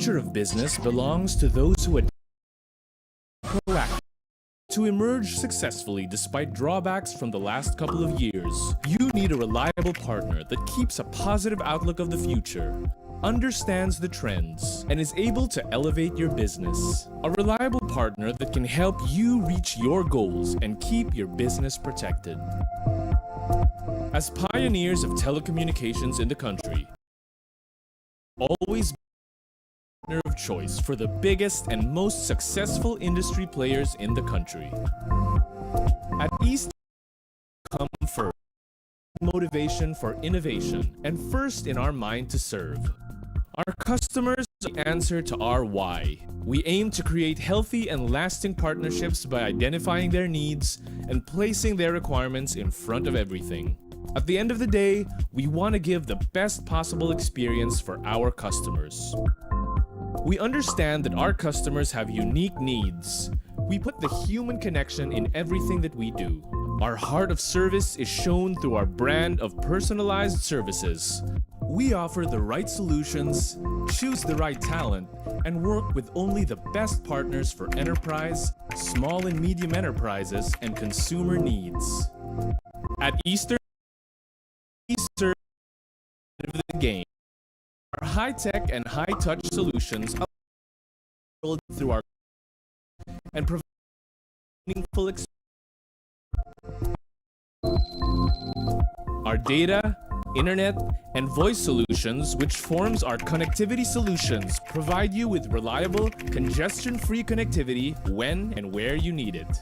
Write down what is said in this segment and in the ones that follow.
future of business belongs to those who adapt proactively to emerge successfully despite drawbacks from the last couple of years. You need a reliable partner that keeps a positive outlook of the future, understands the trends, and is able to elevate your business. A reliable partner that can help you reach your goals and keep your business protected. As pioneers of telecommunications in the country, always be the partner of choice for the biggest and most successful industry players in the country. At East, come first. Motivation for innovation and first in our mind to serve. Our customers are the answer to our why. We aim to create healthy and lasting partnerships by identifying their needs and placing their requirements in front of everything. At the end of the day, we want to give the best possible experience for our customers. We understand that our customers have unique needs. We put the human connection in everything that we do. Our heart of service is shown through our brand of personalized services. We offer the right solutions, choose the right talent, and work with only the best partners for enterprise, small and medium enterprises, and consumer needs. At Eastern, we serve the game. Our high-tech and high-touch solutions allow through our and provide meaningful experience. Our data, internet, and voice solutions, which forms our connectivity solutions, provide you with reliable, congestion-free connectivity when and where you need it.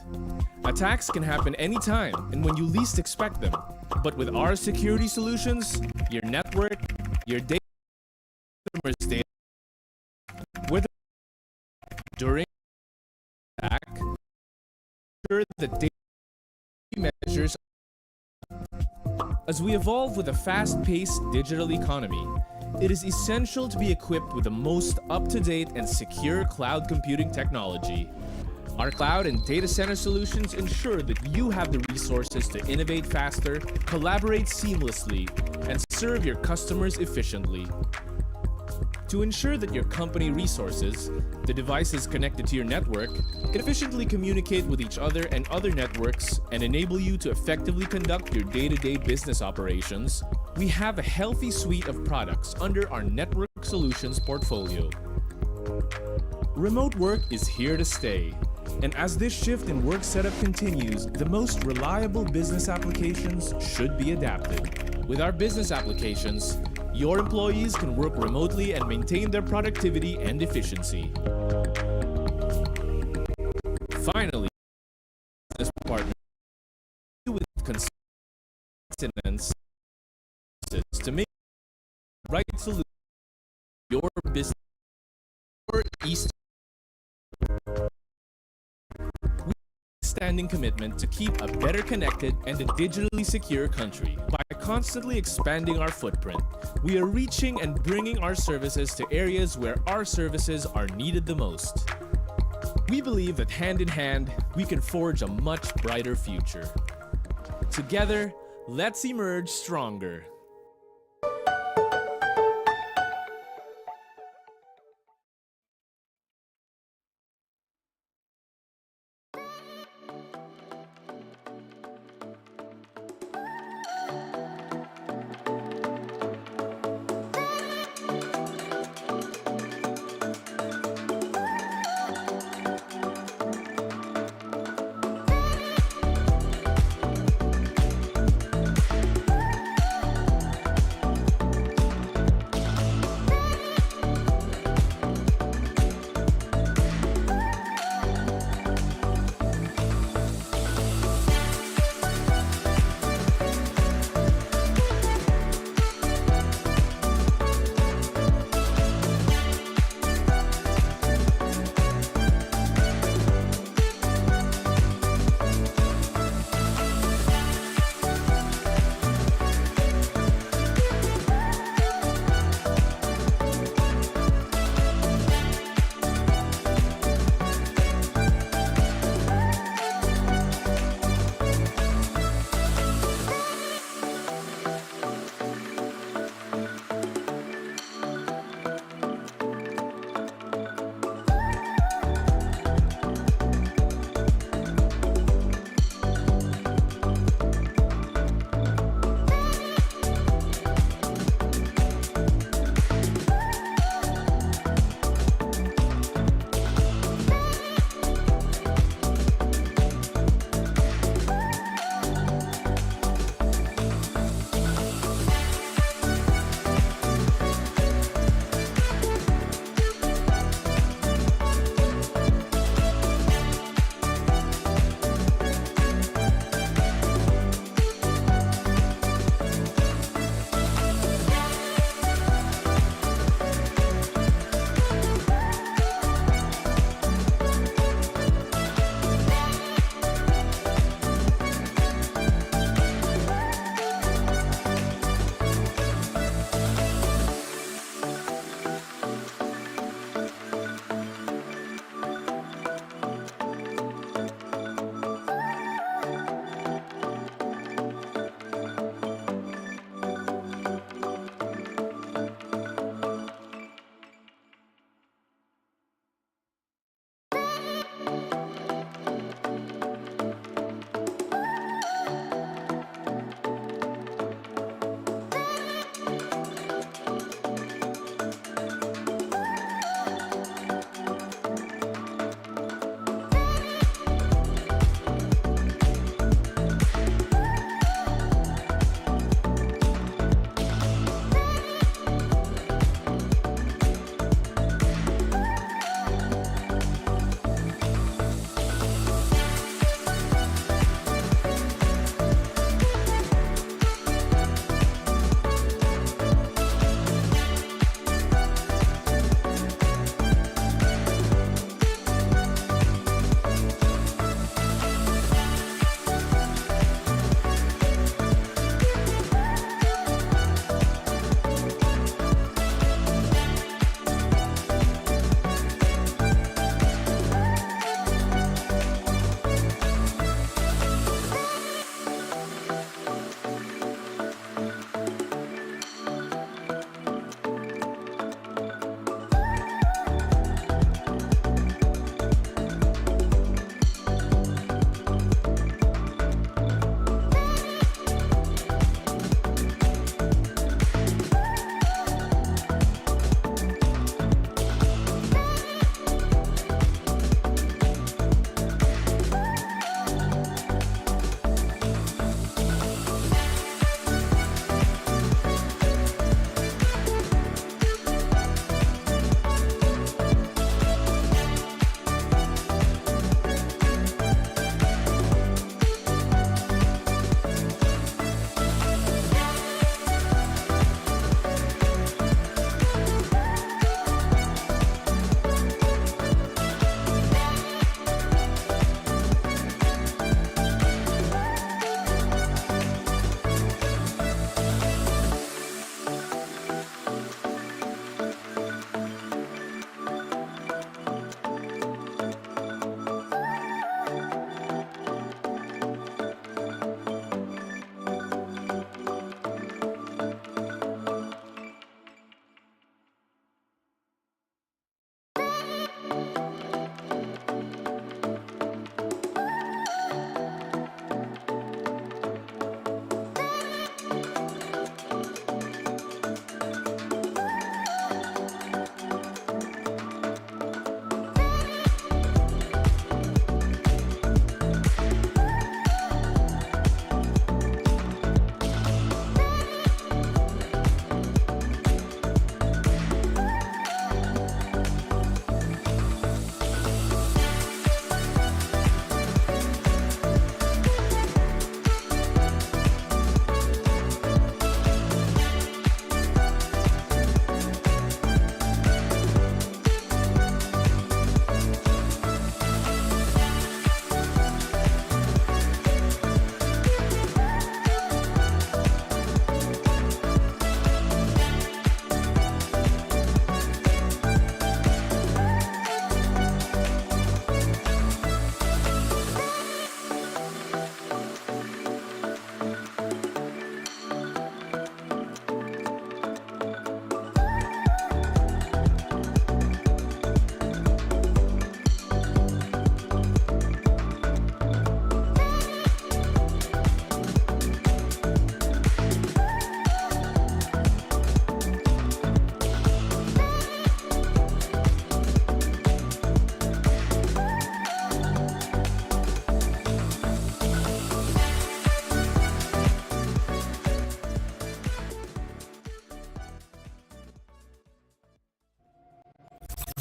Attacks can happen anytime and when you least expect them. But with our security solutions, your network, your data, data, whether during attack, ensure that data measures. As we evolve with a fast-paced digital economy, it is essential to be equipped with the most up-to-date and secure cloud computing technology. Our cloud and data center solutions ensure that you have the resources to innovate faster, collaborate seamlessly, and serve your customers efficiently. To ensure that your company resources, the devices connected to your network, can efficiently communicate with each other and other networks and enable you to effectively conduct your day-to-day business operations, we have a healthy suite of products under our network solutions portfolio. Remote work is here to stay. And as this shift in work setup continues, the most reliable business applications should be adapted. With our business applications, your employees can work remotely and maintain their productivity and efficiency. Finally, business partners with consistence to make the right solution for your business or East. Standing commitment to keep a better connected and a digitally secure country. By constantly expanding our footprint, we are reaching and bringing our services to areas where our services are needed the most. We believe that hand in hand, we can forge a much brighter future. Together, let's emerge stronger.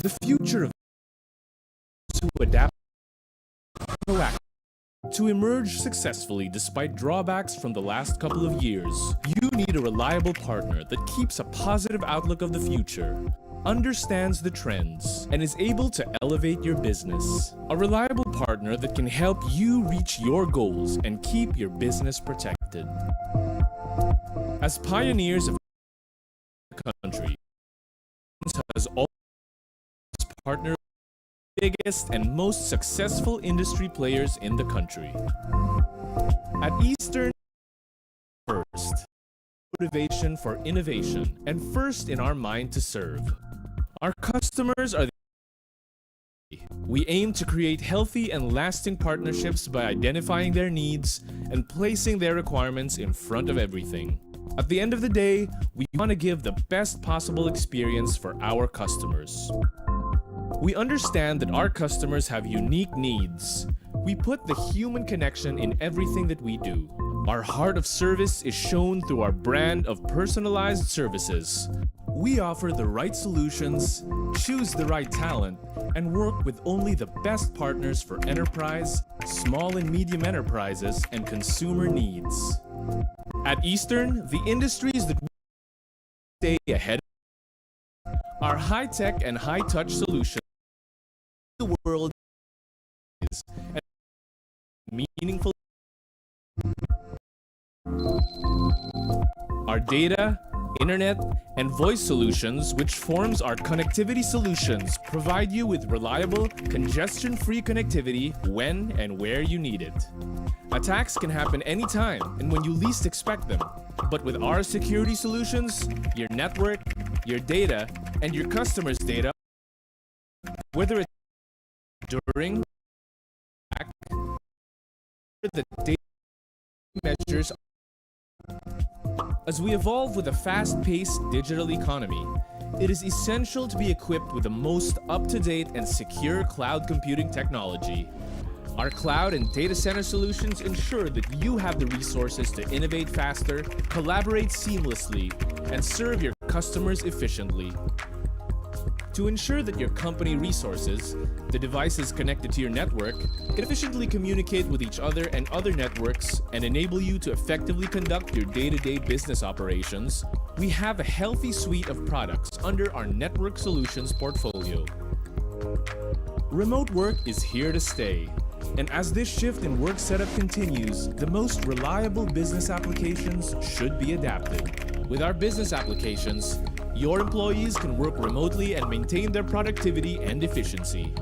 The future of to adapt proactively to emerge successfully despite drawbacks from the last couple of years. You need a reliable partner that keeps a positive outlook of the future, understands the trends, and is able to elevate your business. A reliable partner that can help you reach your goals and keep your business protected. As pioneers of the country, has always partnered with the biggest and most successful industry players in the country. At Eastern, first, motivation for innovation, and first in our mind to serve. Our customers are we aim to create healthy and lasting partnerships by identifying their needs and placing their requirements in front of everything. At the end of the day, we want to give the best possible experience for our customers. We understand that our customers have unique needs. We put the human connection in everything that we do. Our heart of service is shown through our brand of personalized services. We offer the right solutions, choose the right talent, and work with only the best partners for enterprise, small and medium enterprises, and consumer needs. At Eastern, the industries that we stay ahead are high-tech and high-touch solutions. The world is meaningful. Our data, internet, and voice solutions, which forms our connectivity solutions, provide you with reliable, congestion-free connectivity when and where you need it. Attacks can happen anytime and when you least expect them. But with our security solutions, your network, your data, and your customers' data, whether it's during, the data measures. As we evolve with a fast-paced digital economy, it is essential to be equipped with the most up-to-date and secure cloud computing technology. Our cloud and data center solutions ensure that you have the resources to innovate faster, collaborate seamlessly, and serve your customers efficiently. To ensure that your company resources, the devices connected to your network, can efficiently communicate with each other and other networks and enable you to effectively conduct your day-to-day business operations, we have a healthy suite of products under our network solutions portfolio. Remote work is here to stay. And as this shift in work setup continues, the most reliable business applications should be adapted. With our business applications, your employees can work remotely and maintain their productivity and efficiency.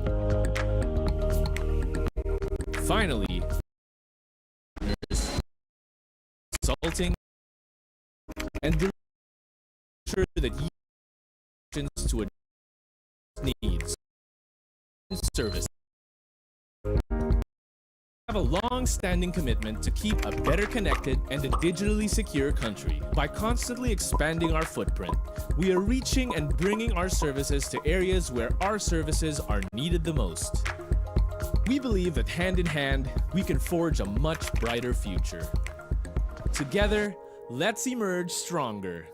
Finally, consulting and ensure that you to address needs and service. Have a long-standing commitment to keep a better connected and a digitally secure country. By constantly expanding our footprint, we are reaching and bringing our services to areas where our services are needed the most. We believe that hand in hand, we can forge a much brighter future. Together, let's emerge stronger.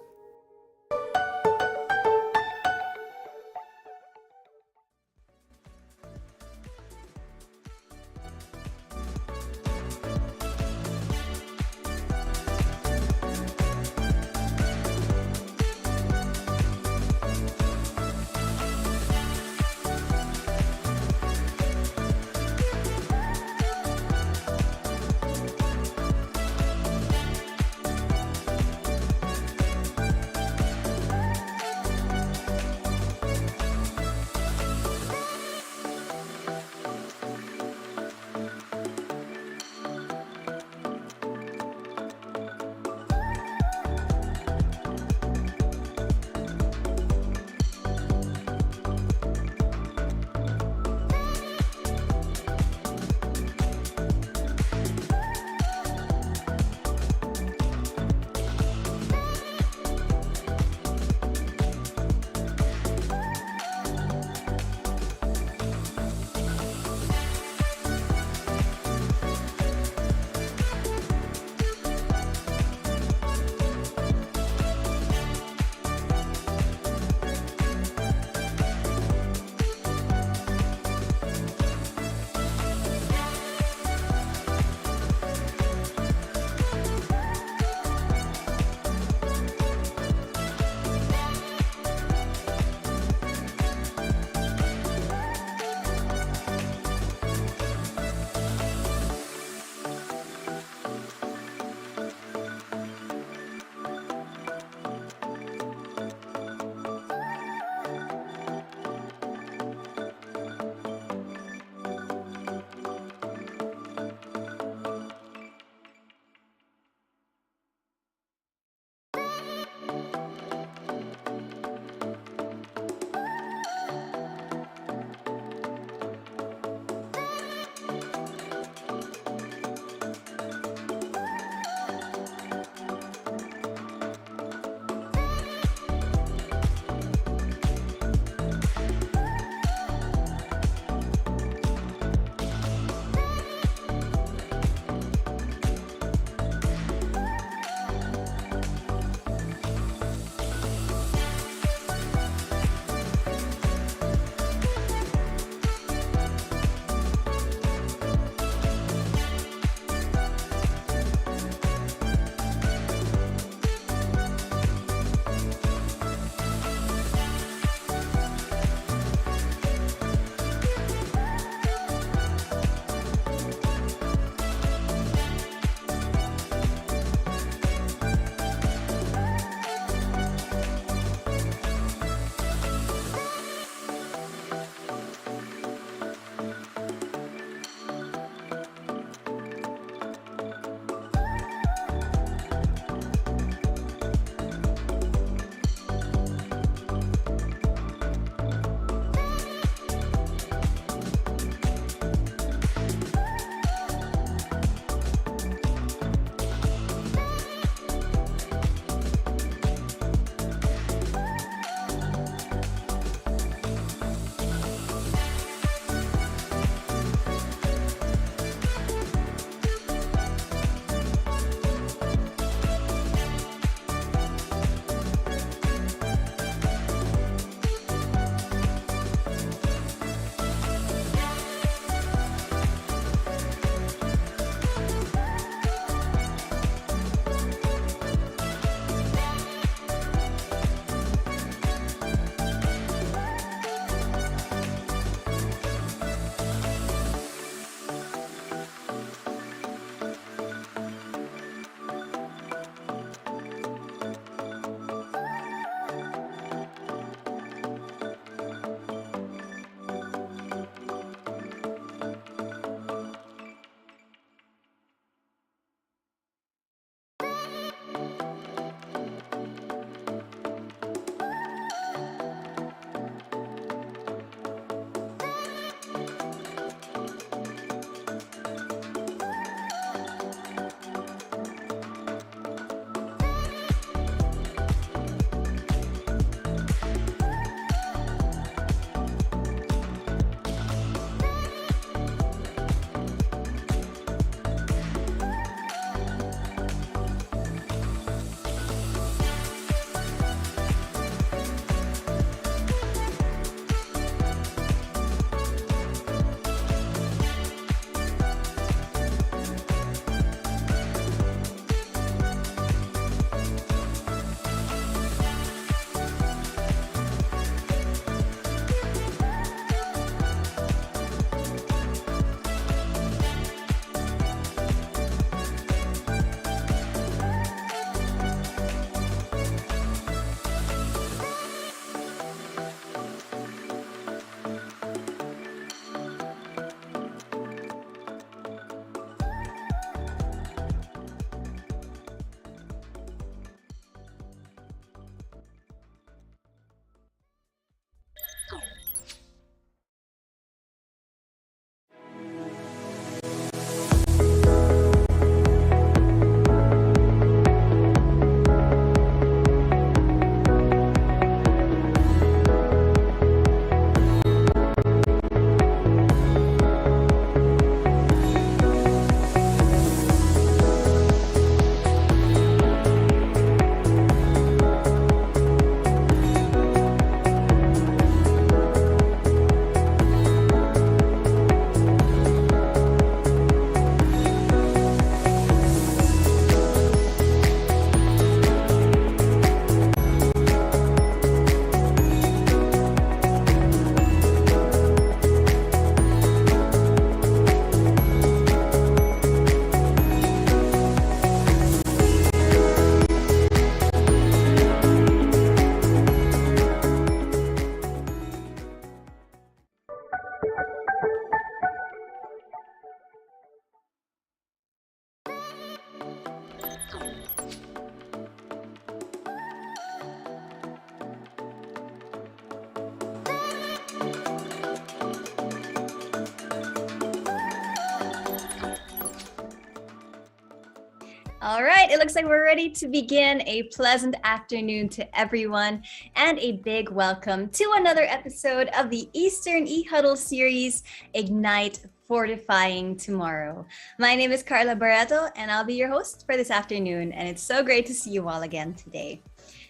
All right, it looks like we're ready to begin. A pleasant afternoon to everyone, and a big welcome to another episode of the Eastern E-Huddle series, Ignite Fortifying Tomorrow. My name is Carla Barreto, and I'll be your host for this afternoon, and it's so great to see you all again today.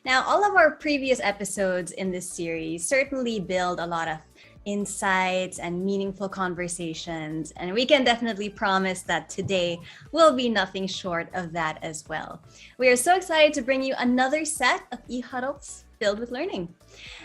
Now, all of our previous episodes in this series certainly build a lot of insights and meaningful conversations. And we can definitely promise that today will be nothing short of that as well. We are so excited to bring you another set of e-huddles filled with learning.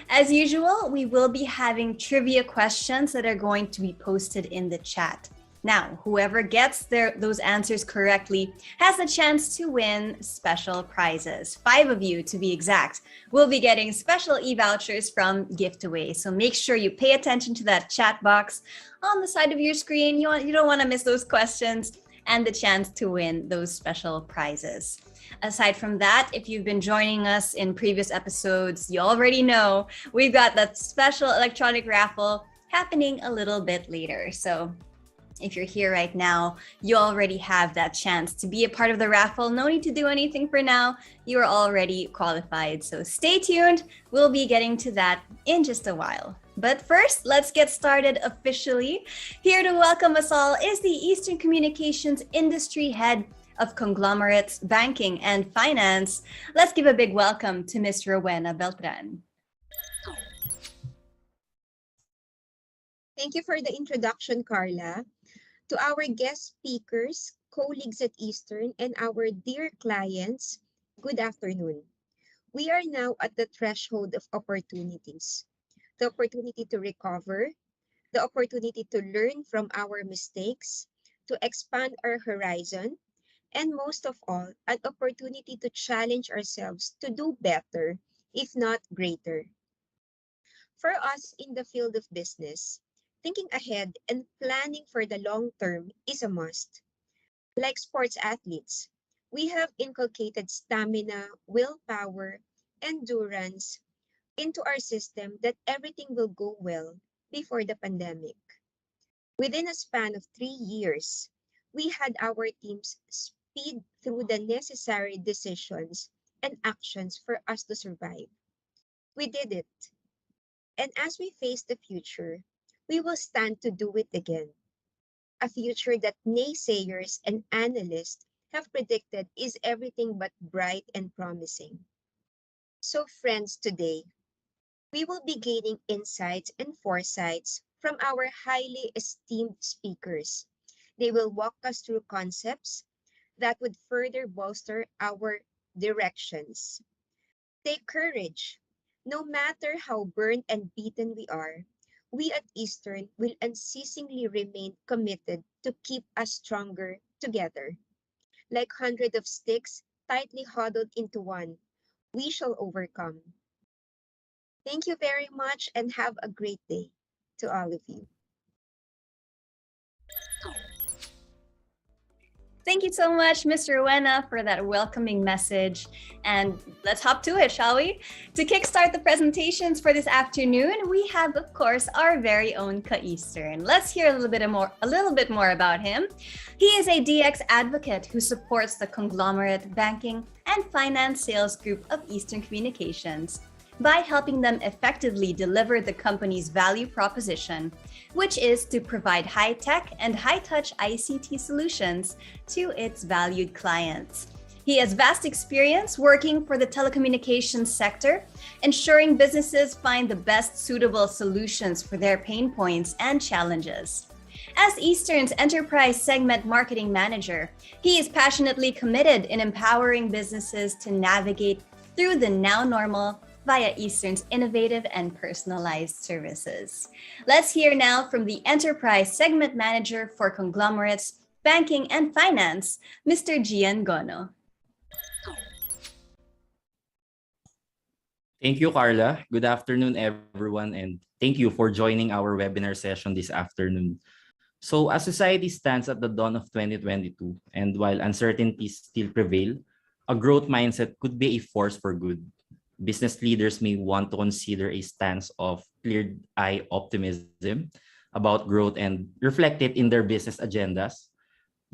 As usual, we will be having trivia questions that are going to be posted in the chat. Now, whoever gets those answers correctly has the chance to win special prizes. 5 of you, to be exact, will be getting special e-vouchers from Giftaway. So make sure you pay attention to that chat box on the side of your screen. You don't want to miss those questions and the chance to win those special prizes. Aside from that, if you've been joining us in previous episodes, you already know we've got that special electronic raffle happening a little bit later. So if you're here right now, you already have that chance to be a part of the raffle. No need to do anything for now. You are already qualified. So stay tuned. We'll be getting to that in just a while. But first, let's get started officially. Here to welcome us all is the Eastern Communications Industry Head of Conglomerates, Banking, and Finance. Let's give a big welcome to Ms. Rowena Beltran. Thank you for the introduction, Carla. To our guest speakers, colleagues at Eastern, and our dear clients, good afternoon. We are now at the threshold of opportunities. The opportunity to recover, the opportunity to learn from our mistakes, to expand our horizon, and most of all, an opportunity to challenge ourselves to do better, if not greater. For us in the field of business, thinking ahead and planning for the long term is a must. Like sports athletes, we have inculcated stamina, willpower, endurance into our system that everything will go well before the pandemic. Within a span of 3 years, we had our teams speed through the necessary decisions and actions for us to survive. We did it. And as we face the future, we will stand to do it again. A future that naysayers and analysts have predicted is everything but bright and promising. So friends, today, we will be gaining insights and foresights from our highly esteemed speakers. They will walk us through concepts that would further bolster our directions. Take courage. No matter how burned and beaten we are, we at Eastern will unceasingly remain committed to keep us stronger together. Like hundreds of sticks tightly huddled into one, we shall overcome. Thank you very much and have a great day to all of you. Thank you so much, Mr. Rowena, for that welcoming message. And let's hop to it, shall we? To kickstart the presentations for this afternoon, we have, of course, our very own Ka-Eastern. Let's hear a little bit more about him. He is a DX advocate who supports the conglomerate banking and finance sales group of Eastern Communications by helping them effectively deliver the company's value proposition, which is to provide high-tech and high-touch ICT solutions to its valued clients. He has vast experience working for the telecommunications sector, ensuring businesses find the best suitable solutions for their pain points and challenges. As Eastern's Enterprise Segment Marketing Manager, he is passionately committed in empowering businesses to navigate through the now normal via Eastern's innovative and personalized services. Let's hear now from the Enterprise Segment Manager for Conglomerates, Banking, and Finance, Mr. Giancarlo Gono. Thank you, Carla. Good afternoon, everyone, and thank you for joining our webinar session this afternoon. So, as society stands at the dawn of 2022, and while uncertainties still prevail, a growth mindset could be a force for good. Business leaders may want to consider a stance of clear-eye optimism about growth and reflect it in their business agendas.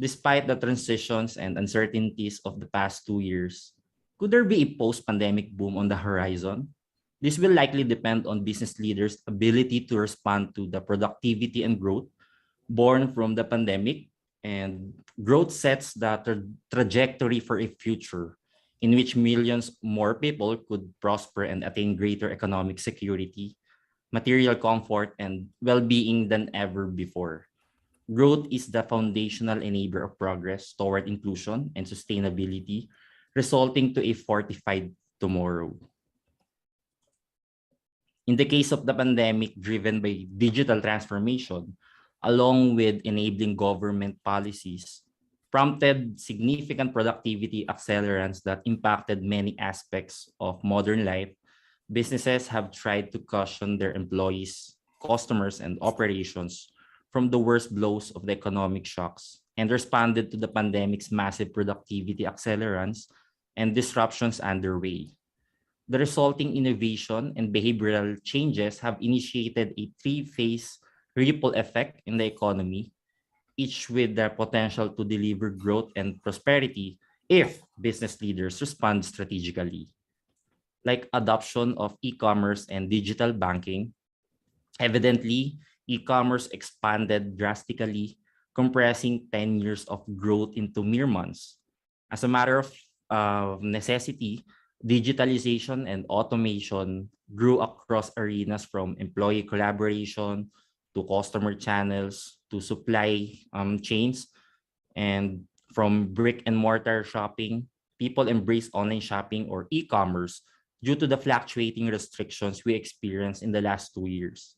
Despite the transitions and uncertainties of the past 2 years, could there be a post-pandemic boom on the horizon? This will likely depend on business leaders' ability to respond to the productivity and growth born from the pandemic, and growth sets the trajectory for a future in which millions more people could prosper and attain greater economic security, material comfort, and well-being than ever before. Growth is the foundational enabler of progress toward inclusion and sustainability, resulting to a fortified tomorrow. In the case of the pandemic driven by digital transformation, along with enabling government policies, prompted significant productivity accelerants that impacted many aspects of modern life. Businesses have tried to cushion their employees, customers, and operations from the worst blows of the economic shocks and responded to the pandemic's massive productivity accelerants and disruptions underway. The resulting innovation and behavioral changes have initiated a three-phase ripple effect in the economy, each with the potential to deliver growth and prosperity if business leaders respond strategically, like adoption of e-commerce and digital banking. Evidently, e-commerce expanded drastically, compressing 10 years of growth into mere months. As a matter of necessity, digitalization and automation grew across arenas from employee collaboration to customer channels to supply chains, and from brick and mortar shopping. People embrace online shopping or e-commerce due to the fluctuating restrictions we experienced in the last 2 years.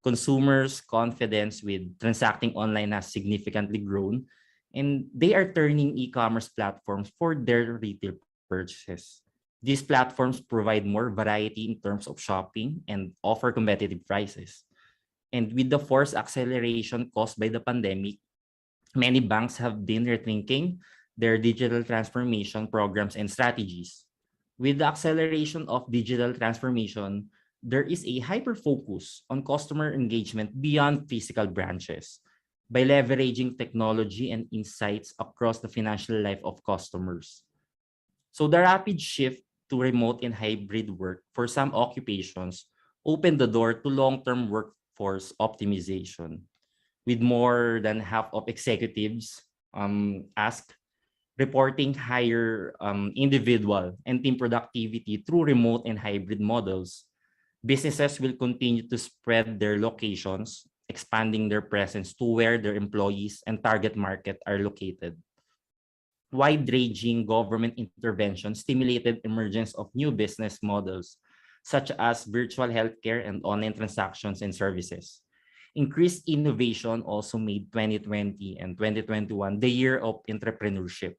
Consumers' confidence with transacting online has significantly grown, and they are turning e-commerce platforms for their retail purchases. These platforms provide more variety in terms of shopping and offer competitive prices. And with the forced acceleration caused by the pandemic, many banks have been rethinking their digital transformation programs and strategies. With the acceleration of digital transformation, there is a hyper focus on customer engagement beyond physical branches by leveraging technology and insights across the financial life of customers. So the rapid shift to remote and hybrid work for some occupations opened the door to long-term workforce optimization, with more than half of executives asked reporting higher individual and team productivity through remote and hybrid models. Businesses will continue to spread their locations, expanding their presence to where their employees and target market are located. Wide-ranging government intervention stimulated emergence of new business models, such as virtual healthcare and online transactions and services. Increased innovation also made 2020 and 2021 the year of entrepreneurship,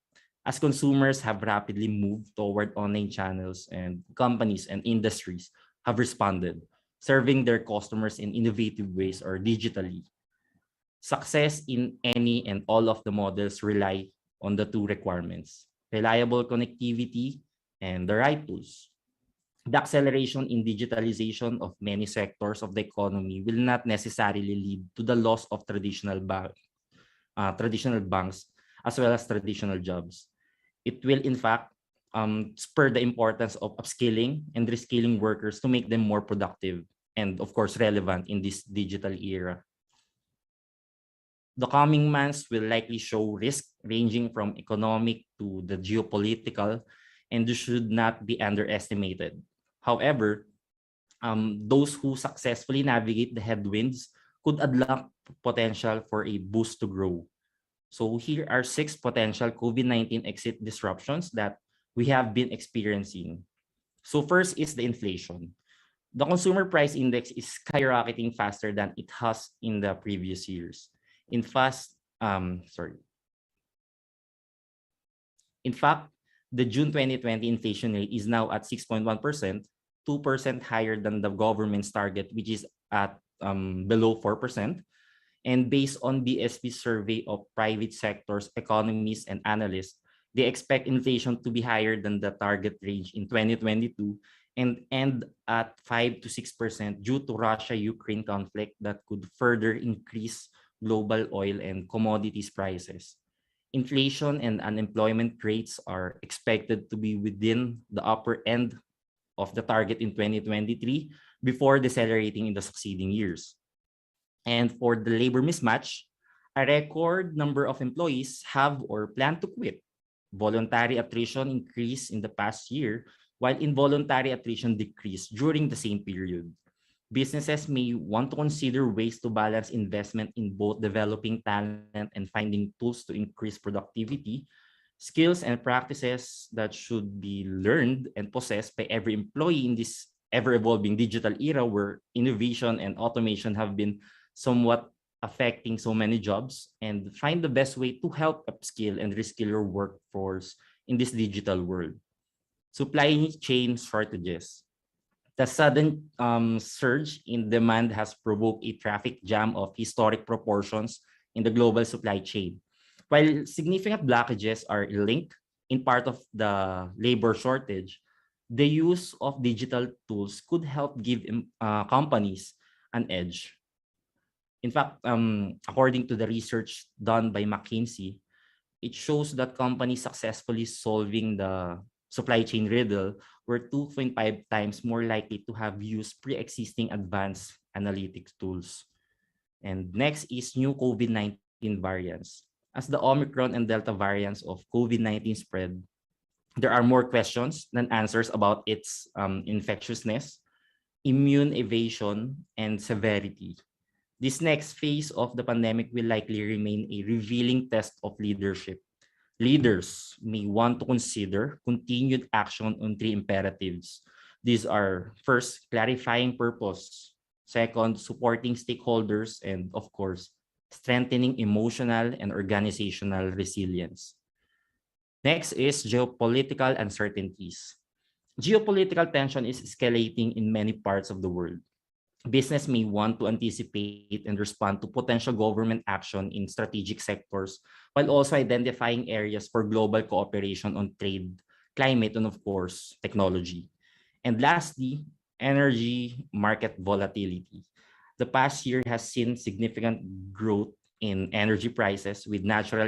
as consumers have rapidly moved toward online channels and companies and industries have responded, serving their customers in innovative ways or digitally. Success in any and all of the models rely on the two requirements: reliable connectivity and the right tools. The acceleration in digitalization of many sectors of the economy will not necessarily lead to the loss of traditional banks as well as traditional jobs. It will, in fact, spur the importance of upskilling and reskilling workers to make them more productive and, of course, relevant in this digital era. The coming months will likely show risk ranging from economic to the geopolitical, and this should not be underestimated. However, those who successfully navigate the headwinds could unlock potential for a boost to grow. So here are 6 potential COVID-19 exit disruptions that we have been experiencing. So first is the inflation. The consumer price index is skyrocketing faster than it has in the previous years. In fast, sorry. In fact, the June 2020 inflation rate is now at 6.1%, 2% higher than the government's target, which is at below 4%. And based on BSP survey of private sectors, economists, and analysts, they expect inflation to be higher than the target range in 2022 and end at 5 to 6% due to Russia-Ukraine conflict that could further increase global oil and commodities prices. Inflation and unemployment rates are expected to be within the upper end of the target in 2023 before decelerating in the succeeding years. And for the labor mismatch, a record number of employees have or plan to quit. Voluntary attrition increased in the past year, while involuntary attrition decreased during the same period. Businesses may want to consider ways to balance investment in both developing talent and finding tools to increase productivity, skills and practices that should be learned and possessed by every employee in this ever-evolving digital era where innovation and automation have been somewhat affecting so many jobs, and find the best way to help upskill and reskill your workforce in this digital world. Supply chain shortages. The sudden surge in demand has provoked a traffic jam of historic proportions in the global supply chain. While significant blockages are linked in part of the labor shortage, the use of digital tools could help give companies an edge. In fact, according to the research done by McKinsey, it shows that companies successfully solving the supply chain riddle were 2.5 times more likely to have used pre-existing advanced analytics tools. And next is new COVID-19 variants. As the Omicron and Delta variants of COVID-19 spread, there are more questions than answers about its infectiousness, immune evasion, and severity. This next phase of the pandemic will likely remain a revealing test of leadership. Leaders may want to consider continued action on three imperatives. These are first, clarifying purpose. Second, supporting stakeholders. And of course, strengthening emotional and organizational resilience. Next is geopolitical uncertainties. Geopolitical tension is escalating in many parts of the world. Business may want to anticipate and respond to potential government action in strategic sectors, while also identifying areas for global cooperation on trade, climate, and of course, technology. And lastly, energy market volatility. The past year has seen significant growth in energy prices, with natural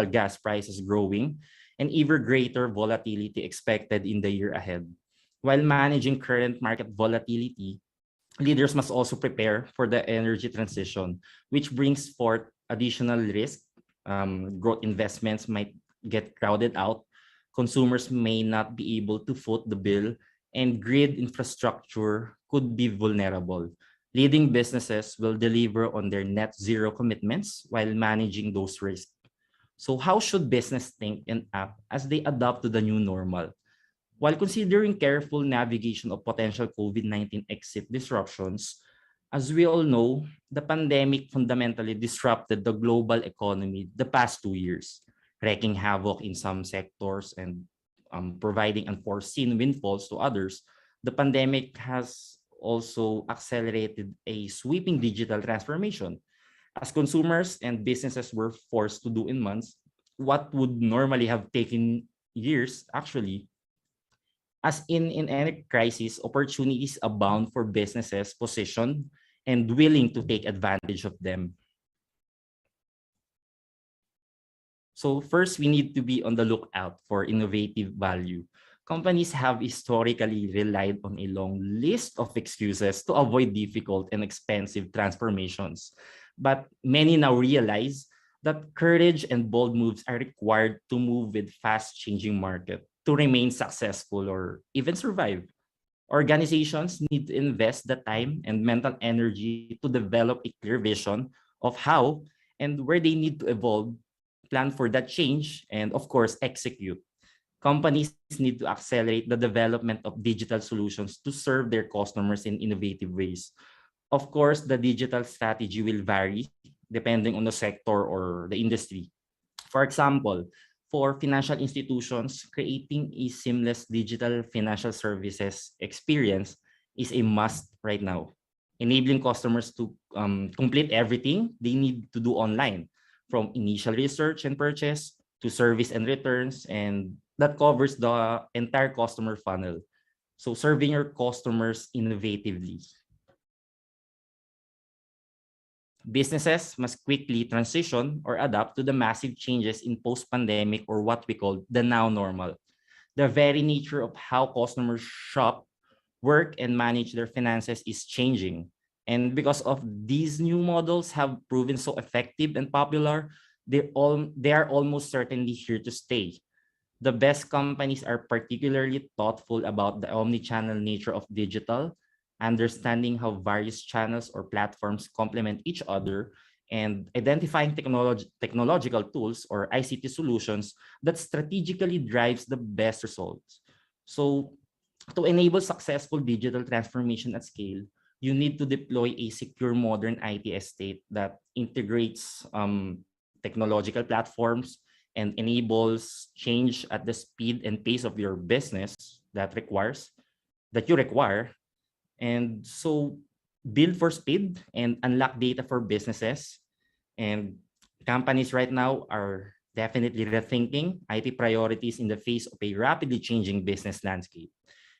gas prices growing and even greater volatility expected in the year ahead. While managing current market volatility, leaders must also prepare for the energy transition, which brings forth additional risk. Growth investments might get crowded out. Consumers may not be able to foot the bill, and grid infrastructure could be vulnerable. Leading businesses will deliver on their net zero commitments while managing those risks. So how should business think and act as they adapt to the new normal? While considering careful navigation of potential COVID-19 exit disruptions, as we all know, the pandemic fundamentally disrupted the global economy the past 2 years, wreaking havoc in some sectors and providing unforeseen windfalls to others. The pandemic has also accelerated a sweeping digital transformation. As consumers and businesses were forced to do in months what would normally have taken years, actually. As in any crisis, opportunities abound for businesses positioned and willing to take advantage of them. So first, we need to be on the lookout for innovative value. Companies have historically relied on a long list of excuses to avoid difficult and expensive transformations. But many now realize that courage and bold moves are required to move with fast-changing market to remain successful or even survive. Organizations need to invest the time and mental energy to develop a clear vision of how and where they need to evolve, plan for that change, and of course, execute. Companies need to accelerate the development of digital solutions to serve their customers in innovative ways. Of course, the digital strategy will vary depending on the sector or the industry. For example, for financial institutions, creating a seamless digital financial services experience is a must right now, enabling customers to complete everything they need to do online, from initial research and purchase to service and returns, and that covers the entire customer funnel. So serving your customers innovatively. Businesses must quickly transition or adapt to the massive changes in post-pandemic, or what we call the now normal. The very nature of how customers shop, work, and manage their finances is changing. And because of these new models have proven so effective and popular, they are almost certainly here to stay. The best companies are particularly thoughtful about the omni-channel nature of digital, understanding how various channels or platforms complement each other, and identifying technological tools or ICT solutions that strategically drives the best results. So to enable successful digital transformation at scale, you need to deploy a secure modern IT estate that integrates technological platforms and enables change at the speed and pace of your business that you require. And so build for speed and unlock data for businesses. And companies right now are definitely rethinking IT priorities in the face of a rapidly changing business landscape.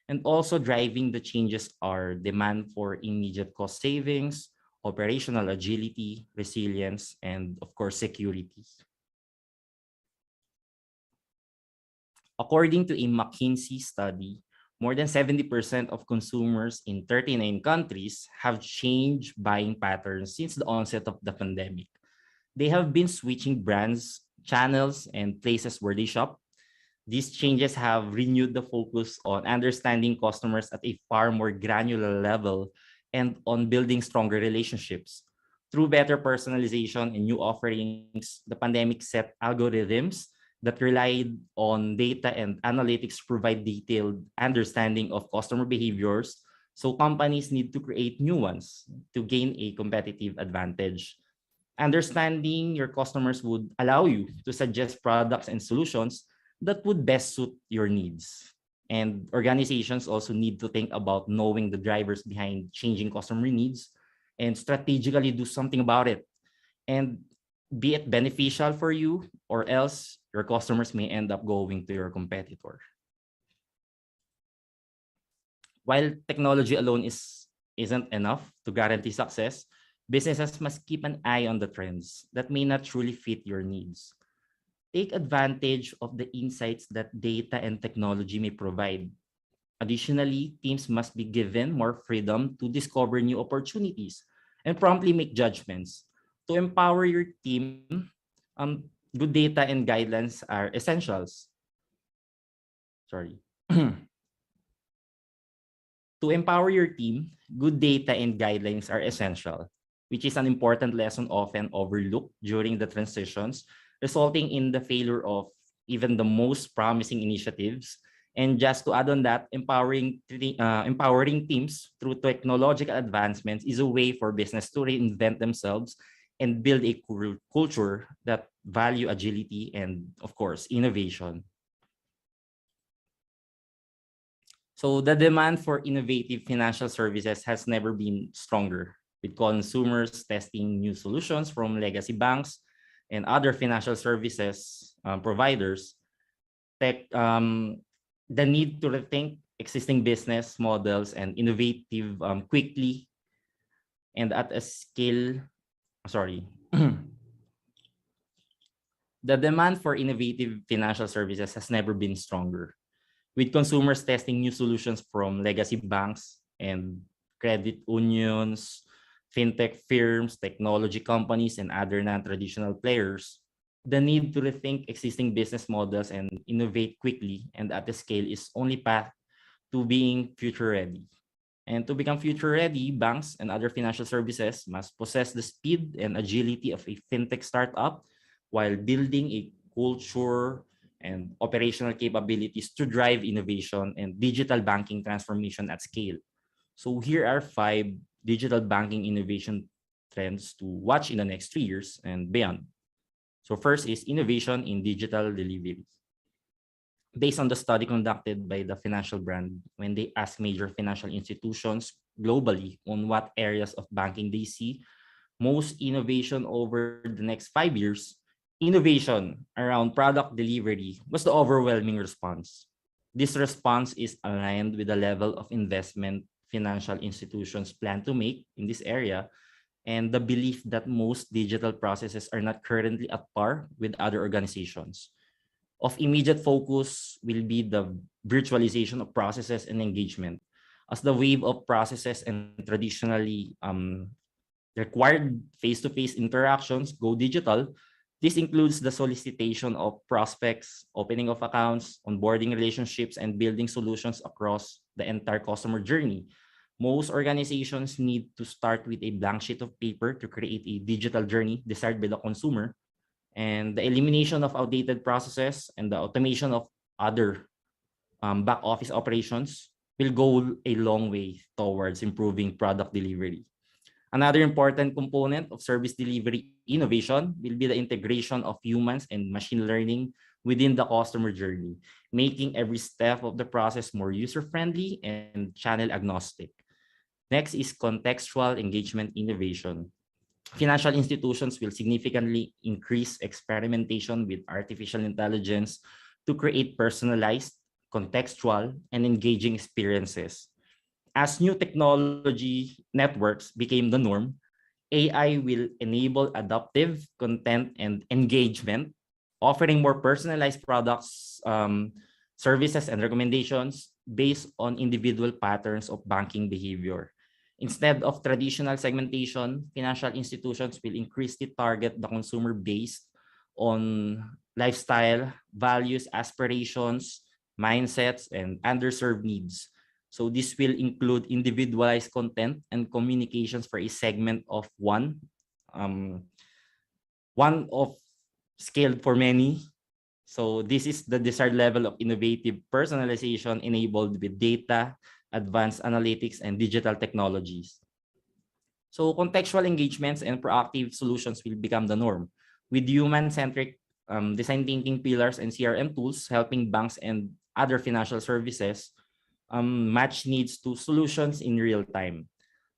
And also driving the changes are demand for immediate cost savings, operational agility, resilience, and of course, security. According to a McKinsey study, more than 70% of consumers in 39 countries have changed buying patterns since the onset of the pandemic. They have been switching brands, channels, and places where they shop. These changes have renewed the focus on understanding customers at a far more granular level and on building stronger relationships. Through better personalization and new offerings, the pandemic set algorithms that relied on data and analytics to provide detailed understanding of customer behaviors. So companies need to create new ones to gain a competitive advantage. Understanding your customers would allow you to suggest products and solutions that would best suit your needs. And organizations also need to think about knowing the drivers behind changing customer needs and strategically do something about it. And be it beneficial for you, or else your customers may end up going to your competitor. While technology alone isn't enough to guarantee success, businesses must keep an eye on the trends that may not truly fit your needs. Take advantage of the insights that data and technology may provide. Additionally, teams must be given more freedom to discover new opportunities and promptly make judgments. To empower your team, good data and guidelines are essentials. Sorry. To empower your team, good data and guidelines are essential, which is an important lesson often overlooked during the transitions, resulting in the failure of even the most promising initiatives. And just to add on that, empowering teams through technological advancements is a way for business to reinvent themselves and build a culture that value agility and, of course, innovation. So the demand for innovative financial services has never been stronger, with consumers testing new solutions from legacy banks and other financial services providers. The need to rethink existing business models and innovative quickly and at a scale. Sorry. The demand for innovative financial services has never been stronger, with consumers testing new solutions from legacy banks and credit unions, fintech firms, technology companies, and other non-traditional players. The need to rethink existing business models and innovate quickly and at a scale is only path to being future ready. And to become future ready, banks and other financial services must possess the speed and agility of a fintech startup while building a culture and operational capabilities to drive innovation and digital banking transformation at scale. So here are 5 digital banking innovation trends to watch in the next 3 years and beyond. So first is innovation in digital delivery. Based on the study conducted by the Financial Brand, when they asked major financial institutions globally on what areas of banking they see most innovation over the next 5 years, innovation around product delivery was the overwhelming response. This response is aligned with the level of investment financial institutions plan to make in this area, and the belief that most digital processes are not currently at par with other organizations. Of immediate focus will be the virtualization of processes and engagement. As the wave of processes and traditionally required face-to-face interactions go digital, this includes the solicitation of prospects, opening of accounts, onboarding relationships, and building solutions across the entire customer journey. Most organizations need to start with a blank sheet of paper to create a digital journey desired by the consumer, and the elimination of outdated processes and the automation of other back office operations will go a long way towards improving product delivery. Another important component of service delivery innovation will be the integration of humans and machine learning within the customer journey, making every step of the process more user-friendly and channel agnostic. Next is contextual engagement innovation. Financial institutions will significantly increase experimentation with artificial intelligence to create personalized, contextual, and engaging experiences. As new technology networks became the norm, AI will enable adaptive content and engagement, offering more personalized products, services, and recommendations based on individual patterns of banking behavior. Instead of traditional segmentation, financial institutions will increasingly target the consumer based on lifestyle, values, aspirations, mindsets, and underserved needs. So this will include individualized content and communications for a segment of one of scaled for many. So this is the desired level of innovative personalization enabled with data, advanced analytics, and digital technologies. So contextual engagements and proactive solutions will become the norm, with human-centric design thinking pillars and CRM tools helping banks and other financial services match needs to solutions in real time.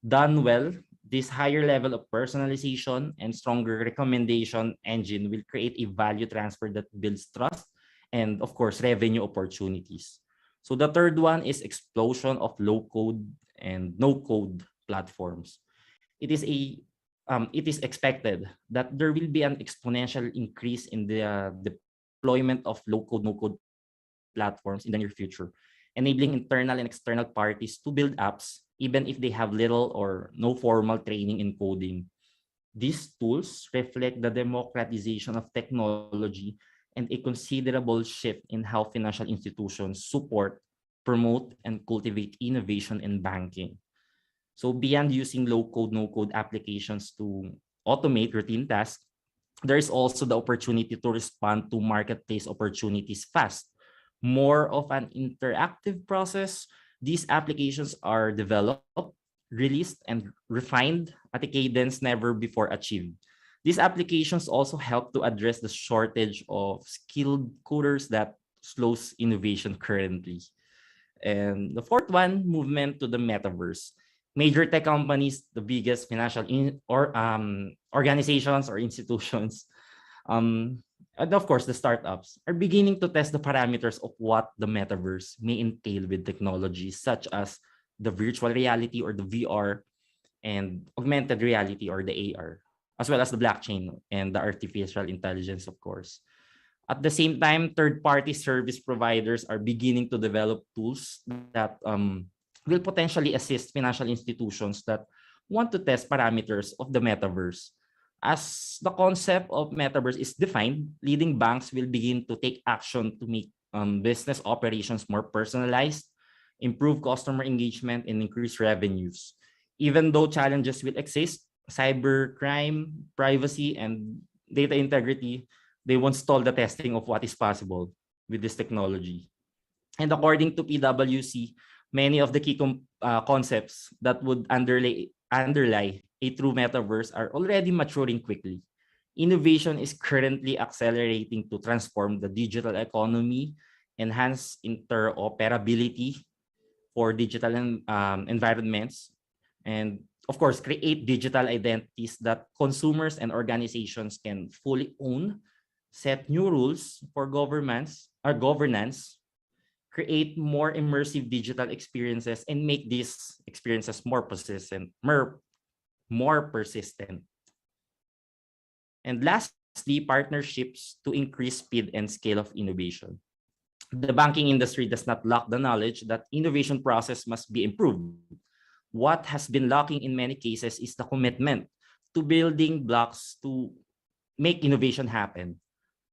Done well, this higher level of personalization and stronger recommendation engine will create a value transfer that builds trust and, of course, revenue opportunities. So the third one is explosion of low code and no code platforms. It is expected that there will be an exponential increase in the deployment of low code no code platforms in the near future, enabling internal and external parties to build apps even if they have little or no formal training in coding. These tools reflect the democratization of technology and a considerable shift in how financial institutions support, promote, and cultivate innovation in banking. So beyond using low-code, no-code applications to automate routine tasks, there is also the opportunity to respond to marketplace opportunities fast. More of an interactive process, these applications are developed, released, and refined at a cadence never before achieved. These applications also help to address the shortage of skilled coders that slows innovation currently. And the fourth one, movement to the metaverse. Major tech companies, the biggest financial organizations or institutions, and of course the startups, are beginning to test the parameters of what the metaverse may entail with technologies such as the virtual reality or the VR and augmented reality or the AR, as well as the blockchain and the artificial intelligence, of course. At the same time, third-party service providers are beginning to develop tools that will potentially assist financial institutions that want to test parameters of the metaverse. As the concept of metaverse is defined, leading banks will begin to take action to make business operations more personalized, improve customer engagement, and increase revenues. Even though challenges will exist, cybercrime, privacy, and data integrity, they won't stall the testing of what is possible with this technology. And according to PwC, many of the key concepts that would underlie a true metaverse are already maturing quickly. Innovation is currently accelerating to transform the digital economy, enhance interoperability for digital environments, and of course, create digital identities that consumers and organizations can fully own, set new rules for governance, create more immersive digital experiences, and make these experiences more persistent, more persistent. And lastly, partnerships to increase speed and scale of innovation. The banking industry does not lack the knowledge that innovation process must be improved. What has been lacking in many cases is the commitment to building blocks to make innovation happen,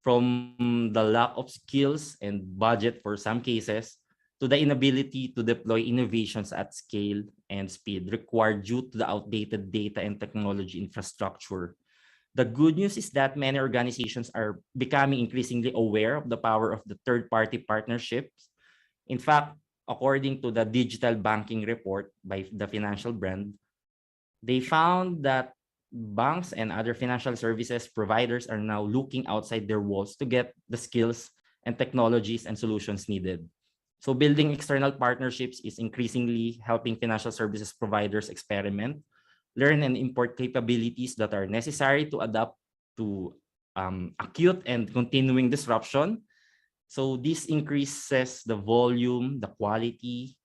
from the lack of skills and budget for some cases to the inability to deploy innovations at scale and speed required due to the outdated data and technology infrastructure. The good news is that many organizations are becoming increasingly aware of the power of the third-party partnerships. In fact, according to the digital banking report by the Financial Brand, they found that banks and other financial services providers are now looking outside their walls to get the skills and technologies and solutions needed. So building external partnerships is increasingly helping financial services providers experiment, learn and import capabilities that are necessary to adapt to acute and continuing disruption. So this increases the volume, the quality,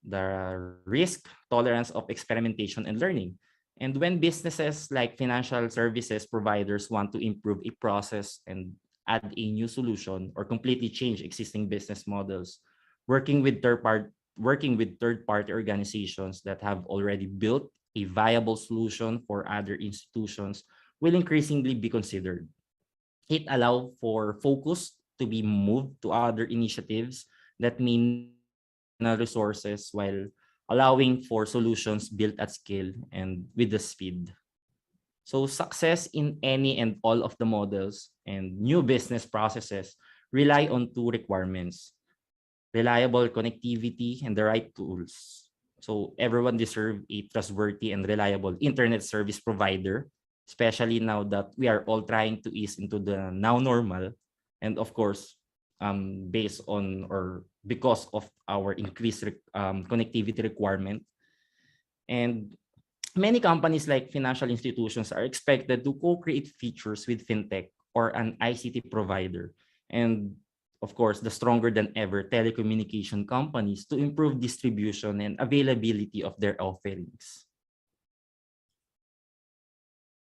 the risk tolerance of experimentation and learning. And when businesses like financial services providers want to improve a process and add a new solution or completely change existing business models, working with third-party organizations that have already built a viable solution for other institutions will increasingly be considered. It allows for focus to be moved to other initiatives that may need additional resources while allowing for solutions built at scale and with the speed. So success in any and all of the models and new business processes rely on two requirements: reliable connectivity and the right tools. So everyone deserves a trustworthy and reliable internet service provider, especially now that we are all trying to ease into the now normal. And of course, based on or because of our increased connectivity requirement. And many companies like financial institutions are expected to co-create features with fintech or an ICT provider. And of course, the stronger than ever telecommunication companies to improve distribution and availability of their offerings.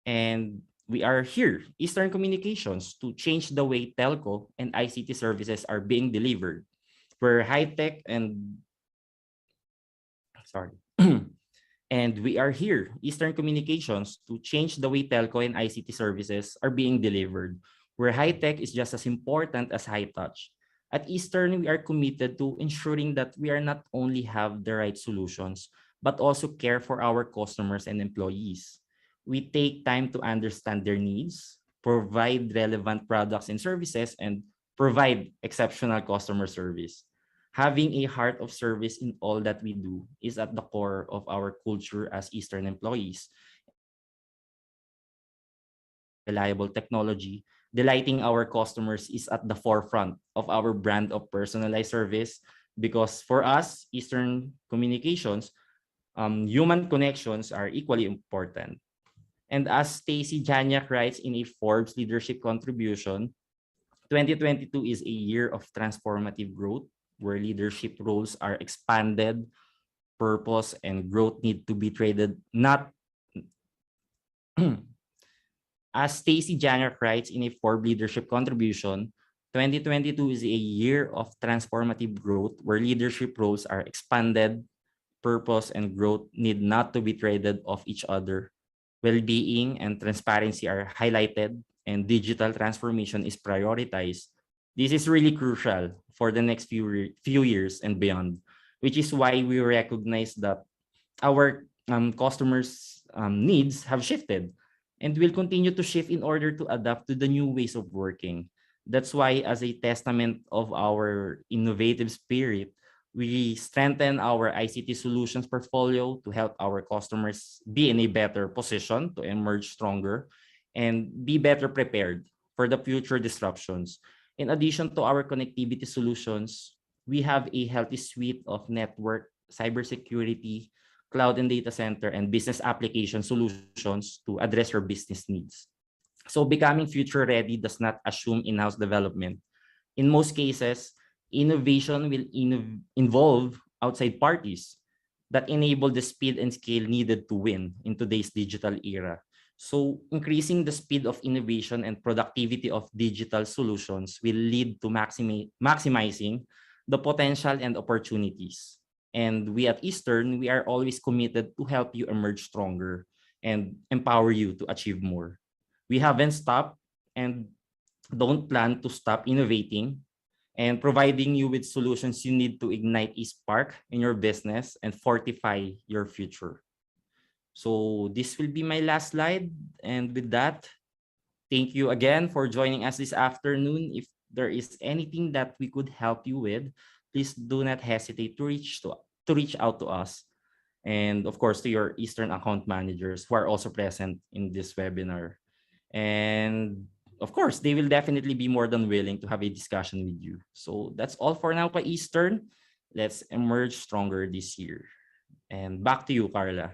And we are here, Eastern Communications, to change the way telco and ICT services are being delivered. We're high-tech and sorry. And we are here, Eastern Communications, to change the way telco and ICT services are being delivered, where high-tech is just as important as high-touch. At Eastern, we are committed to ensuring that we are not only have the right solutions, but also care for our customers and employees. We take time to understand their needs, provide relevant products and services, and provide exceptional customer service. Having a heart of service in all that we do is at the core of our culture as Eastern employees. Reliable technology, delighting our customers is at the forefront of our brand of personalized service, because for us, Eastern Communications, human connections are equally important. And as Stacy Janiak writes in a Forbes leadership contribution, 2022 is a year of transformative growth where leadership roles are expanded, purpose and growth need to be traded, not as Stacy Janiak writes in a Forbes leadership contribution, 2022 is a year of transformative growth where leadership roles are expanded, purpose and growth need not to be traded off each other. Well-being and transparency are highlighted, and digital transformation is prioritized. This is really crucial for the next few years and beyond, which is why we recognize that our customers' needs have shifted and will continue to shift in order to adapt to the new ways of working. That's why, as a testament of our innovative spirit, we strengthen our ICT solutions portfolio to help our customers be in a better position to emerge stronger and be better prepared for the future disruptions. In addition to our connectivity solutions, we have a healthy suite of network, cybersecurity, cloud and data center, and business application solutions to address your business needs. So becoming future ready does not assume in-house development. In most cases, innovation will involve outside parties. that enable the speed and scale needed to win in today's digital era. So increasing the speed of innovation and productivity of digital solutions will lead to maximizing the potential and opportunities. And we at Eastern, we are always committed to help you emerge stronger and empower you to achieve more. We haven't stopped and don't plan to stop innovating and providing you with solutions you need to ignite a spark in your business and fortify your future. So this will be my last slide. And with that, thank you again for joining us this afternoon. If there is anything that we could help you with, please do not hesitate to reach out to us. And of course, to your Eastern account managers who are also present in this webinar. And of course, they will definitely be more than willing to have a discussion with you. So that's all for now, pa Eastern. Let's emerge stronger this year. And back to you, Carla.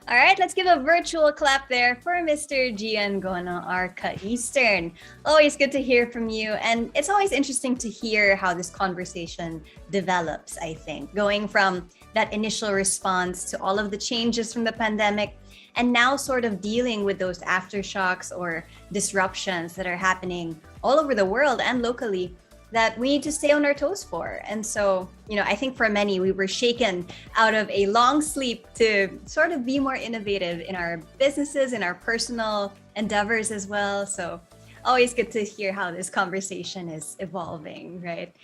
All right, let's give a virtual clap there for Mr. Gian Gono, our Ka-Eastern. Always good to hear from you. And it's always interesting to hear how this conversation develops, I think. Going from that initial response to all of the changes from the pandemic, and now sort of dealing with those aftershocks or disruptions that are happening all over the world and locally that we need to stay on our toes for. And so, I think for many, we were shaken out of a long sleep to sort of be more innovative in our businesses, in our personal endeavors as well. So always good to hear how this conversation is evolving, right?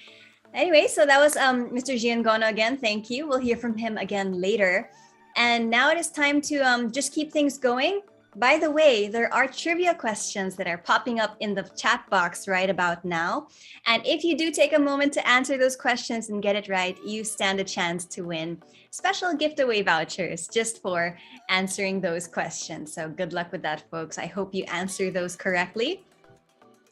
Anyway, so that was Mr. Gian Gono again. Thank you. We'll hear from him again later. And now it is time to just keep things going. By the way, there are trivia questions that are popping up in the chat box right about now. And if you do take a moment to answer those questions and get it right, you stand a chance to win special giveaway vouchers just for answering those questions. So good luck with that, folks. I hope you answer those correctly.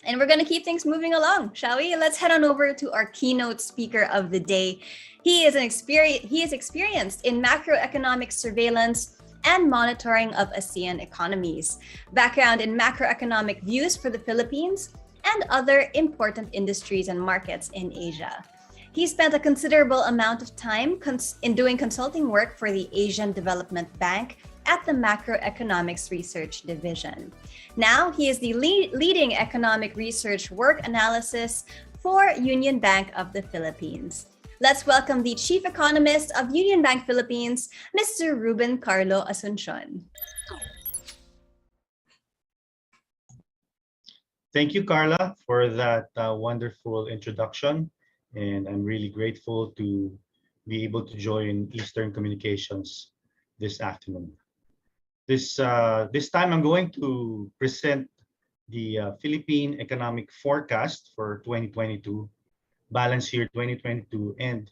And we're going to keep things moving along, shall we? Let's head on over to our keynote speaker of the day. He is experienced in macroeconomic surveillance and monitoring of ASEAN economies, background in macroeconomic views for the Philippines, and other important industries and markets in Asia. He spent a considerable amount of time in doing consulting work for the Asian Development Bank at the Macroeconomics Research Division. Now, he is the leading economic research work analysis for Union Bank of the Philippines. Let's welcome the Chief Economist of Union Bank Philippines, Mr. Ruben Carlo Asuncion. Thank you, Carla, for that wonderful introduction. And I'm really grateful to be able to join Eastern Communications this afternoon. This time I'm going to present the Philippine economic forecast for 2022, balance year 2022 and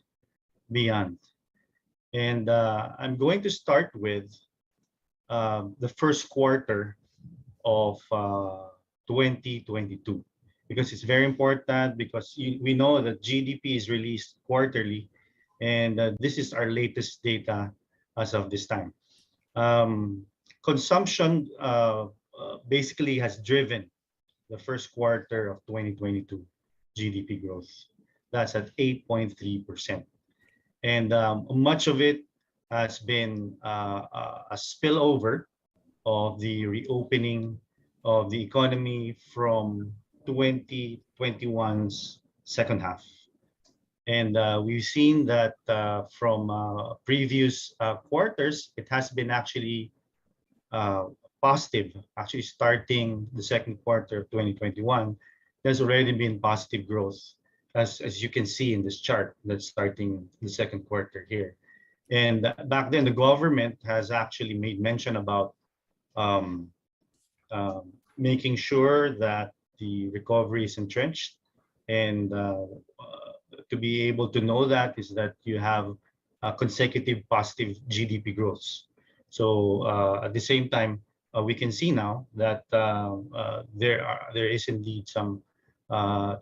beyond. And I'm going to start with the first quarter of 2022, because it's very important, because we know that GDP is released quarterly, and this is our latest data as of this time. Consumption basically has driven the first quarter of 2022 GDP growth. That's at 8.3%. And much of it has been a spillover of the reopening of the economy from 2021's second half. And we've seen that from previous quarters, it has been actually positive. Actually, starting the second quarter of 2021, there's already been positive growth, as you can see in this chart that's starting the second quarter here. And back then, the government has actually made mention about making sure that the recovery is entrenched. And to be able to know that is that you have consecutive positive GDP growth. So at the same time, we can see now that there is indeed some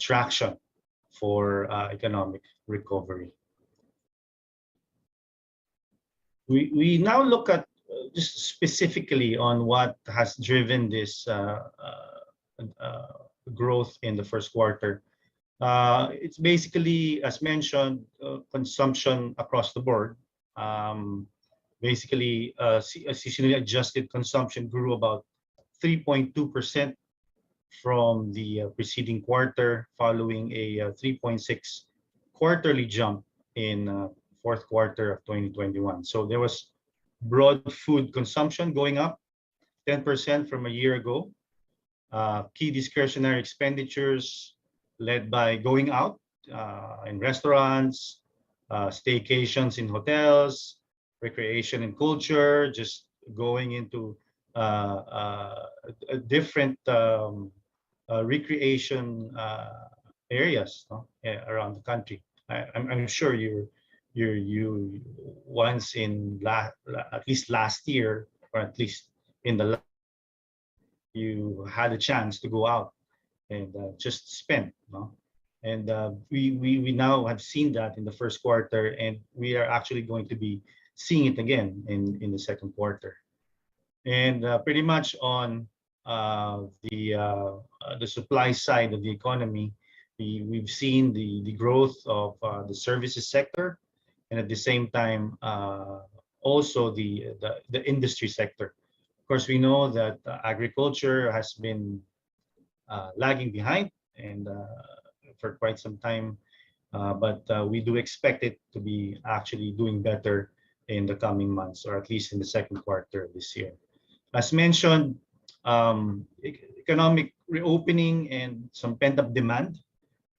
traction for economic recovery. We now look at just specifically on what has driven this growth in the first quarter. It's basically, as mentioned, consumption across the board. Basically, seasonally adjusted consumption grew about 3.2% from the preceding quarter, following a 3.6 quarterly jump in fourth quarter of 2021. So there was broad food consumption going up 10% from a year ago. Key discretionary expenditures led by going out in restaurants, staycations in hotels, recreation and culture, just going into different recreation areas, no? Around the country. I'm sure you once in at least last year, or at least in the you had a chance to go out and just spend, no? And we now have seen that in the first quarter, and we are actually going to be seeing it again in the second quarter. And pretty much on the supply side of the economy, we've seen the growth of the services sector, and at the same time also the industry sector. Of course, we know that agriculture has been lagging behind and for quite some time, but we do expect it to be actually doing better in the coming months, or at least in the second quarter of this year. As mentioned, economic reopening and some pent-up demand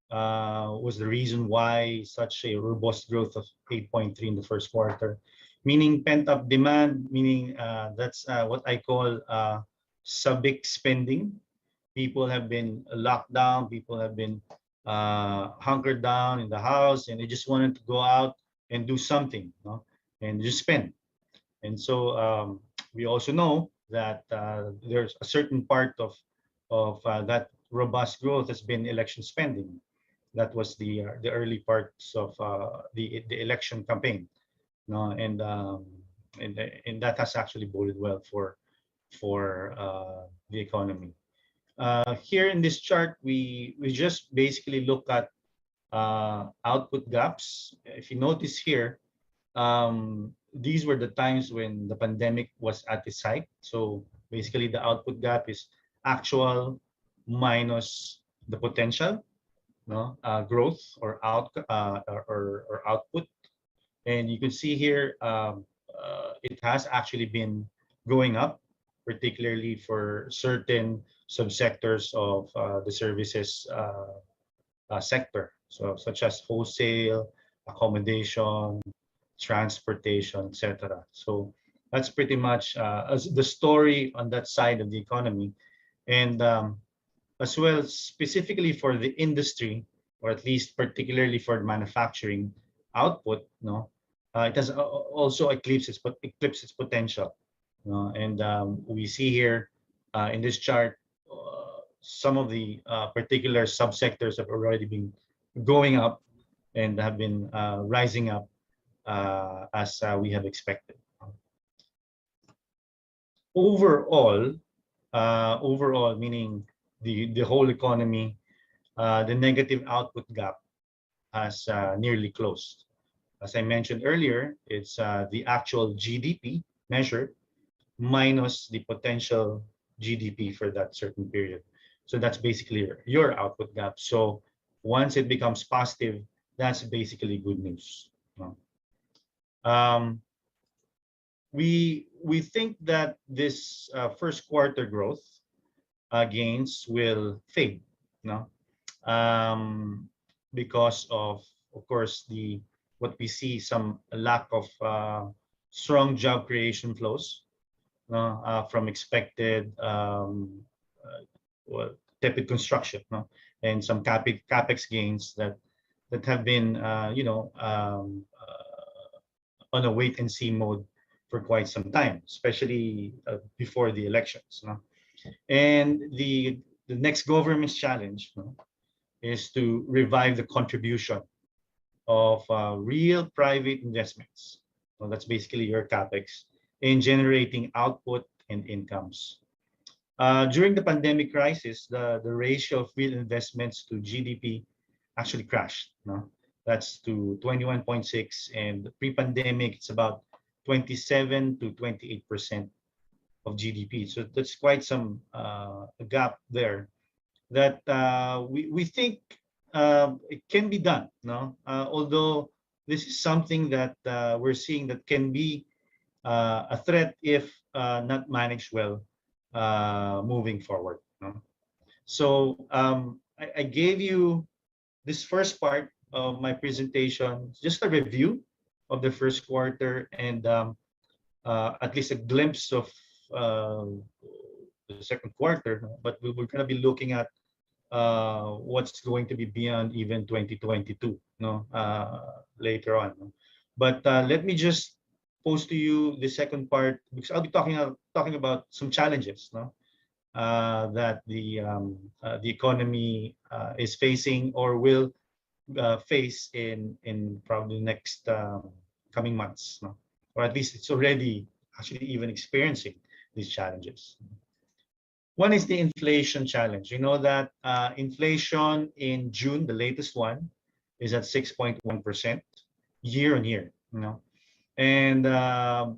was the reason why such a robust growth of 8.3 in the first quarter. Meaning pent-up demand, meaning that's what I call civic spending. People have been locked down, people have been hunkered down in the house, and they just wanted to go out and do something, no? And just spend. And so we also know that there's a certain part of that robust growth has been election spending. That was the early parts of the election campaign, no? And that has actually boded well for the economy. Here in this chart, we just basically look at output gaps. If you notice here, these were the times when the pandemic was at its height. So basically, the output gap is actual minus the potential, no, growth or output. And you can see here, it has actually been going up, particularly for certain subsectors of the services sector, so such as wholesale, accommodation, transportation, etc. So that's pretty much the story on that side of the economy. And as well, specifically for the industry, or at least particularly for manufacturing output, no, it has also eclipsed its potential. And we see here in this chart some of the particular subsectors have already been going up and have been rising up as we have expected. Overall, meaning the whole economy, the negative output gap has nearly closed. As I mentioned earlier, it's the actual GDP measured minus the potential GDP for that certain period. So that's basically your output gap. So once it becomes positive, that's basically good news. We think that this first quarter growth gains will fade, no? Because of course, what we see, some lack of strong job creation flows, from expected tepid construction, no? And some capex gains that have been on a wait and see mode for quite some time, especially before the elections, no? And the next government's challenge, no, is to revive the contribution of real private investments. Well, that's basically your capex in generating output and incomes. During the pandemic crisis, the ratio of real investments to GDP actually crashed. No, that's to 21.6, and pre-pandemic it's about 27 to 28% of GDP. So that's quite some gap there that we think it can be done. No, although this is something that we're seeing that can be a threat if not managed well moving forward. No? So I gave you this first part of my presentation, just a review of the first quarter and at least a glimpse of uh, the second quarter. But we're going to be looking at what's going to be beyond even 2022, no, later on. No? But let me just pose to you the second part because I'll be talking about some challenges, no, that the economy is facing or will face in probably next coming months, no? Or at least it's already actually even experiencing these challenges. One is the inflation challenge. You know that inflation in June, the latest one, is at 6.1% year on year. You know, and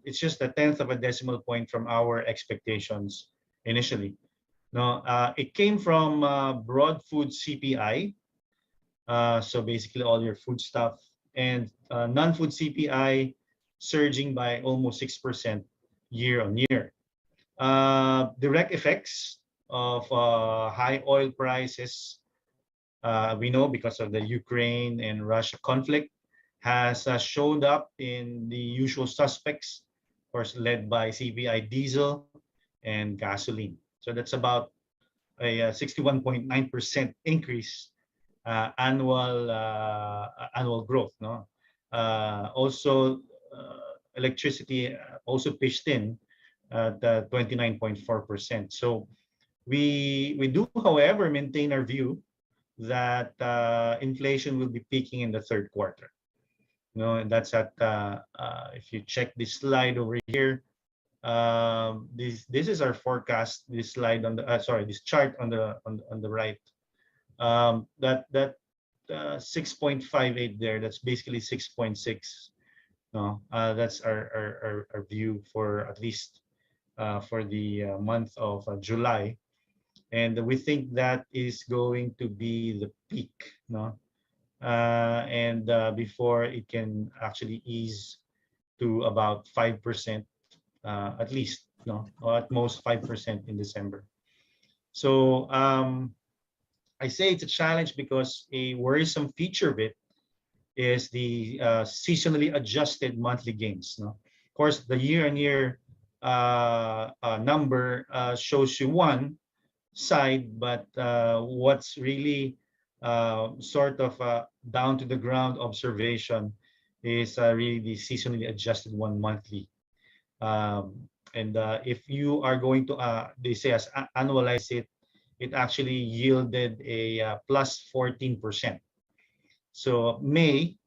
it's just a tenth of a decimal point from our expectations initially. No, it came from broad food CPI, so basically all your food stuff, and non-food CPI surging by almost 6% year on year. Direct effects of high oil prices, we know because of the Ukraine and Russia conflict, has showed up in the usual suspects, of course, led by CPI diesel and gasoline. So that's about a 61.9% increase annual growth. No, also electricity also pitched in at 29.4%. So we do, however, maintain our view that inflation will be peaking in the third quarter. You know, and that's at if you check this slide over here, this is our forecast. This slide on the this chart on the right. That 6.58 there. That's basically 6.6. No, that's our view for at least for the month of July, and we think that is going to be the peak. No, and before it can actually ease to about 5%, at least, no, or at most 5% in December. So I say it's a challenge because a worrisome feature of it is the seasonally adjusted monthly gains. No, of course, the year-on-year number shows you one side, but what's really sort of down to the ground observation is really the seasonally adjusted one monthly. And if you are going to, they say as annualize it, it actually yielded a plus 14%. So May,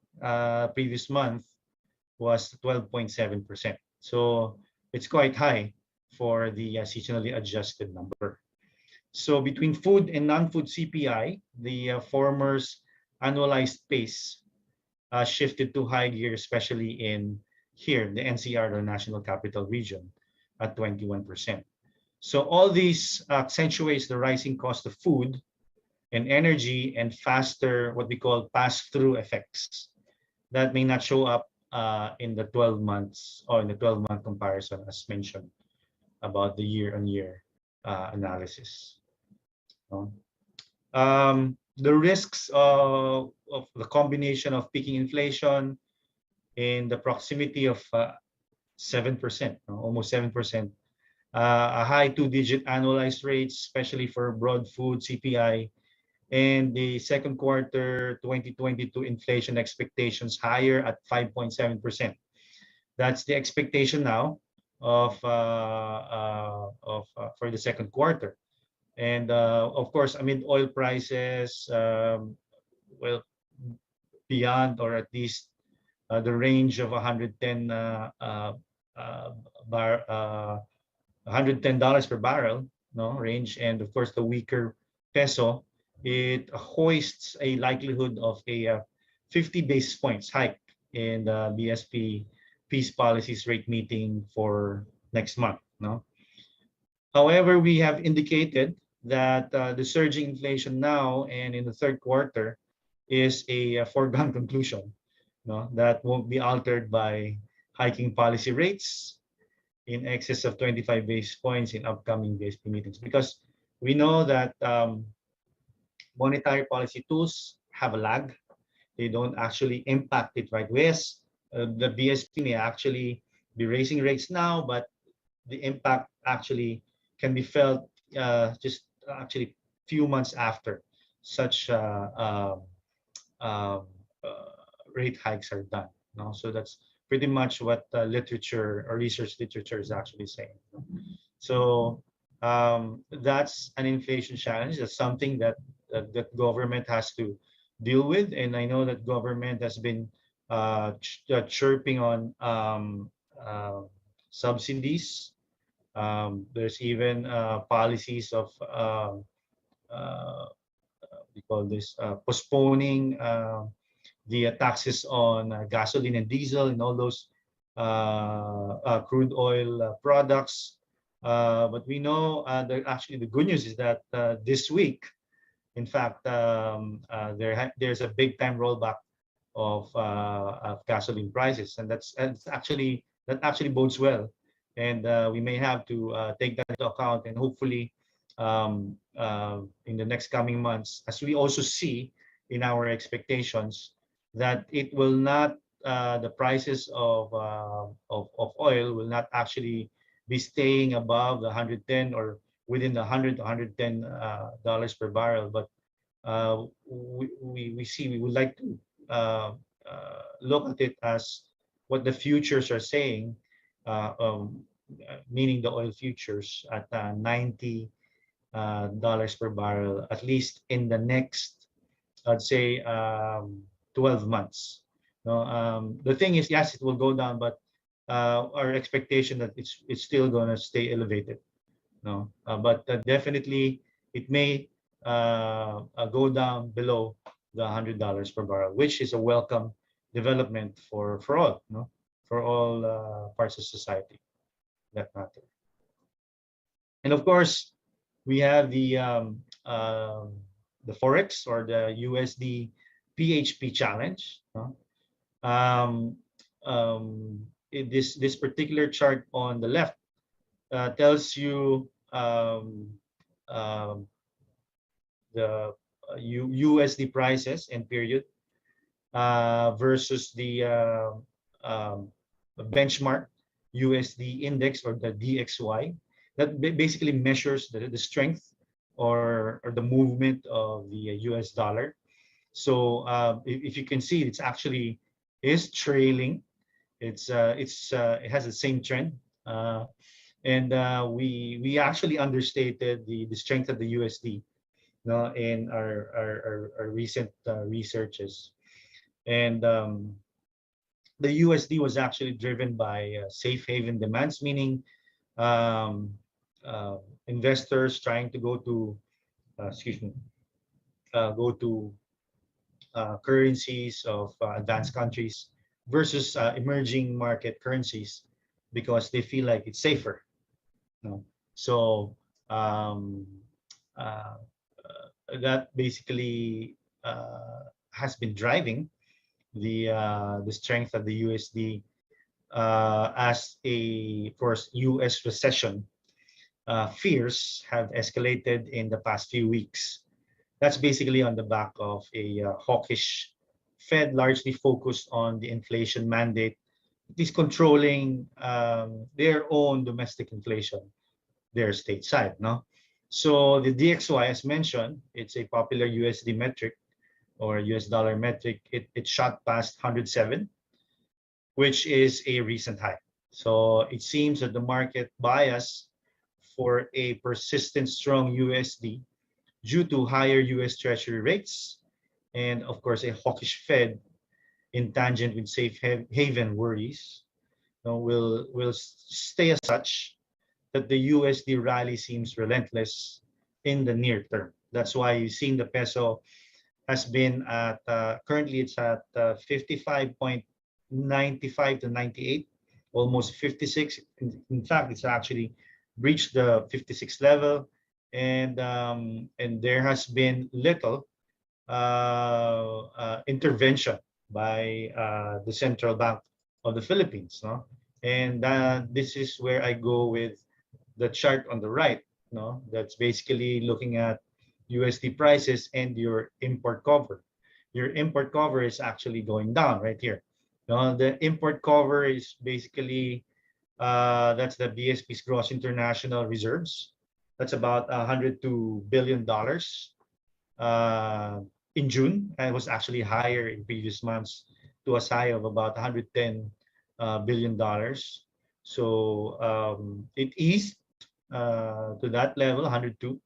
previous month, was 12.7%. So it's quite high for the seasonally adjusted number. So between food and non-food CPI, the former's annualized pace shifted to high gear, especially in here, the NCR, or National Capital Region, at 21%. So all these accentuates the rising cost of food and energy and faster, what we call pass-through effects that may not show up in the 12 months or in the 12-month comparison, as mentioned about the year-on-year analysis. The risks of the combination of peaking inflation in the proximity of 7%, almost 7%, a high two-digit annualized rates, especially for broad food CPI, and the second quarter 2022 inflation expectations higher at 5.7%. That's the expectation now of for the second quarter. And of course, amid oil prices, well, beyond or at least the range of $110 $110 per barrel, no range, and of course the weaker peso it hoists a likelihood of a 50 basis points hike in the BSP peace policies rate meeting for next month. No, however, we have indicated that the surging inflation now and in the third quarter is a foregone conclusion. No, that won't be altered by hiking policy rates in excess of 25 basis points in upcoming BSP meetings, because we know that monetary policy tools have a lag. They don't actually impact it right away. Yes, the BSP may actually be raising rates now, but the impact actually can be felt just actually few months after such um, uh, rate hikes are done. No? So that's pretty much what literature or research literature is actually saying. So that's an inflation challenge. That's something that that government has to deal with. And I know that government has been chirping on subsidies. There's even policies of we call this postponing the taxes on gasoline and diesel and all those crude oil products. But we know that actually the good news is that this week, in fact, there's a big time rollback of gasoline prices, and that actually bodes well. And we may have to take that into account, and hopefully in the next coming months, as we also see in our expectations, that it will not the prices of oil will not actually be staying above the 110 or within the 100 to 110 dollars per barrel. But we would like to look at it as what the futures are saying, meaning the oil futures at 90 dollars per barrel, at least in the next, I'd say, 12 months. No, the thing is, yes, it will go down, but our expectation that it's still going to stay elevated. No, but definitely it may go down below the $100 per barrel, which is a welcome development for all, no, for all parts of society, that matter. And of course, we have the forex or the USD PHP challenge. No? This particular chart on the left tells you the USD prices and period versus the benchmark USD index or the DXY. That basically measures the strength or the movement of the US dollar. So if you can see, it's actually is trailing. It has the same trend. And we actually understated the strength of the USD, no, in our recent researches. And the USD was actually driven by safe haven demands, meaning investors trying to go to currencies of advanced countries versus emerging market currencies because they feel like it's safer. No? So uh, that basically has been driving the strength of the USD as of course, US recession fears have escalated in the past few weeks. That's basically on the back of a hawkish Fed, largely focused on the inflation mandate. It is controlling their own domestic inflation, their stateside. No, so the DXY, as mentioned, it's a popular USD metric or US dollar metric. It shot past 107, which is a recent high. So it seems that the market bias for a persistent strong USD due to higher US Treasury rates and, of course, a hawkish Fed in tangent with safe haven worries, will stay as such that the USD rally seems relentless in the near term. That's why you've seen the peso has been at currently it's at 55.95 to 98, almost 56. In fact, it's actually breached the 56 level, and there has been little intervention by the central bank of the Philippines. No, and this is where I go with the chart on the right. No, that's basically looking at USD prices and your import cover. Your import cover is actually going down right here. No, the import cover is basically that's the BSP's gross international reserves. That's about $102 billion in June, and it was actually higher in previous months to a high of about $110 billion. So it eased to that level, 102,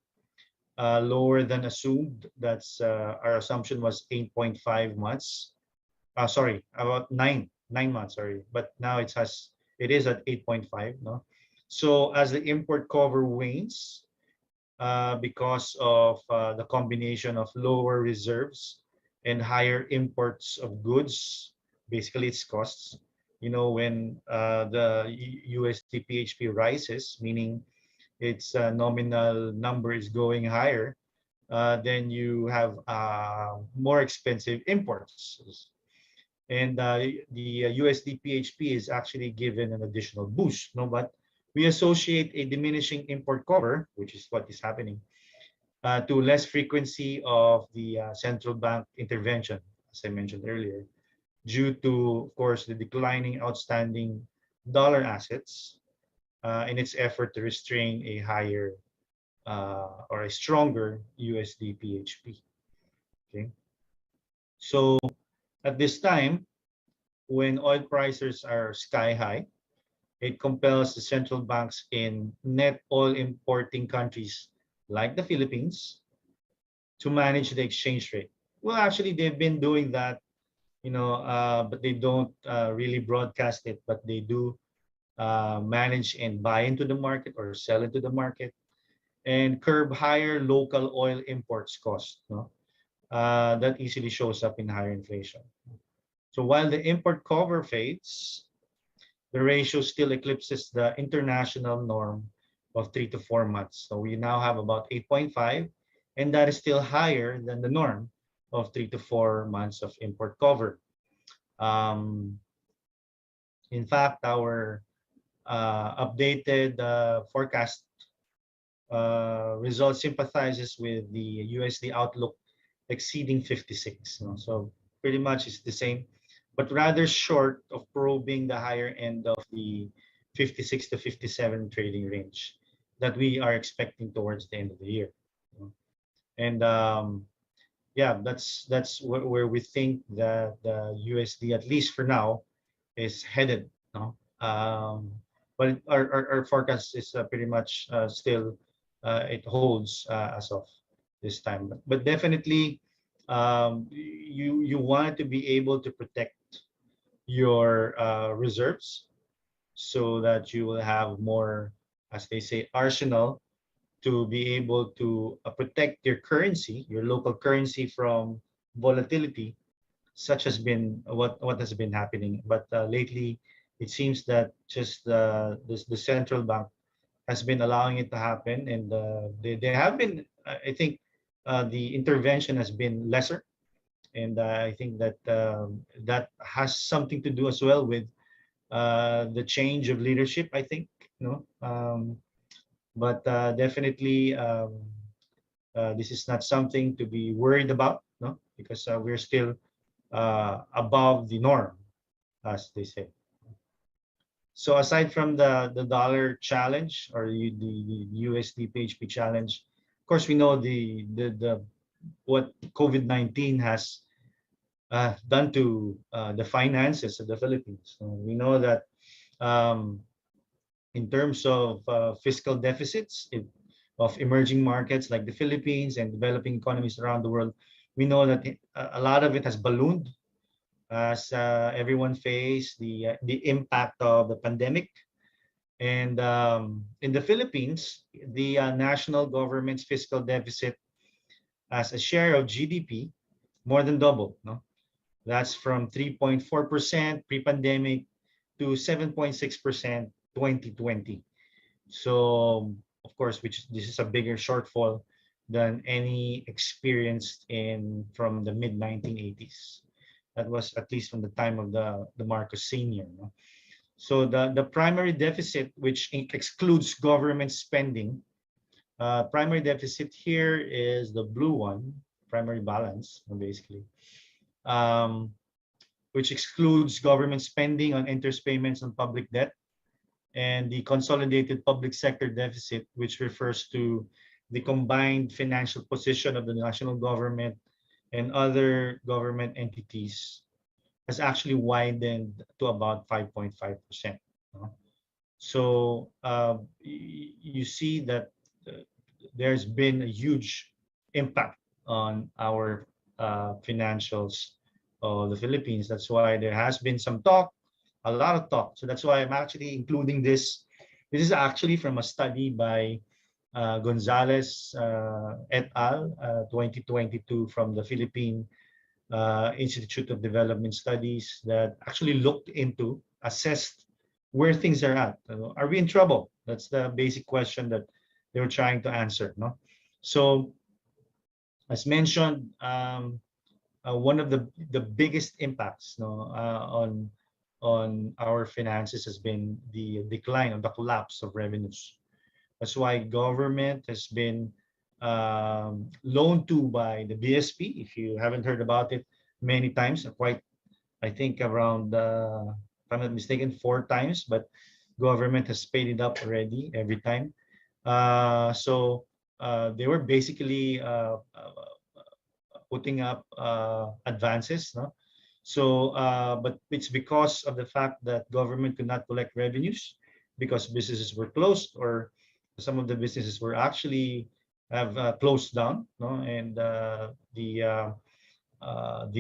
lower than assumed. That's our assumption was 8.5 months. Sorry, about 9 months. Sorry, but now it is at 8.5. No, so as the import cover wanes, because of the combination of lower reserves and higher imports of goods, basically its costs. You know, when the USD PHP rises, meaning its nominal number is going higher, then you have more expensive imports. And the USD PHP is actually given an additional boost. No, but we associate a diminishing import cover, which is what is happening, to less frequency of the central bank intervention, as I mentioned earlier, due to, of course, the declining outstanding dollar assets in its effort to restrain a higher or a stronger USD PHP. Okay, so at this time, when oil prices are sky high, it compels the central banks in net oil importing countries like the Philippines to manage the exchange rate. Well, actually, they've been doing that, but they don't really broadcast it, but they do manage and buy into the market or sell into the market and curb higher local oil imports cost. No? That easily shows up in higher inflation. So while the import cover fades, the ratio still eclipses the international norm of 3 to 4 months. So we now have about 8.5, and that is still higher than the norm of 3 to 4 months of import cover. In fact, our updated forecast result sympathizes with the USD outlook exceeding 56. So pretty much it's the same, but rather short of probing the higher end of the 56 to 57 trading range that we are expecting towards the end of the year. And yeah, that's where we think that the USD, at least for now, is headed. No? But our forecast is pretty much still it holds as of this time. But definitely, you want to be able to protect your reserves so that you will have more, as they say, arsenal to be able to protect your currency, your local currency, from volatility, such has been what has been happening. But lately, it seems that just the central bank has been allowing it to happen, and they have been. I think the intervention has been lesser, and I think that that has something to do as well with the change of leadership. I think, but definitely this is not something to be worried about, no, because we're still above the norm, as they say. So aside from the dollar challenge or the USD PHP challenge, of course we know the what COVID-19 has done to the finances of the Philippines. So we know that in terms of fiscal deficits of emerging markets like the Philippines and developing economies around the world, we know that a lot of it has ballooned as everyone faced the impact of the pandemic. And in the Philippines, the national government's fiscal deficit as a share of GDP, more than double. No, that's from 3.4% pre-pandemic to 7.6% 2020. So of course, which this is a bigger shortfall than any experienced in from the mid 1980s. That was at least from the time of the Marcos Senior. No? So the primary deficit, which excludes government spending, primary deficit here is the blue one, primary balance, basically, um, which excludes government spending on interest payments on public debt, and the consolidated public sector deficit, which refers to the combined financial position of the national government and other government entities, has actually widened to about 5.5%. So you see that there's been a huge impact on our financials of the Philippines. That's why there has been some talk, a lot of talk. So that's why I'm actually including this. This is actually from a study by Gonzalez et al. 2022 from the Philippine Institute of Development Studies that actually looked into, assessed where things are at. Are we in trouble? That's the basic question that they were trying to answer. No, so as mentioned, one of the biggest impacts, no, on our finances has been the decline or the collapse of revenues. That's why government has been loaned to by the BSP. If you haven't heard about it, many times, quite, I think around, if I'm not mistaken, 4 times, but government has paid it up already every time. So they were basically putting up advances, no? So, but it's because of the fact that government could not collect revenues because businesses were closed, or some of the businesses were actually have closed down, no? And the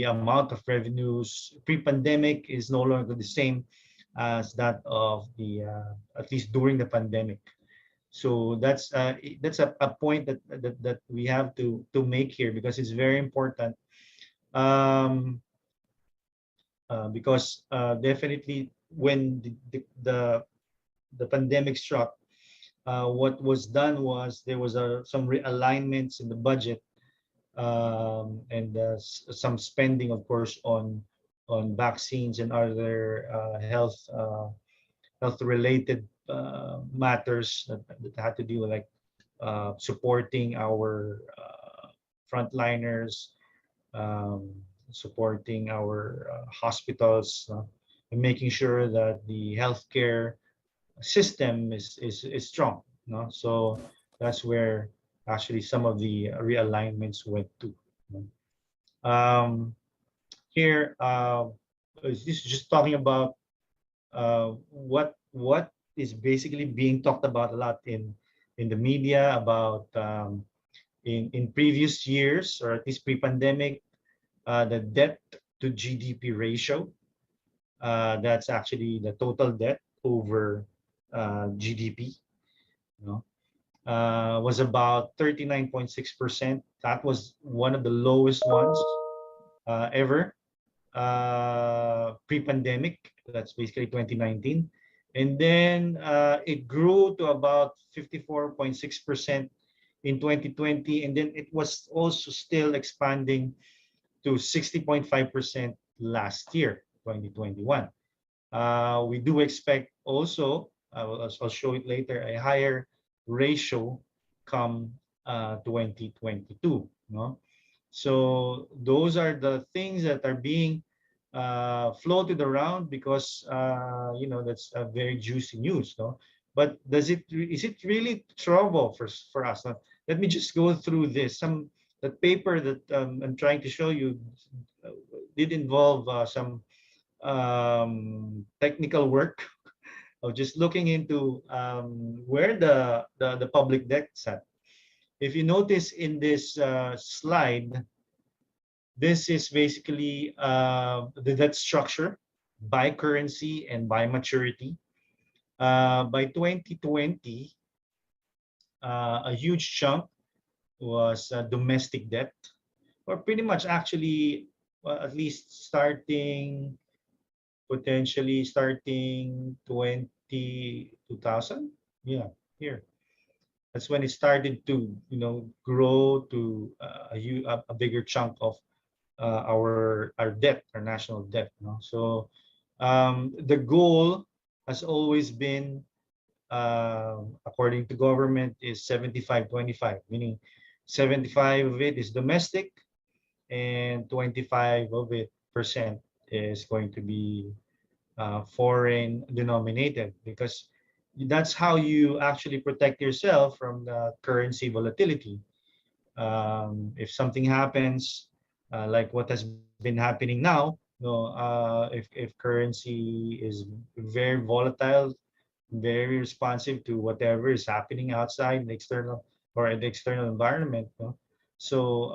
amount of revenues pre-pandemic is no longer the same as that of the at least during the pandemic. So that's a point that we have to make here, because it's very important. Because definitely when the pandemic struck, what was done was there was some realignments in the budget, and some spending, of course, on vaccines and other health related matters that had to do with, like, supporting our frontliners, um, supporting our hospitals, and making sure that the healthcare system is strong. No? So that's where actually some of the realignments went to. Um, Here, this is just talking about what is basically being talked about a lot in the media about, in previous years, or at least pre-pandemic, the debt to GDP ratio. That's actually the total debt over GDP. You know, was about 39.6%. That was one of the lowest ones ever pre-pandemic. That's basically 2019. And then it grew to about 54.6% in 2020. And then it was also still expanding to 60.5% last year, 2021. We do expect also, I'll show it later, a higher ratio come 2022. No? So those are the things that are being floated around, because that's a very juicy news. No? But is it really trouble for us? Let me just go through this. The paper that I'm trying to show you did involve some technical work of just looking into where the public debt's at. If you notice in this slide, this is basically the debt structure by currency and by maturity. By 2020, a huge chunk was domestic debt, or pretty much actually, well, at least potentially starting 2000. Yeah, here. That's when it started to, grow to a bigger chunk of our debt, our national debt. So the goal has always been, according to government, is 75-25, meaning 75 of it is domestic and 25 of it percent is going to be foreign denominated, because that's how you actually protect yourself from the currency volatility. If something happens, like what has been happening now, if currency is very volatile, very responsive to whatever is happening outside the external or the external environment, so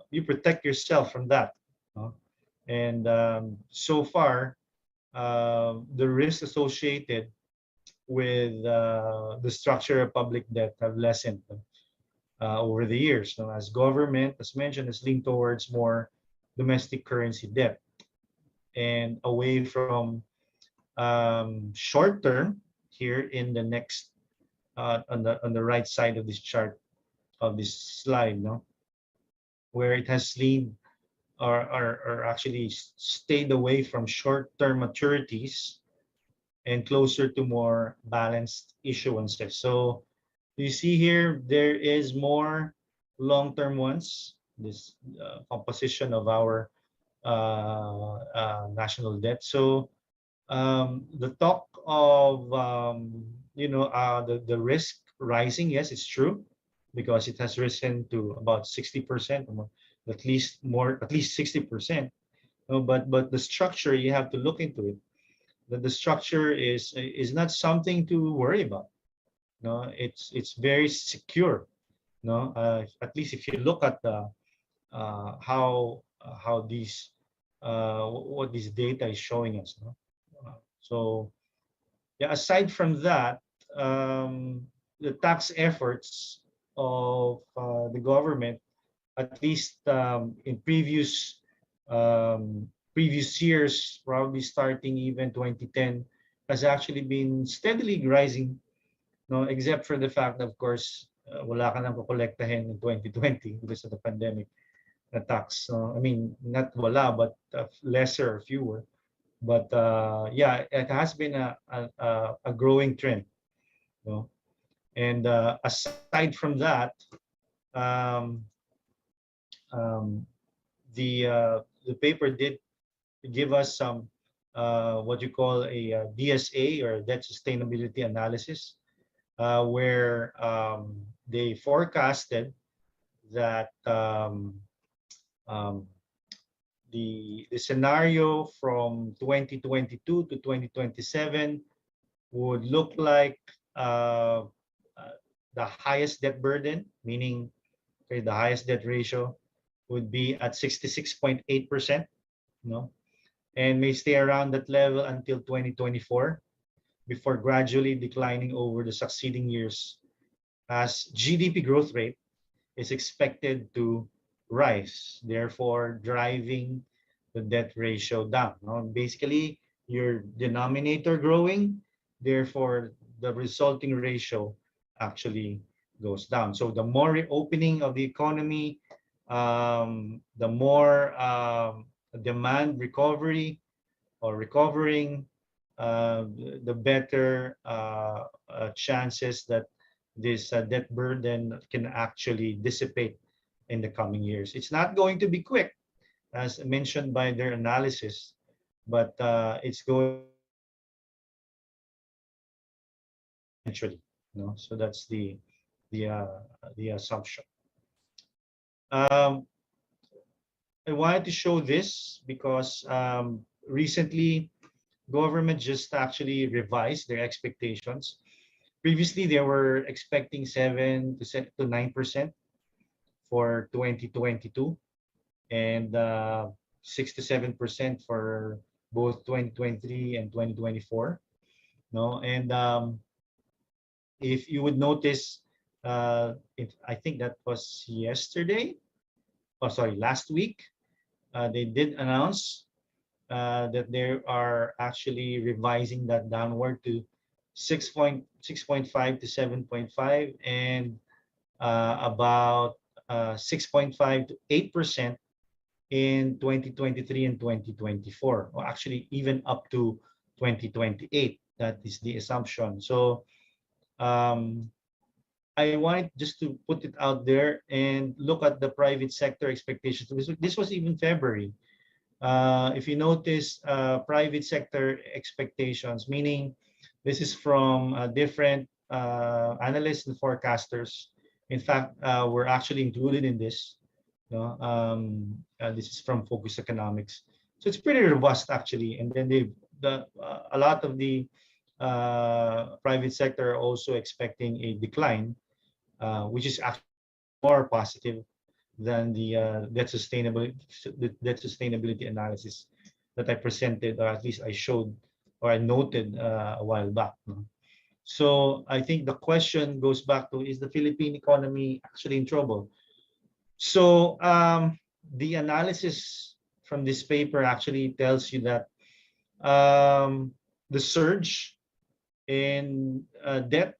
you protect yourself from that. No? And so far, the risks associated with the structure of public debt have lessened over the years. As government, as mentioned, has leaned towards more domestic currency debt and away from short term. Here in the next on the right side of this chart of this slide, where it has leaned or actually stayed away from short-term maturities and closer to more balanced issuances. So you see here, there is more long-term ones. This composition of our national debt. So the talk of the risk rising, yes, it's true, because it has risen to about 60%, or more, at least 60%. But the structure, you have to look into it. That the structure is not something to worry about. No, it's very secure. No, at least if you look at the how these what this data is showing us. No? So yeah, aside from that, the tax efforts of the government, at least in previous years, probably starting even 2010, has actually been steadily rising. No, except for the fact that, of course, wala ka nang kukolektahin in 2020 because of the pandemic na tax. I mean, not wala, but lesser or fewer. But yeah, it has been a growing trend. And aside from that, um, um, the paper did give us some what you call a DSA, or debt sustainability analysis, where they forecasted that um, the scenario from 2022 to 2027 would look like uh, the highest debt burden, meaning, okay, the highest debt ratio would be at 66.8%, and may stay around that level until 2024, before gradually declining over the succeeding years as GDP growth rate is expected to rise, therefore driving the debt ratio down. Basically, your denominator growing, therefore the resulting ratio actually goes down. So the more reopening of the economy, the more demand recovery or recovering, the better chances that this debt burden can actually dissipate in the coming years. It's not going to be quick, as mentioned by their analysis, but it's going eventually. So that's the assumption. Um, I wanted to show this because recently government just actually revised their expectations. Previously, they were expecting 7 to 9% for 2022, and 6 to 7% for both 2023 and 2024. No, and if you would notice, I think that was yesterday. Oh, sorry, last week. They did announce that they are actually revising that downward to 6.5 to 7.5, and about 6.5 to 8% in 2023 and 2024, or actually even up to 2028. That is the assumption. So um, I wanted just to put it out there and look at the private sector expectations. This was even February. If you notice, private sector expectations, meaning this is from different analysts and forecasters. In fact, we're actually included in this. This is from Focus Economics, so it's pretty robust actually. And then a lot of the private sector are also expecting a decline, which is actually more positive than the debt sustainability analysis that I presented, or at least I showed or I noted a while back. So I think the question goes back to, is the Philippine economy actually in trouble? So the analysis from this paper actually tells you that the surge in debt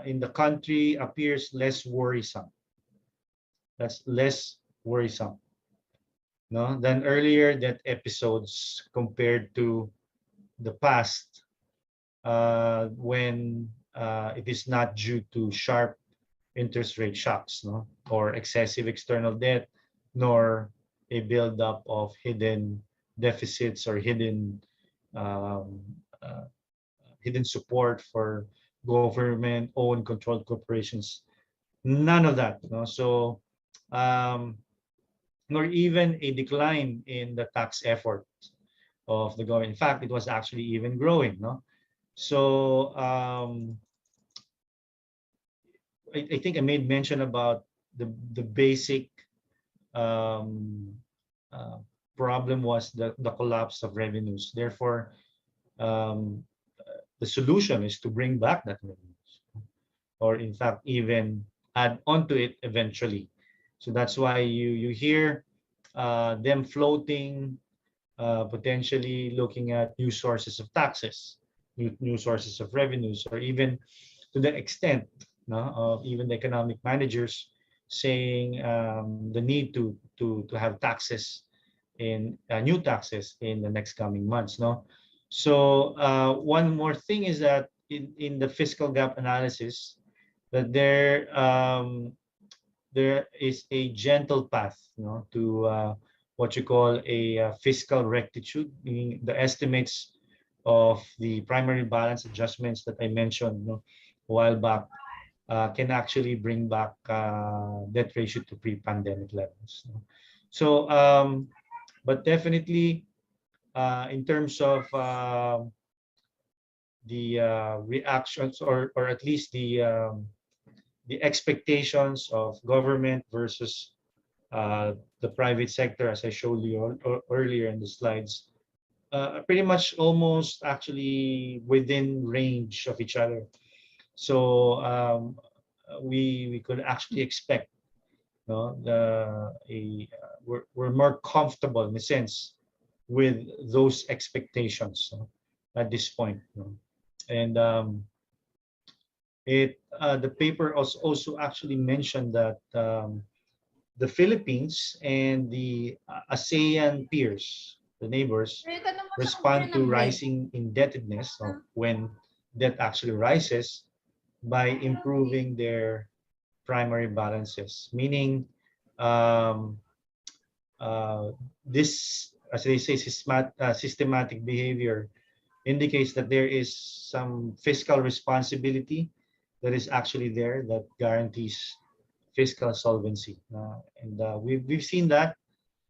in the country appears less worrisome. That's less worrisome, no, than earlier debt episodes compared to the past, when it is not due to sharp interest rate shocks, no, or excessive external debt, nor a buildup of hidden deficits or um, uh, hidden support for government-owned controlled corporations. None of that, no. So um, nor even a decline in the tax effort of the government. In fact, it was actually even growing, no. So I think I made mention about the basic um, uh, problem was the collapse of revenues. Therefore, um, the solution is to bring back that revenues, or in fact, even add on to it eventually. So that's why you hear them floating, potentially looking at new sources of taxes, new sources of revenues, or even to the extent, no, of even the economic managers saying the need to have taxes in new taxes in the next coming months, no. So one more thing is that in the fiscal gap analysis, that there is a gentle path, you know, to what you call a fiscal rectitude, meaning the estimates of the primary balance adjustments that I mentioned, you know, a while back, can actually bring back debt ratio to pre-pandemic levels. So, but definitely, in terms of the reactions, or at least the expectations of government versus the private sector, as I showed you earlier in the slides, pretty much almost actually within range of each other. So we could actually expect, no, we're more comfortable in a sense with those expectations, at this point. And the paper also actually mentioned that the Philippines and the ASEAN peers, the neighbors, respond to rising indebtedness, when debt actually rises, by improving their primary balances. Meaning, um, this, as they say, systematic behavior indicates that there is some fiscal responsibility that is actually there, that guarantees fiscal solvency. And we've seen that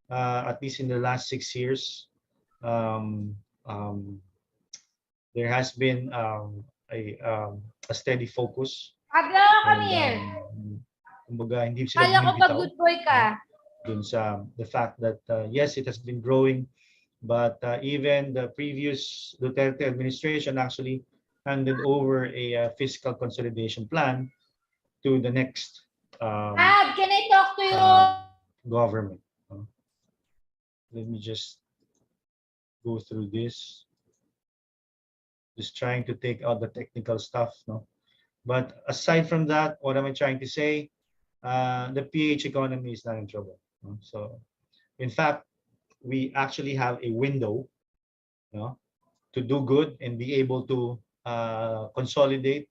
at least in the last 6 years. Um, um, there has been a steady focus, and kumbaga, hindi sila bumibitaw, good boy ka. dun sa the fact that yes, it has been growing, but even the previous Duterte administration actually handed over a fiscal consolidation plan to the next Can I talk to you? government. Let me just go through this. Just trying to take out the technical stuff, no? But aside from that, what am I trying to say? The PH economy is not in trouble. No? So, in fact, we actually have a window, no, to do good and be able to consolidate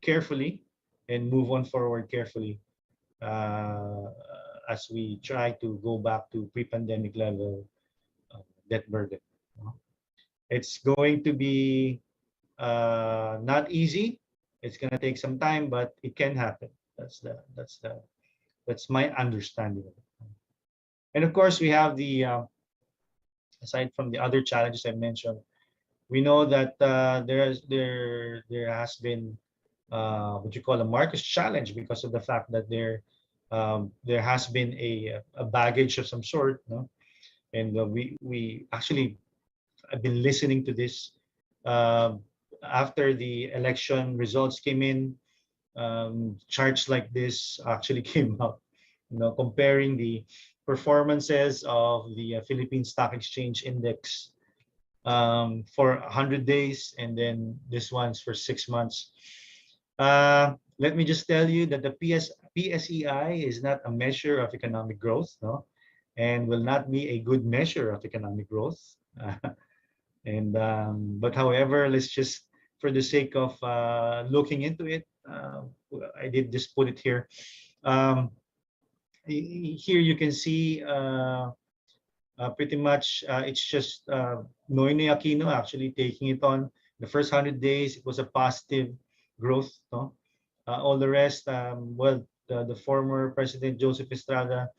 carefully and move on forward carefully as we try to go back to pre-pandemic level debt burden. No? It's going to be not easy. It's going to take some time, but it can happen. That's my understanding of it. And of course, we have the aside from the other challenges I mentioned, we know that there has been what you call a Marcus challenge because of the fact that there has been a baggage of some sort, no? And we actually have been listening to this after the election results came in. Charts like this actually came out, comparing the performances of the Philippine Stock Exchange Index for 100 days, and then this one's for 6 months. Let me just tell you that the PSEI is not a measure of economic growth, no, and will not be a good measure of economic growth. But however, let's just, for the sake of looking into it, I did just put it here. Here you can see pretty much it's just Noynoy Aquino actually taking it on. The first 100 days, it was a positive growth. No? All the rest, well, the former President Joseph Estrada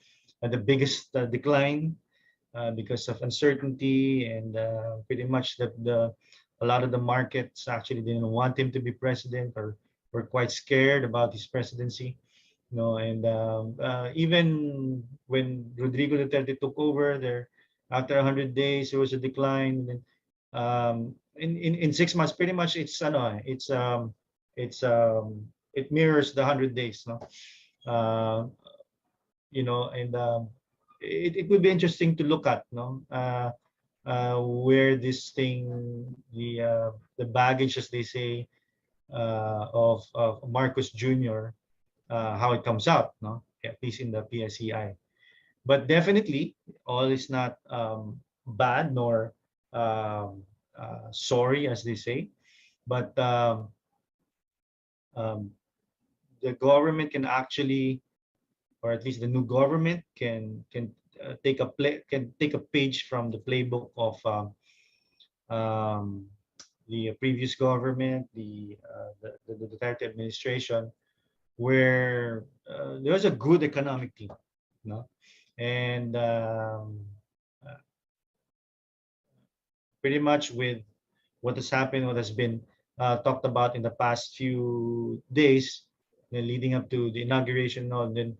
had the biggest decline because of uncertainty, and pretty much a lot of the markets actually didn't want him to be president, or were quite scared about his presidency. And even when Rodrigo Duterte took over there, after 100 days, there was a decline. And in 6 months, pretty much it mirrors the 100 days, no? And it would be interesting to look at, no, where this thing, the baggage, as they say, of Marcos Jr., how it comes out, no, at least in the PSEI. But definitely, all is not bad nor sorry, as they say. But the government can actually, or at least the new government can take a page from the playbook of the previous government, the Duterte administration, where there was a good economic team, no, and pretty much with what has happened, what has been talked about in the past few days, leading up to the inauguration, and then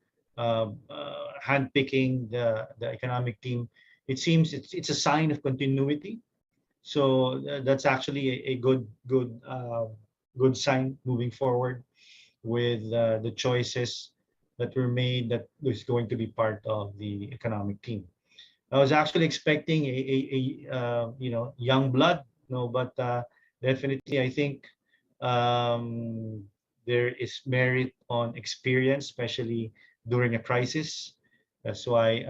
handpicking the economic team, it seems it's a sign of continuity. So that's actually a good sign moving forward with the choices that were made that was going to be part of the economic team. I was actually expecting a young blood, but definitely I think there is merit on experience, especially during a crisis. That's why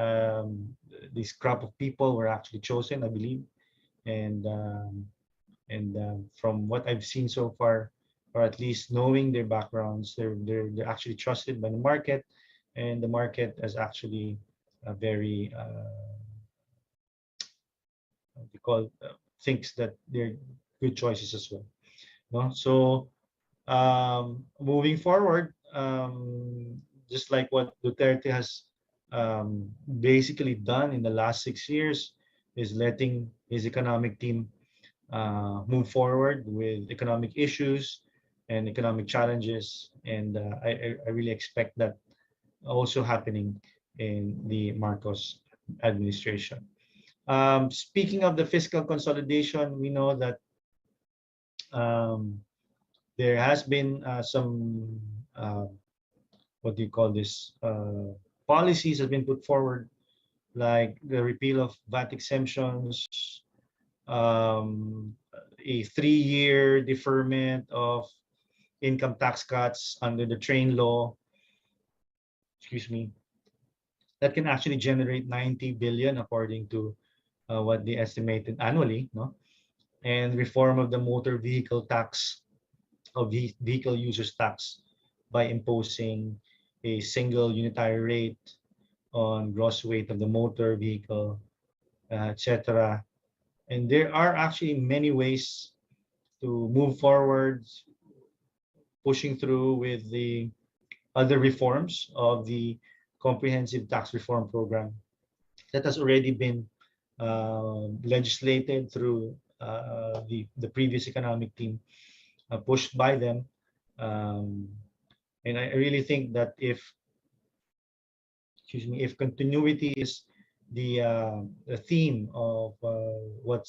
this crop of people were actually chosen, I believe, and from what I've seen so far, or at least knowing their backgrounds, they're actually trusted by the market, and the market has actually a very thinks that they're good choices as well. No, so moving forward, just like what Duterte has basically done in the last 6 years, is letting his economic team move forward with economic issues and economic challenges, and I really expect that also happening in the Marcos administration. Speaking of the fiscal consolidation, we know that there has been some what do you call this, policies have been put forward, like the repeal of VAT exemptions, a 3-year deferment of income tax cuts under the train law, excuse me, that can actually generate 90 billion according to what they estimated annually, no? And reform of the motor vehicle tax, of the vehicle users tax, by imposing a single unitary rate on gross weight of the motor vehicle, etc. And there are actually many ways to move forward, pushing through with the other reforms of the comprehensive tax reform program that has already been legislated through the previous economic team, pushed by them. Um, and I really think that if, excuse me, if continuity is the theme of what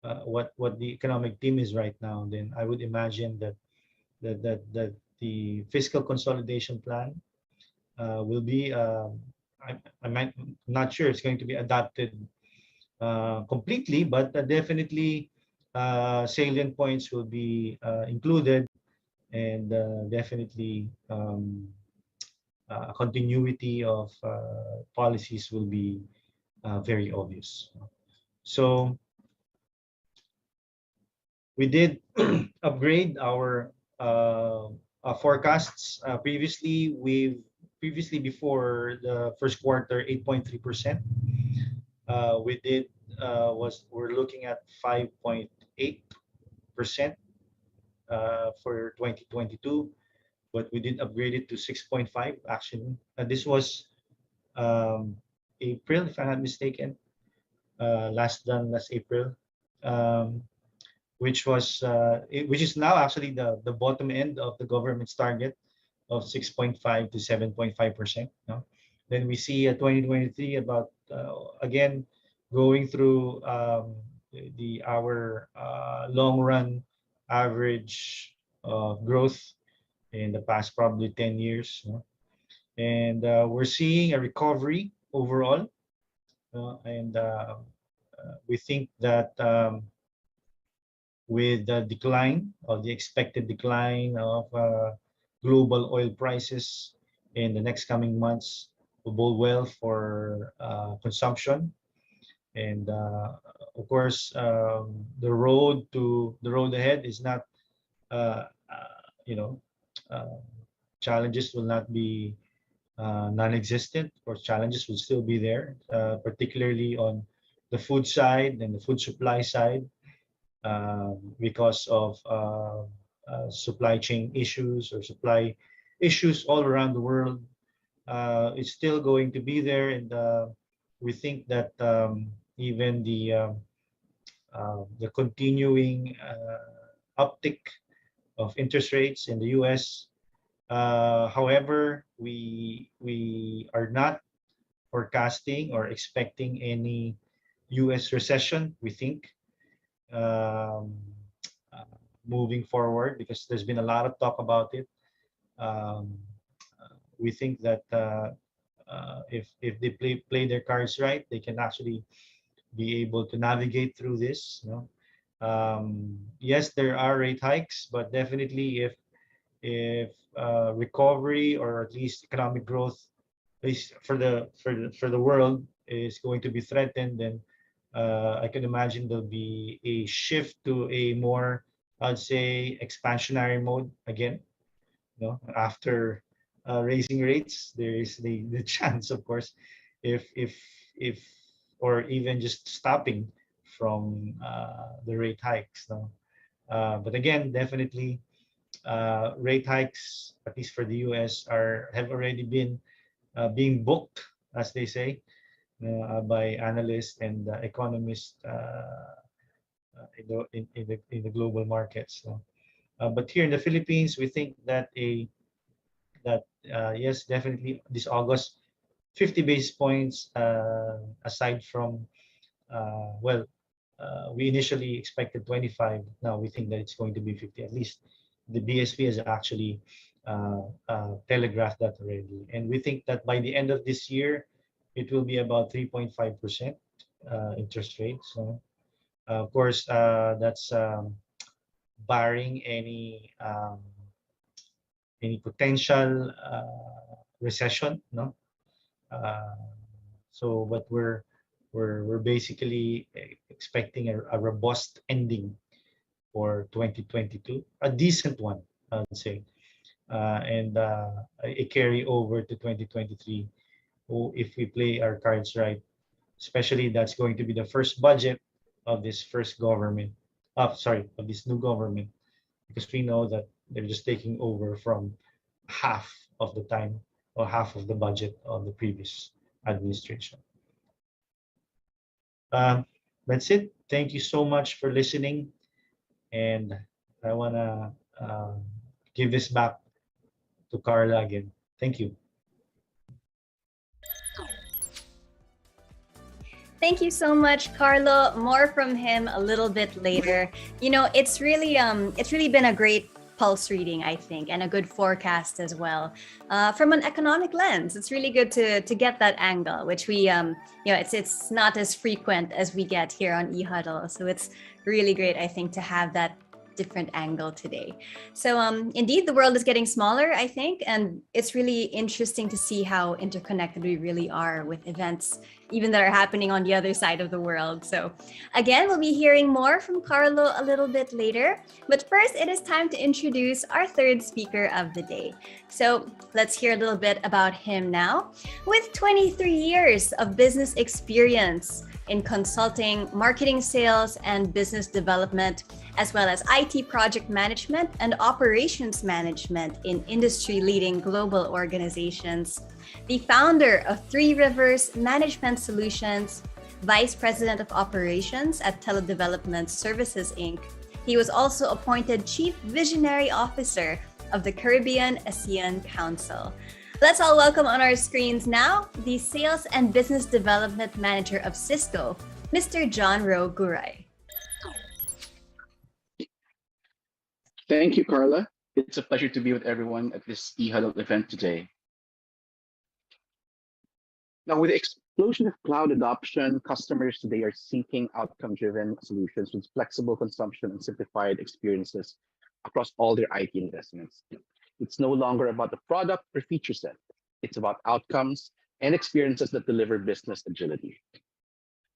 the economic team is right now, then I would imagine that the fiscal consolidation plan will be, I might not sure it's going to be adopted completely, but definitely salient points will be included, and definitely continuity of policies will be very obvious. So we did upgrade our forecasts. Previously before the first quarter, 8.3%. We did we're looking at 5.8% for 2022, but we did upgrade it to 6.5 actually. This was April, if I'm not mistaken, last April, um, which is now actually the bottom end of the government's target of 6.5 to 7.5%. No? Then we see 2023 about again going through our long run average growth in the past probably 10 years. No? And we're seeing a recovery overall, and we think that with the decline, or the expected decline of global oil prices in the next coming months, will bode well for consumption. And of course, the road ahead is not, you know, uh, challenges will not be non-existent. Of course, challenges will still be there, particularly on the food side and the food supply side, because of supply chain issues or supply issues all around the world. It's still going to be there, and we think that even the continuing uptick of interest rates in the U.S. However, we are not forecasting or expecting any U.S. recession, we think, um, uh, moving forward, because there's been a lot of talk about it. Um, we think that if they play their cards right, they can actually be able to navigate through this. You know? Yes, there are rate hikes, but definitely if recovery, or at least economic growth, is for the world, is going to be threatened, then I can imagine there'll be a shift to a more, I'd say, expansionary mode again. You know, after raising rates, there is the chance, of course, if or even just stopping from the rate hikes. No? But again, definitely rate hikes, at least for the U.S., have already been being booked, as they say, by analysts and economists in the global markets. So, but here in the Philippines, we think that yes, definitely this August, 50 basis points, aside from well, we initially expected 25. Now we think that it's going to be 50. At least the BSP has actually telegraphed that already. And we think that by the end of this year, it will be about 3.5% interest rate. So, of course, that's barring any potential recession, no? Uh, but we're basically expecting a robust ending for 2022, a decent one, I would say, and a carry over to 2023. If we play our cards right, especially that's going to be the first budget of this first government, of this new government, because we know that they're just taking over from half of the time or half of the budget of the previous administration. That's it. Thank you so much for listening. And I want to give this back to Carla again. Thank you. Thank you so much, Carlo. More from him a little bit later. You know, it's really been a great pulse reading, I think, and a good forecast as well. From an economic lens, it's really good to get that angle, which we, it's not as frequent as we get here on eHuddle. So it's really great, I think, to have that different angle today. So indeed, the world is getting smaller, I think, and it's really interesting to see how interconnected we really are with events even that are happening on the other side of the world. So again, we'll be hearing more from Carlo a little bit later, but first it is time to introduce our third speaker of the day. So let's hear a little bit about him now. With 23 years of business experience in consulting, marketing, sales, and business development, as well as IT project management and operations management in industry-leading global organizations. The founder of Three Rivers Management Solutions, Vice President of Operations at Teledevelopment Services, Inc. He was also appointed Chief Visionary Officer of the Caribbean ASEAN Council. Let's all welcome on our screens now the Sales and Business Development Manager of Cisco, Mr. John Robert Guray. Thank you, Carla. It's a pleasure to be with everyone at this eHuddle event today. Now, with the explosion of cloud adoption, customers today are seeking outcome-driven solutions with flexible consumption and simplified experiences across all their IT investments. It's no longer about the product or feature set. It's about outcomes and experiences that deliver business agility.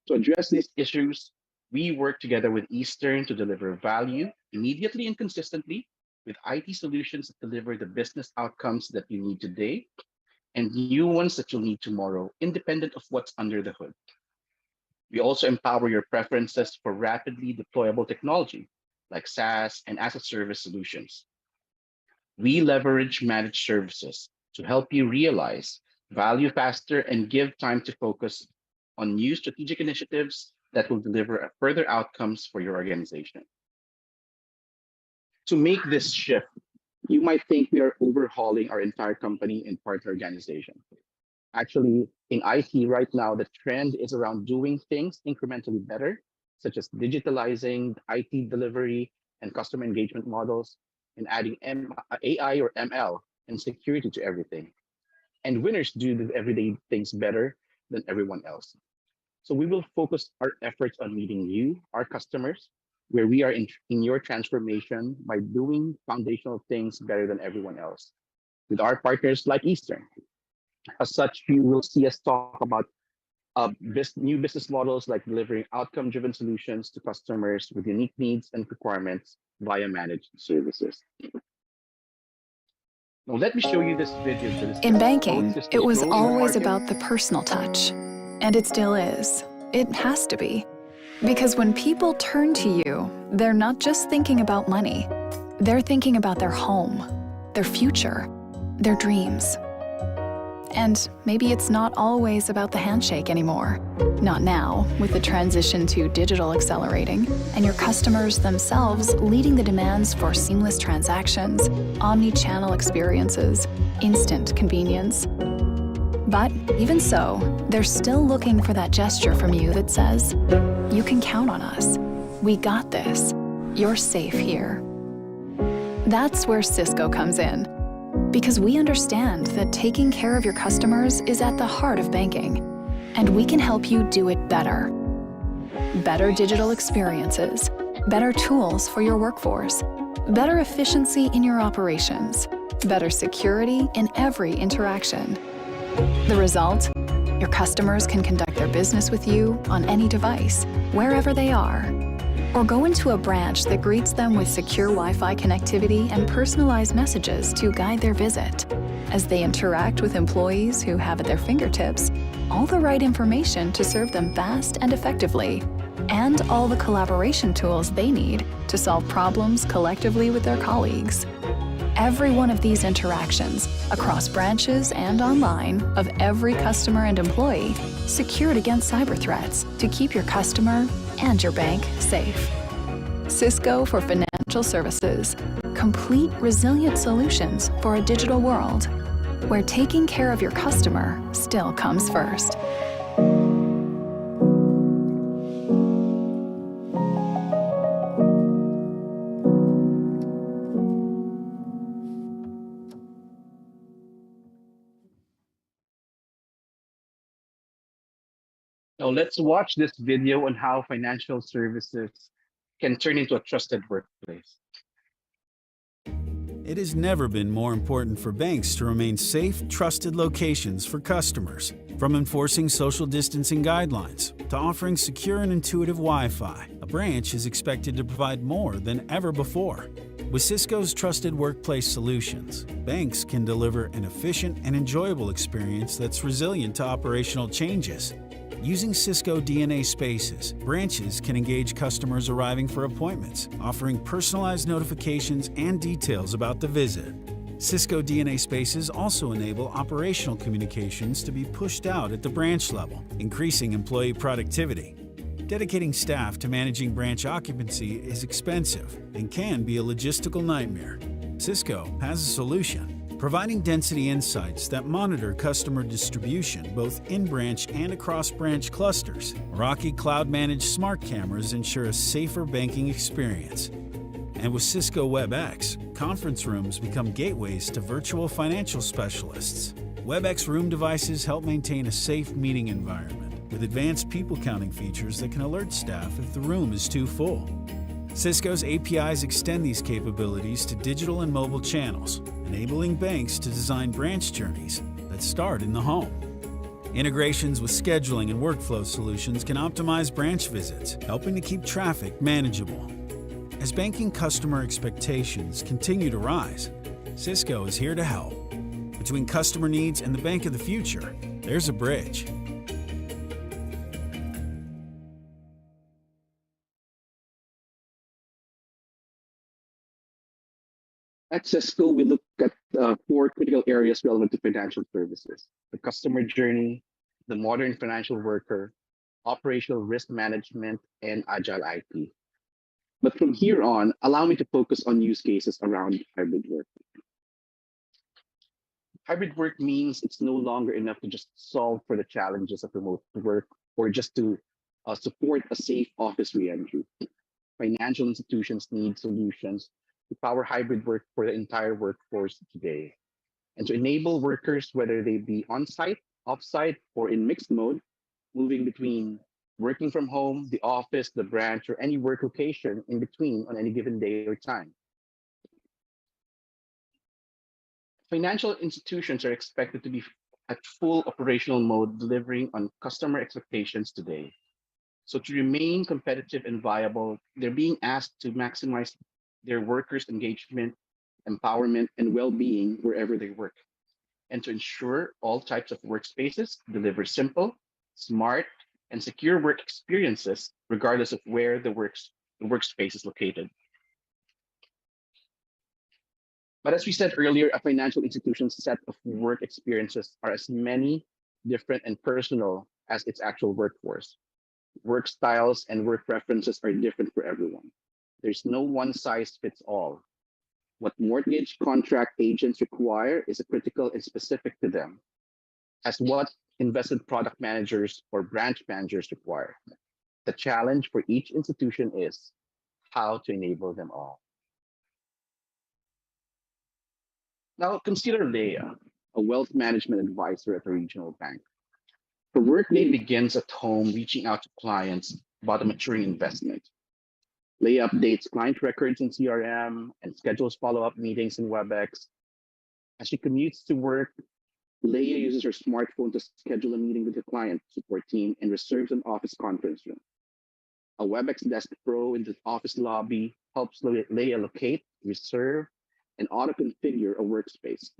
To address these issues, we work together with Eastern to deliver value immediately and consistently with IT solutions that deliver the business outcomes that you need today and new ones that you'll need tomorrow, independent of what's under the hood. We also empower your preferences for rapidly deployable technology like SaaS and as-a-service solutions. We leverage managed services to help you realize value faster and give time to focus on new strategic initiatives that will deliver further outcomes for your organization. To make this shift, you might think we are overhauling our entire company and partner organization. Actually, in IT right now, the trend is around doing things incrementally better, such as digitalizing IT delivery and customer engagement models, and adding AI or ML and security to everything. And winners do the everyday things better than everyone else. So we will focus our efforts on meeting you, our customers, where we are in your transformation by doing foundational things better than everyone else with our partners like Eastern. As such, you will see us talk about new business models like delivering outcome-driven solutions to customers with unique needs and requirements via managed services. Now, let me show you this video. In banking, it was always about the personal touch, and it still is. It has to be. Because when people turn to you, they're not just thinking about money. They're thinking about their home, their future, their dreams. And maybe it's not always about the handshake anymore. Not now, with the transition to digital accelerating, and your customers themselves leading the demands for seamless transactions, omni-channel experiences, instant convenience. But even so, they're still looking for that gesture from you that says, you can count on us. We got this. You're safe here. That's where Cisco comes in. Because we understand that taking care of your customers is at the heart of banking, and we can help you do it better. Better digital experiences, better tools for your workforce, better efficiency in your operations, better security in every interaction. The result? Your customers can conduct their business with you on any device, wherever they are. Or go into a branch that greets them with secure Wi-Fi connectivity and personalized messages to guide their visit. As they interact with employees who have at their fingertips all the right information to serve them fast and effectively, and all the collaboration tools they need to solve problems collectively with their colleagues. Every one of these interactions, across branches and online, of every customer and employee, secured against cyber threats to keep your customer and your bank safe. Cisco for Financial Services. Complete, resilient solutions for a digital world, where taking care of your customer still comes first. Now let's watch this video on how financial services can turn into a trusted workplace. It has never been more important for banks to remain safe, trusted locations for customers. From enforcing social distancing guidelines to offering secure and intuitive Wi-Fi, a branch is expected to provide more than ever before. With Cisco's trusted workplace solutions, banks can deliver an efficient and enjoyable experience that's resilient to operational changes. Using Cisco DNA Spaces, branches can engage customers arriving for appointments, offering personalized notifications and details about the visit. Cisco DNA Spaces also enable operational communications to be pushed out at the branch level, increasing employee productivity. Dedicating staff to managing branch occupancy is expensive and can be a logistical nightmare. Cisco has a solution, providing density insights that monitor customer distribution both in-branch and across branch clusters. Meraki cloud-managed smart cameras ensure a safer banking experience. And with Cisco WebEx, conference rooms become gateways to virtual financial specialists. WebEx room devices help maintain a safe meeting environment with advanced people counting features that can alert staff if the room is too full. Cisco's APIs extend these capabilities to digital and mobile channels, enabling banks to design branch journeys that start in the home. Integrations with scheduling and workflow solutions can optimize branch visits, helping to keep traffic manageable. As banking customer expectations continue to rise, Cisco is here to help. Between customer needs and the bank of the future, there's a bridge. At Cisco, we look at 4 critical areas relevant to financial services: the customer journey, the modern financial worker, operational risk management, and agile IT. But from here on, allow me to focus on use cases around hybrid work. Hybrid work means it's no longer enough to just solve for the challenges of remote work or just to support a safe office re-entry. Financial institutions need solutions to power hybrid work for the entire workforce today. And to enable workers, whether they be on-site, off-site, or in mixed mode, moving between working from home, the office, the branch, or any work location in between on any given day or time. Financial institutions are expected to be at full operational mode, delivering on customer expectations today. So to remain competitive and viable, they're being asked to maximize their workers' engagement, empowerment, and well-being wherever they work, and to ensure all types of workspaces deliver simple, smart, and secure work experiences, regardless of where the workspace is located. But as we said earlier, a financial institution's set of work experiences are as many, different, and personal as its actual workforce. Work styles and work preferences are different for everyone. There's no one size fits all. What mortgage contract agents require is critical and specific to them, as what investment product managers or branch managers require. The challenge for each institution is how to enable them all. Now consider Leah, a wealth management advisor at a regional bank. Her workday begins at home, reaching out to clients about a maturing investment. Leah updates client records in CRM and schedules follow-up meetings in WebEx. As she commutes to work, Leah uses her smartphone to schedule a meeting with her client support team and reserves an office conference room. A WebEx Desk Pro in the office lobby helps Leah locate, reserve, and auto-configure a workspace.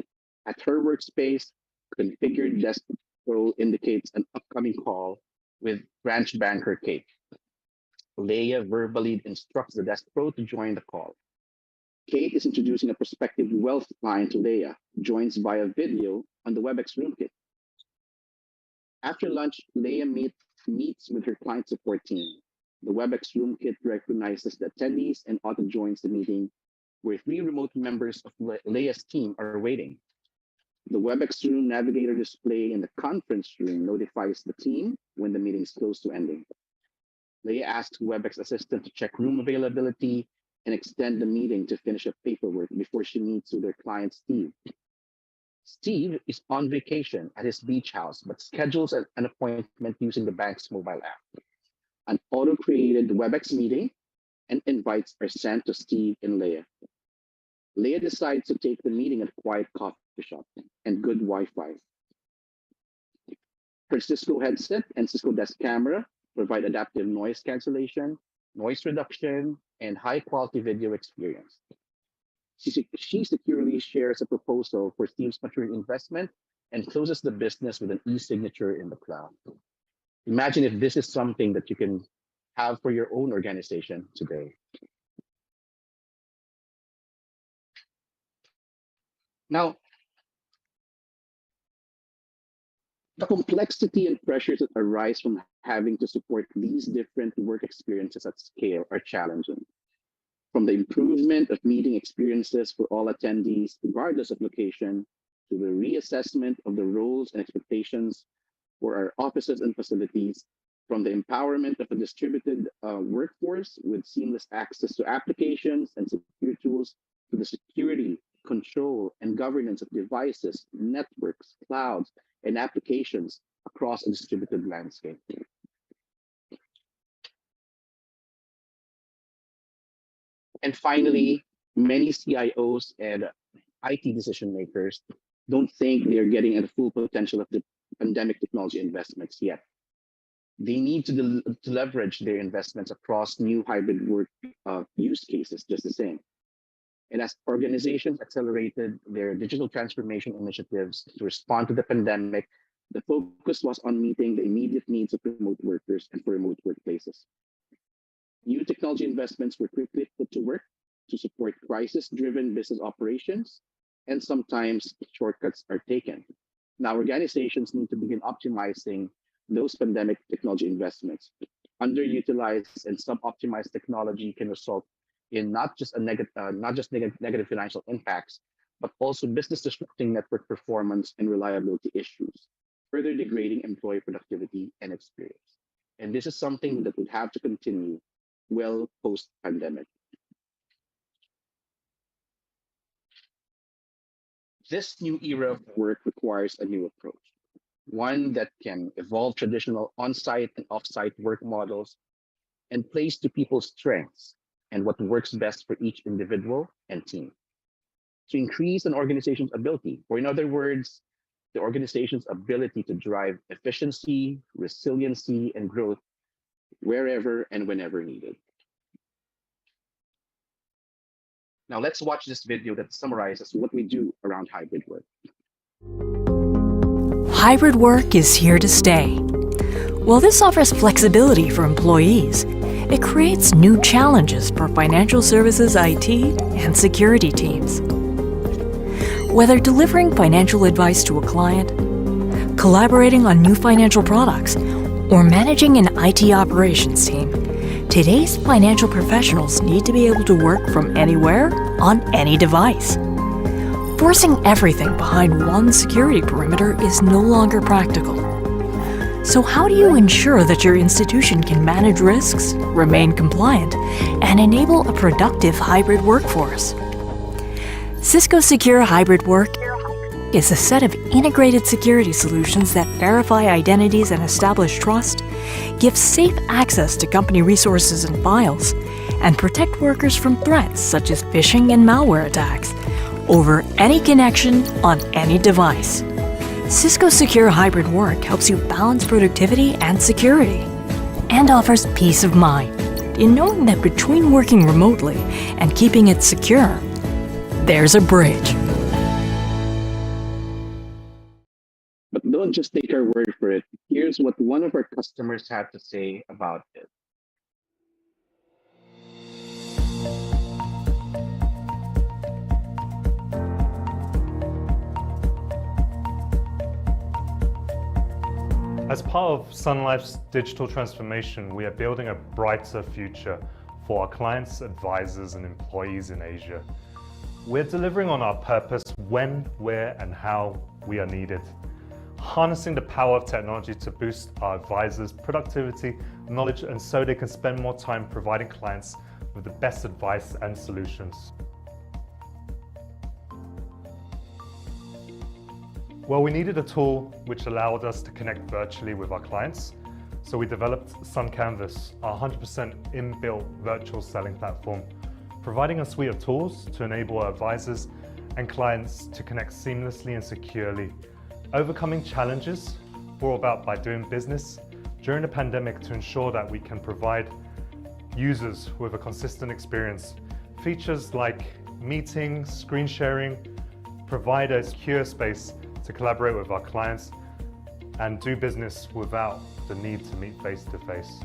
At her workspace, configured Desk Pro indicates an upcoming call with branch banker Kate. Leah verbally instructs the Desk Pro to join the call. Kate is introducing a prospective wealth client to Leah, joins via video on the WebEx Room Kit. After lunch, Leah meets with her client support team. The WebEx Room Kit recognizes the attendees and auto-joins the meeting, where 3 remote members of Leah's team are waiting. The WebEx Room Navigator display in the conference room notifies the team when the meeting is close to ending. Leah asks WebEx Assistant to check room availability and extend the meeting to finish up paperwork before she meets with her client, Steve. Steve is on vacation at his beach house, but schedules an appointment using the bank's mobile app. An auto-created WebEx meeting and invites are sent to Steve and Leah. Leah decides to take the meeting at a quiet coffee shop and good Wi-Fi. Her Cisco headset and Cisco Desk camera provide adaptive noise cancellation, noise reduction, and high-quality video experience. She securely shares a proposal for Steve's maturing investment and closes the business with an e-signature in the cloud. Imagine if this is something that you can have for your own organization today. Now, the complexity and pressures that arise from having to support these different work experiences at scale are challenging. From the improvement of meeting experiences for all attendees, regardless of location, to the reassessment of the roles and expectations for our offices and facilities, from the empowerment of a distributed workforce with seamless access to applications and secure tools, to the security, control, and governance of devices, networks, clouds, and applications across a distributed landscape. And finally, many CIOs and IT decision makers don't think they're getting at the full potential of the pandemic technology investments yet. They need to leverage their investments across new hybrid work use cases just the same. And as organizations accelerated their digital transformation initiatives to respond to the pandemic, the focus was on meeting the immediate needs of remote workers and for remote workplaces. New technology investments were quickly put to work to support crisis-driven business operations, and sometimes shortcuts are taken. Now, organizations need to begin optimizing those pandemic technology investments. Underutilized and sub-optimized technology can result in not just negative financial impacts, but also business disrupting network performance and reliability issues, further degrading employee productivity and experience. And this is something that would have to continue well post-pandemic. This new era of work requires a new approach, one that can evolve traditional on-site and off-site work models and plays to people's strengths and what works best for each individual and team. To increase an organization's ability, or in other words, the organization's ability to drive efficiency, resiliency, and growth wherever and whenever needed. Now let's watch this video that summarizes what we do around hybrid work. Hybrid work is here to stay. While this offers flexibility for employees, it creates new challenges for financial services IT and security teams. Whether delivering financial advice to a client, collaborating on new financial products, or managing an IT operations team, today's financial professionals need to be able to work from anywhere on any device. Forcing everything behind one security perimeter is no longer practical. So how do you ensure that your institution can manage risks, remain compliant, and enable a productive hybrid workforce? Cisco Secure Hybrid Work is a set of integrated security solutions that verify identities and establish trust, give safe access to company resources and files, and protect workers from threats such as phishing and malware attacks over any connection on any device. Cisco Secure Hybrid Work helps you balance productivity and security, and offers peace of mind in knowing that between working remotely and keeping it secure, there's a bridge. But don't just take our word for it. Here's what one of our customers had to say about it. As part of Sun Life's digital transformation, we are building a brighter future for our clients, advisors, and employees in Asia. We're delivering on our purpose when, where, and how we are needed. Harnessing the power of technology to boost our advisors' productivity, knowledge, and so they can spend more time providing clients with the best advice and solutions. Well, we needed a tool which allowed us to connect virtually with our clients, so we developed Sun Canvas, our 100% inbuilt virtual selling platform, providing a suite of tools to enable our advisors and clients to connect seamlessly and securely, overcoming challenges brought about by doing business during the pandemic to ensure that we can provide users with a consistent experience. Features like meetings, screen sharing, provide a secure space to collaborate with our clients and do business without the need to meet face-to-face.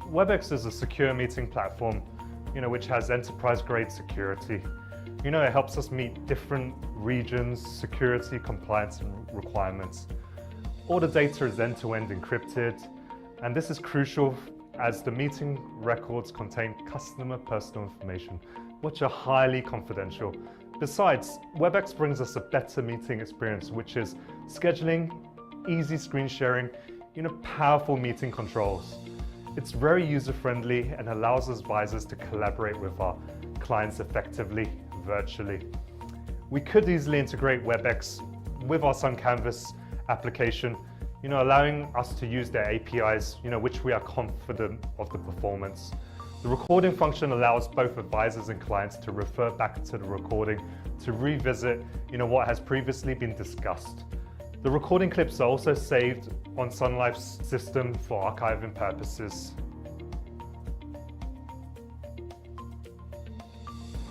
WebEx is a secure meeting platform, which has enterprise-grade security. It helps us meet different regions, security, compliance, and requirements. All the data is end-to-end encrypted, and this is crucial as the meeting records contain customer personal information, which are highly confidential. Besides, WebEx brings us a better meeting experience, which is scheduling, easy screen sharing, powerful meeting controls. It's very user-friendly and allows advisors to collaborate with our clients effectively, virtually. We could easily integrate WebEx with our Sun Canvas application, allowing us to use their APIs, which we are confident of the performance. The recording function allows both advisors and clients to refer back to the recording to revisit, what has previously been discussed. The recording clips are also saved on Sun Life's system for archiving purposes.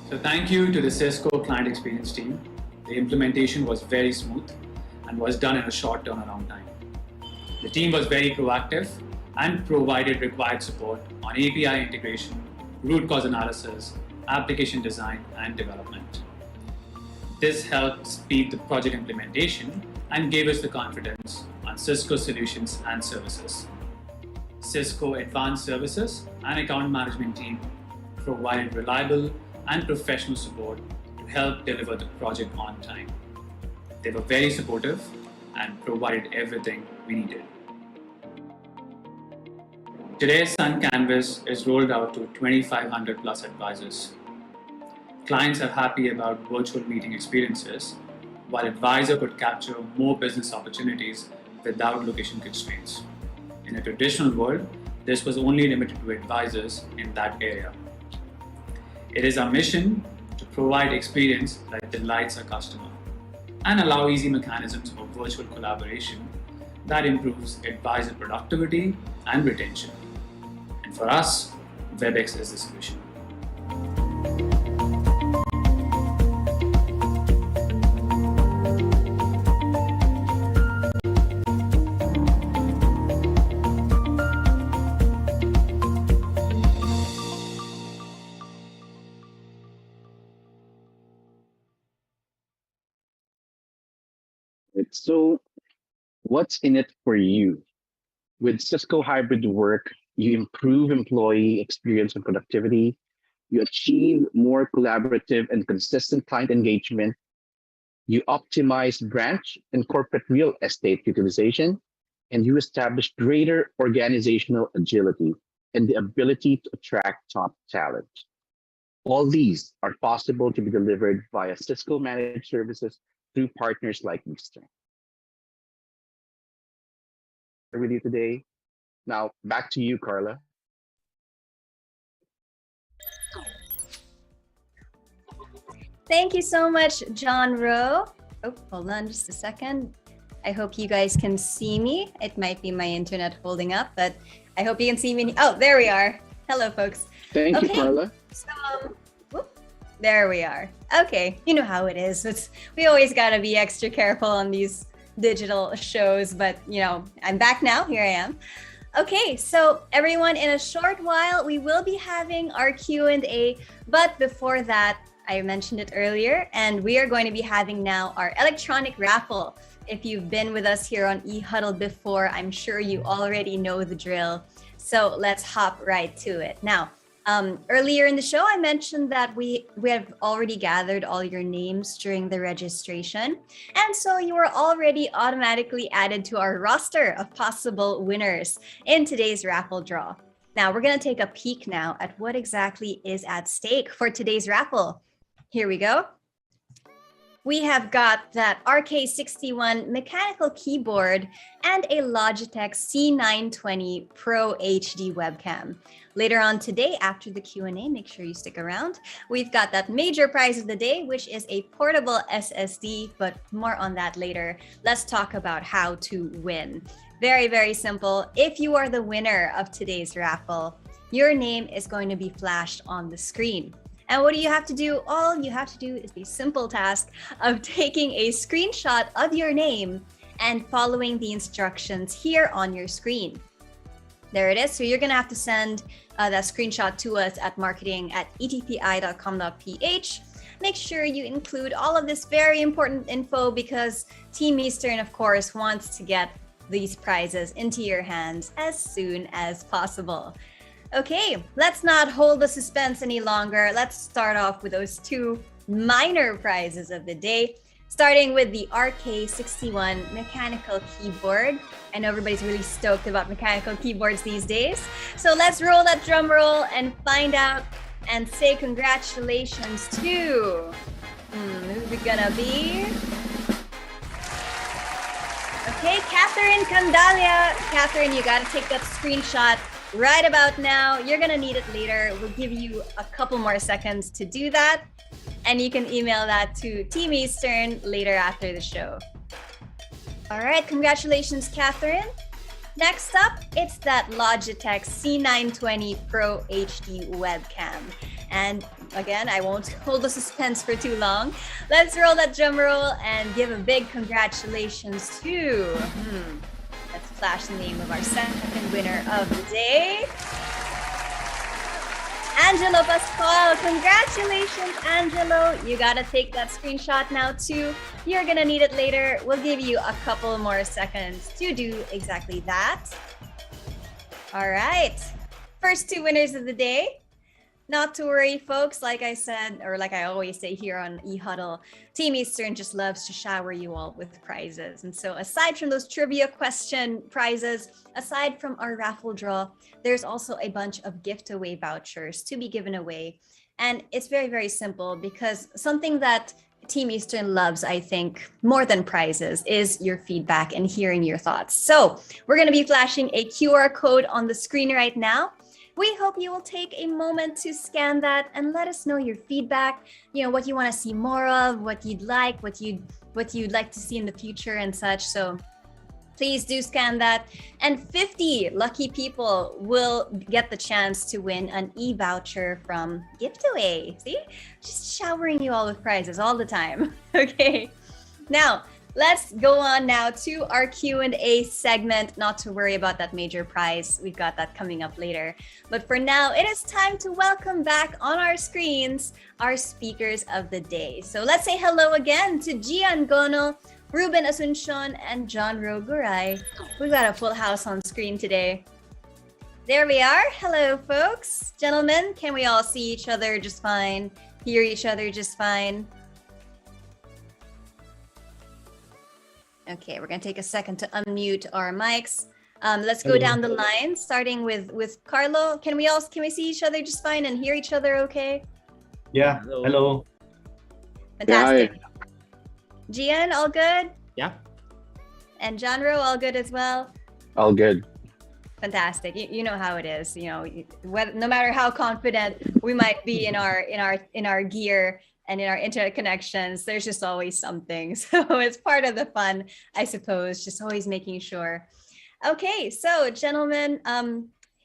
So thank you to the Cisco client experience team. The implementation was very smooth and was done in a short turnaround time. The team was very proactive and provided required support on API integration, root cause analysis, application design, and development. This helped speed the project implementation and gave us the confidence on Cisco solutions and services. Cisco Advanced Services and Account Management team provided reliable and professional support to help deliver the project on time. They were very supportive and provided everything we needed. Today, Sun Canvas is rolled out to 2,500 plus advisors. Clients are happy about virtual meeting experiences, while advisor could capture more business opportunities without location constraints. In a traditional world, this was only limited to advisors in that area. It is our mission to provide experience that delights our customer and allow easy mechanisms of virtual collaboration that improves advisor productivity and retention. And for us, WebEx is the solution. So, what's in it for you? With Cisco Hybrid Work, you improve employee experience and productivity, you achieve more collaborative and consistent client engagement, you optimize branch and corporate real estate utilization, and you establish greater organizational agility. and the ability to attract top talent. All these are possible to be delivered via Cisco managed services through partners like Eastern. With you today. Now back to you, Carla. Thank you so much, John Rowe. Oh, hold on just a second. I hope you guys can see me. It might be my internet holding up, but I hope you can see me. Oh, there we are. Hello, folks. Thank you, Carla. So, there we are. Okay, you know how it is. We always gotta be extra careful on these digital shows, but I'm back now. Here I am. Okay, so everyone, in a short while, we will be having our Q&A, but before that, I mentioned it earlier, and we are going to be having now our electronic raffle. If you've been with us here on eHuddle before, I'm sure you already know the drill. So let's hop right to it. Now, earlier in the show, I mentioned that we have already gathered all your names during the registration. And so you are already automatically added to our roster of possible winners in today's raffle draw. Now, we're going to take a peek now at what exactly is at stake for today's raffle. Here we go. We have got that RK61 mechanical keyboard and a Logitech C920 Pro HD webcam. Later on today, after the Q&A, make sure you stick around. We've got that major prize of the day, which is a portable SSD, but more on that later. Let's talk about how to win. Very, very simple. If you are the winner of today's raffle, your name is going to be flashed on the screen. And what do you have to do? All you have to do is the simple task of taking a screenshot of your name and following the instructions here on your screen. There it is. So you're going to have to send that screenshot to us at marketing@etpi.com.ph. Make sure you include all of this very important info because Team Eastern, of course, wants to get these prizes into your hands as soon as possible. Okay, let's not hold the suspense any longer. Let's start off with those two minor prizes of the day, starting with the RK61 mechanical keyboard. I know everybody's really stoked about mechanical keyboards these days. So let's roll that drum roll and find out and say congratulations to, who's it gonna be? Okay, Catherine Candalia. Catherine, you gotta take that screenshot right about now. You're gonna need it later. We'll give you a couple more seconds to do that. And you can email that to Team Eastern later after the show. All right, congratulations, Catherine. Next up, it's that Logitech C920 Pro HD webcam. And again, I won't hold the suspense for too long. Let's roll that drum roll and give a big congratulations to, let's flash the name of our second winner of the day. Angelo Pascual. Congratulations, Angelo. You gotta take that screenshot now too. You're gonna need it later. We'll give you a couple more seconds to do exactly that. All right, first two winners of the day. Not to worry, folks. Like I said, or like I always say here on eHuddle, Team Eastern just loves to shower you all with prizes. And so aside from those trivia question prizes, aside from our raffle draw, there's also a bunch of giveaway vouchers to be given away. And it's very, very simple because something that Team Eastern loves, I think, more than prizes is your feedback and hearing your thoughts. So we're going to be flashing a QR code on the screen right now. We hope you will take a moment to scan that and let us know your feedback, what you want to see more of, what you'd like, what you'd like to see in the future and such. So please do scan that. And 50 lucky people will get the chance to win an e-voucher from Giftaway. See? Just showering you all with prizes all the time. Okay. Now, let's go on now to our Q&A segment. Not to worry about that major prize. We've got that coming up later. But for now, it is time to welcome back on our screens our speakers of the day. So let's say hello again to Giancarlo Gono, Ruben Asuncion, and John Robert Guray. We've got a full house on screen today. There we are. Hello, folks. Gentlemen, can we all see each other just fine? Hear each other just fine? Okay, we're going to take a second to unmute our mics. Let's go down the line, starting with Carlo. Can we see each other just fine and hear each other okay? Yeah. Hello. Fantastic. Gian, all good? Yeah. And Janro, all good as well? All good. Fantastic. You know how it is. No matter how confident we might be in our gear and in our internet connections, there's just always something. So it's part of the fun, I suppose, just always making sure. Okay, so gentlemen,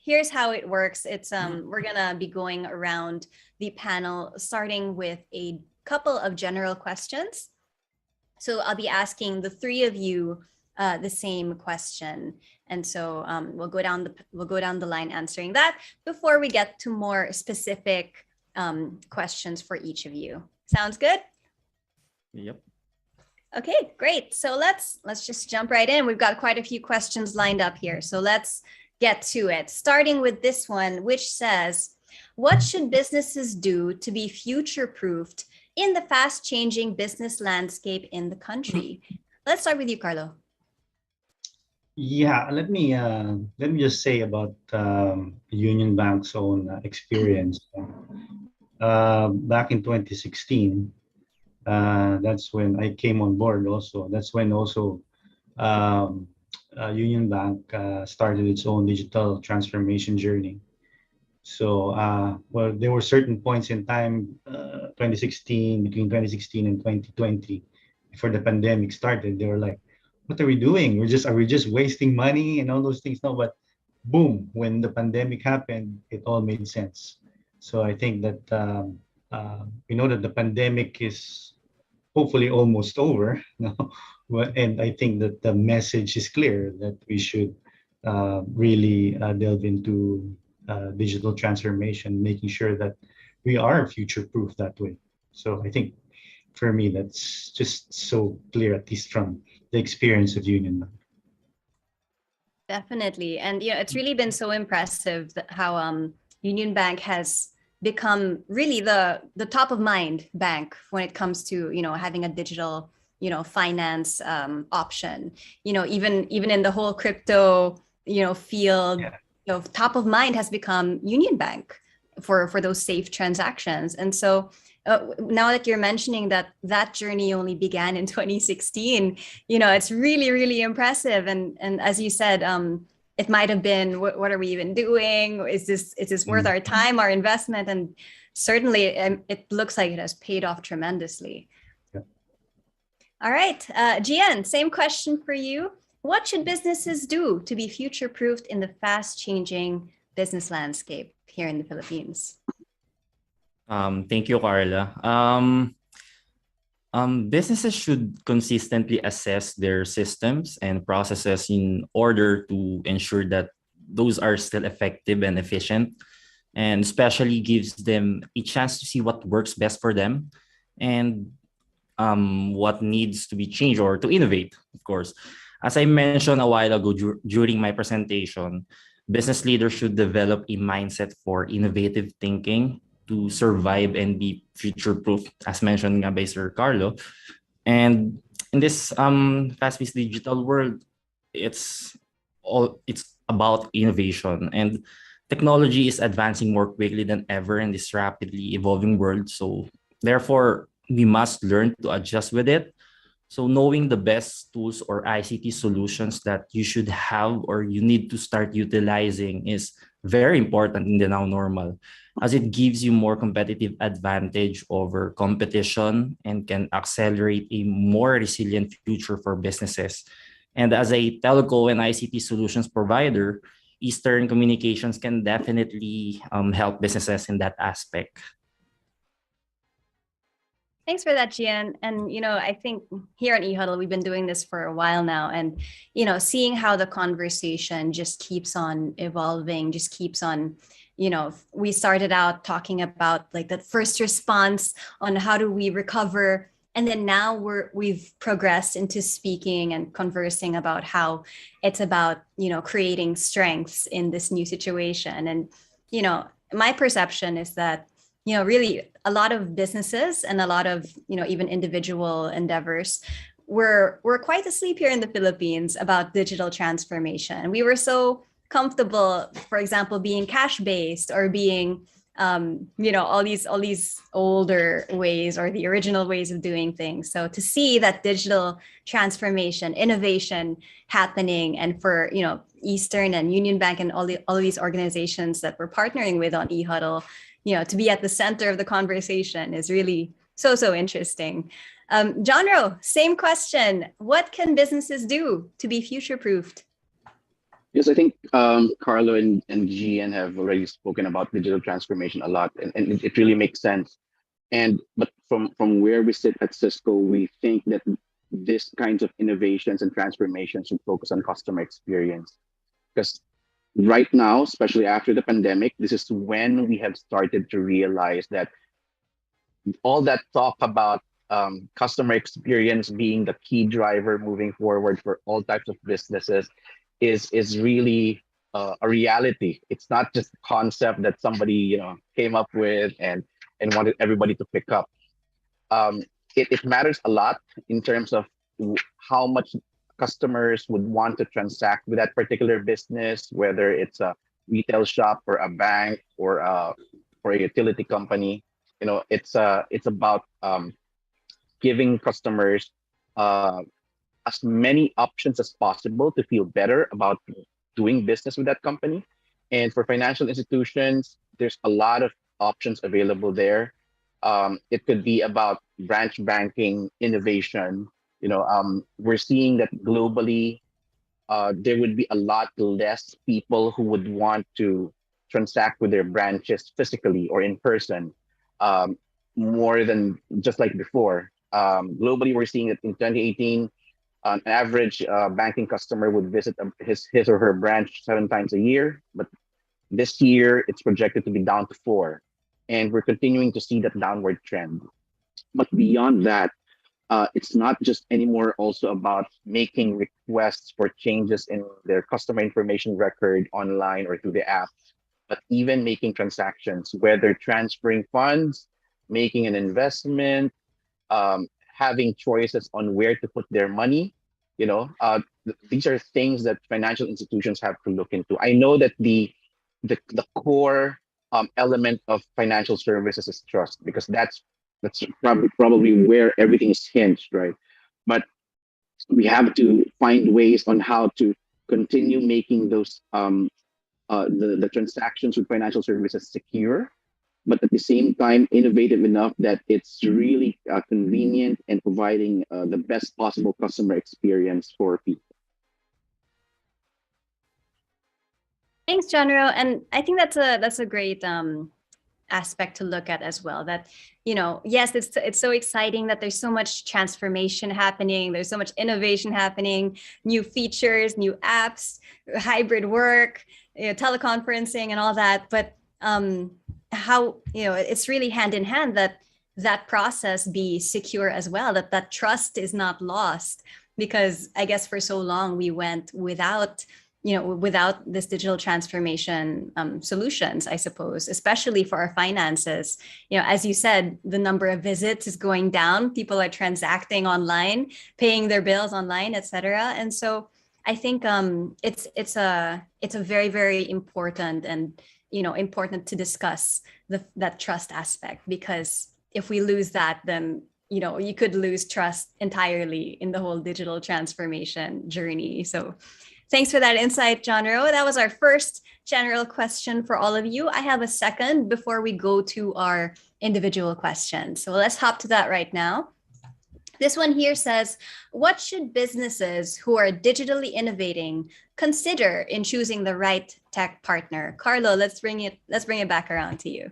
here's how it works. It's we're gonna be going around the panel, starting with a couple of general questions. So I'll be asking the three of you the same question, and so we'll go down the line answering that before we get to more specific questions for each of you. Sounds good? Yep. Okay, great. So let's just jump right in. We've got quite a few questions lined up here, so let's get to it. Starting with this one, which says, what should businesses do to be future-proofed in the fast-changing business landscape in the country? Let's start with you, Carlo. Yeah, let me just say about Union Bank's own experience. Back in 2016, that's when I came on board also. That's when also Union Bank started its own digital transformation journey. So, well, there were certain points in time, between 2016 and 2020, before the pandemic started, they were like, what are we doing? Are we just wasting money and all those things? No, but boom, when the pandemic happened, it all made sense. So I think that we know that the pandemic is hopefully almost over now, and I think that the message is clear that we should really delve into digital transformation, making sure that we are future-proof that way. So I think for me, that's just so clear, at least from the experience of Union Bank. Definitely. And it's really been so impressive how Union Bank has become really the top of mind bank when it comes to having a digital finance option. Even in the whole crypto field, top of mind has become Union Bank for those safe transactions. And so now that you're mentioning that journey only began in 2016, it's really, really impressive. And as you said, it might have been, what are we even doing? Is this worth our time, our investment? And certainly it looks like it has paid off tremendously. Yeah. All right, Gian, same question for you. What should businesses do to be future-proofed in the fast-changing business landscape here in the Philippines? Thank you, Carla. Businesses should consistently assess their systems and processes in order to ensure that those are still effective and efficient, and especially gives them a chance to see what works best for them and what needs to be changed or to innovate, of course. As I mentioned a while ago during my presentation, business leaders should develop a mindset for innovative thinking to survive and be future-proof, as mentioned by Sir Carlo. And in this fast-paced digital world, it's about innovation, and technology is advancing more quickly than ever in this rapidly evolving world. So therefore, we must learn to adjust with it. So knowing the best tools or ICT solutions that you should have or you need to start utilizing is very important in the now normal, as it gives you more competitive advantage over competition and can accelerate a more resilient future for businesses. And as a telco and ICT solutions provider, Eastern Communications can definitely help businesses in that aspect. Thanks for that, Gian. And, I think here at eHuddle, we've been doing this for a while now. And, seeing how the conversation just keeps on evolving, just keeps on, we started out talking about like that first response on how do we recover. And then now we've progressed into speaking and conversing about how it's about, creating strengths in this new situation. And, my perception is that, really a lot of businesses and a lot of, even individual endeavors, we're quite asleep here in the Philippines about digital transformation. We were so comfortable, for example, being cash-based or being all these older ways or the original ways of doing things. So to see that digital transformation, innovation happening, and for Eastern and Union Bank and all these organizations that we're partnering with on eHuddle, to be at the center of the conversation is really so interesting. John Ro, same question. What can businesses do to be future-proofed? Yes, I think Carlo and Gian have already spoken about digital transformation a lot, and it really makes sense. But from where we sit at Cisco, we think that this kinds of innovations and transformations should focus on customer experience. Because right now, especially after the pandemic, this is when we have started to realize that all that talk about customer experience being the key driver moving forward for all types of businesses is really a reality. It's not just a concept that somebody came up with and wanted everybody to pick up. It matters a lot in terms of how much customers would want to transact with that particular business, whether it's a retail shop or a bank or a utility company. It's about giving customers as many options as possible to feel better about doing business with that company. And for financial institutions, there's a lot of options available there. It could be about branch banking innovation. We're seeing that globally, there would be a lot less people who would want to transact with their branches physically or in person, more than just like before. Globally, we're seeing that in 2018, an average banking customer would visit his or her branch 7 times a year, but this year it's projected to be down to 4, and we're continuing to see that downward trend. But beyond that, it's not just anymore also about making requests for changes in their customer information record online or through the app, but even making transactions, whether transferring funds, making an investment, having choices on where to put their money. These are things that financial institutions have to look into. I know that the core element of financial services is trust, because that's probably where everything is hinged, right? But we have to find ways on how to continue making those the transactions with financial services secure, but at the same time innovative enough that it's really convenient and providing the best possible customer experience for people. Thanks, John Ro. And I think that's a great aspect to look at as well. That yes, it's so exciting that there's so much transformation happening. There's so much innovation happening, new features, new apps, hybrid work, teleconferencing, and all that. But how it's really hand in hand that process be secure as well, that trust is not lost, because I guess for so long we went without this digital transformation solutions, I suppose, especially for our finances. As you said, the number of visits is going down. People are transacting online, paying their bills online, etc. And so I think it's a very, very important and important to discuss that trust aspect, because if we lose that, then you could lose trust entirely in the whole digital transformation journey. So thanks for that insight, John Ro. That was our first general question for all of you. I have a second before we go to our individual questions. So let's hop to that right now. This one here says, what should businesses who are digitally innovating consider in choosing the right tech partner? Carlo, let's bring it back around to you.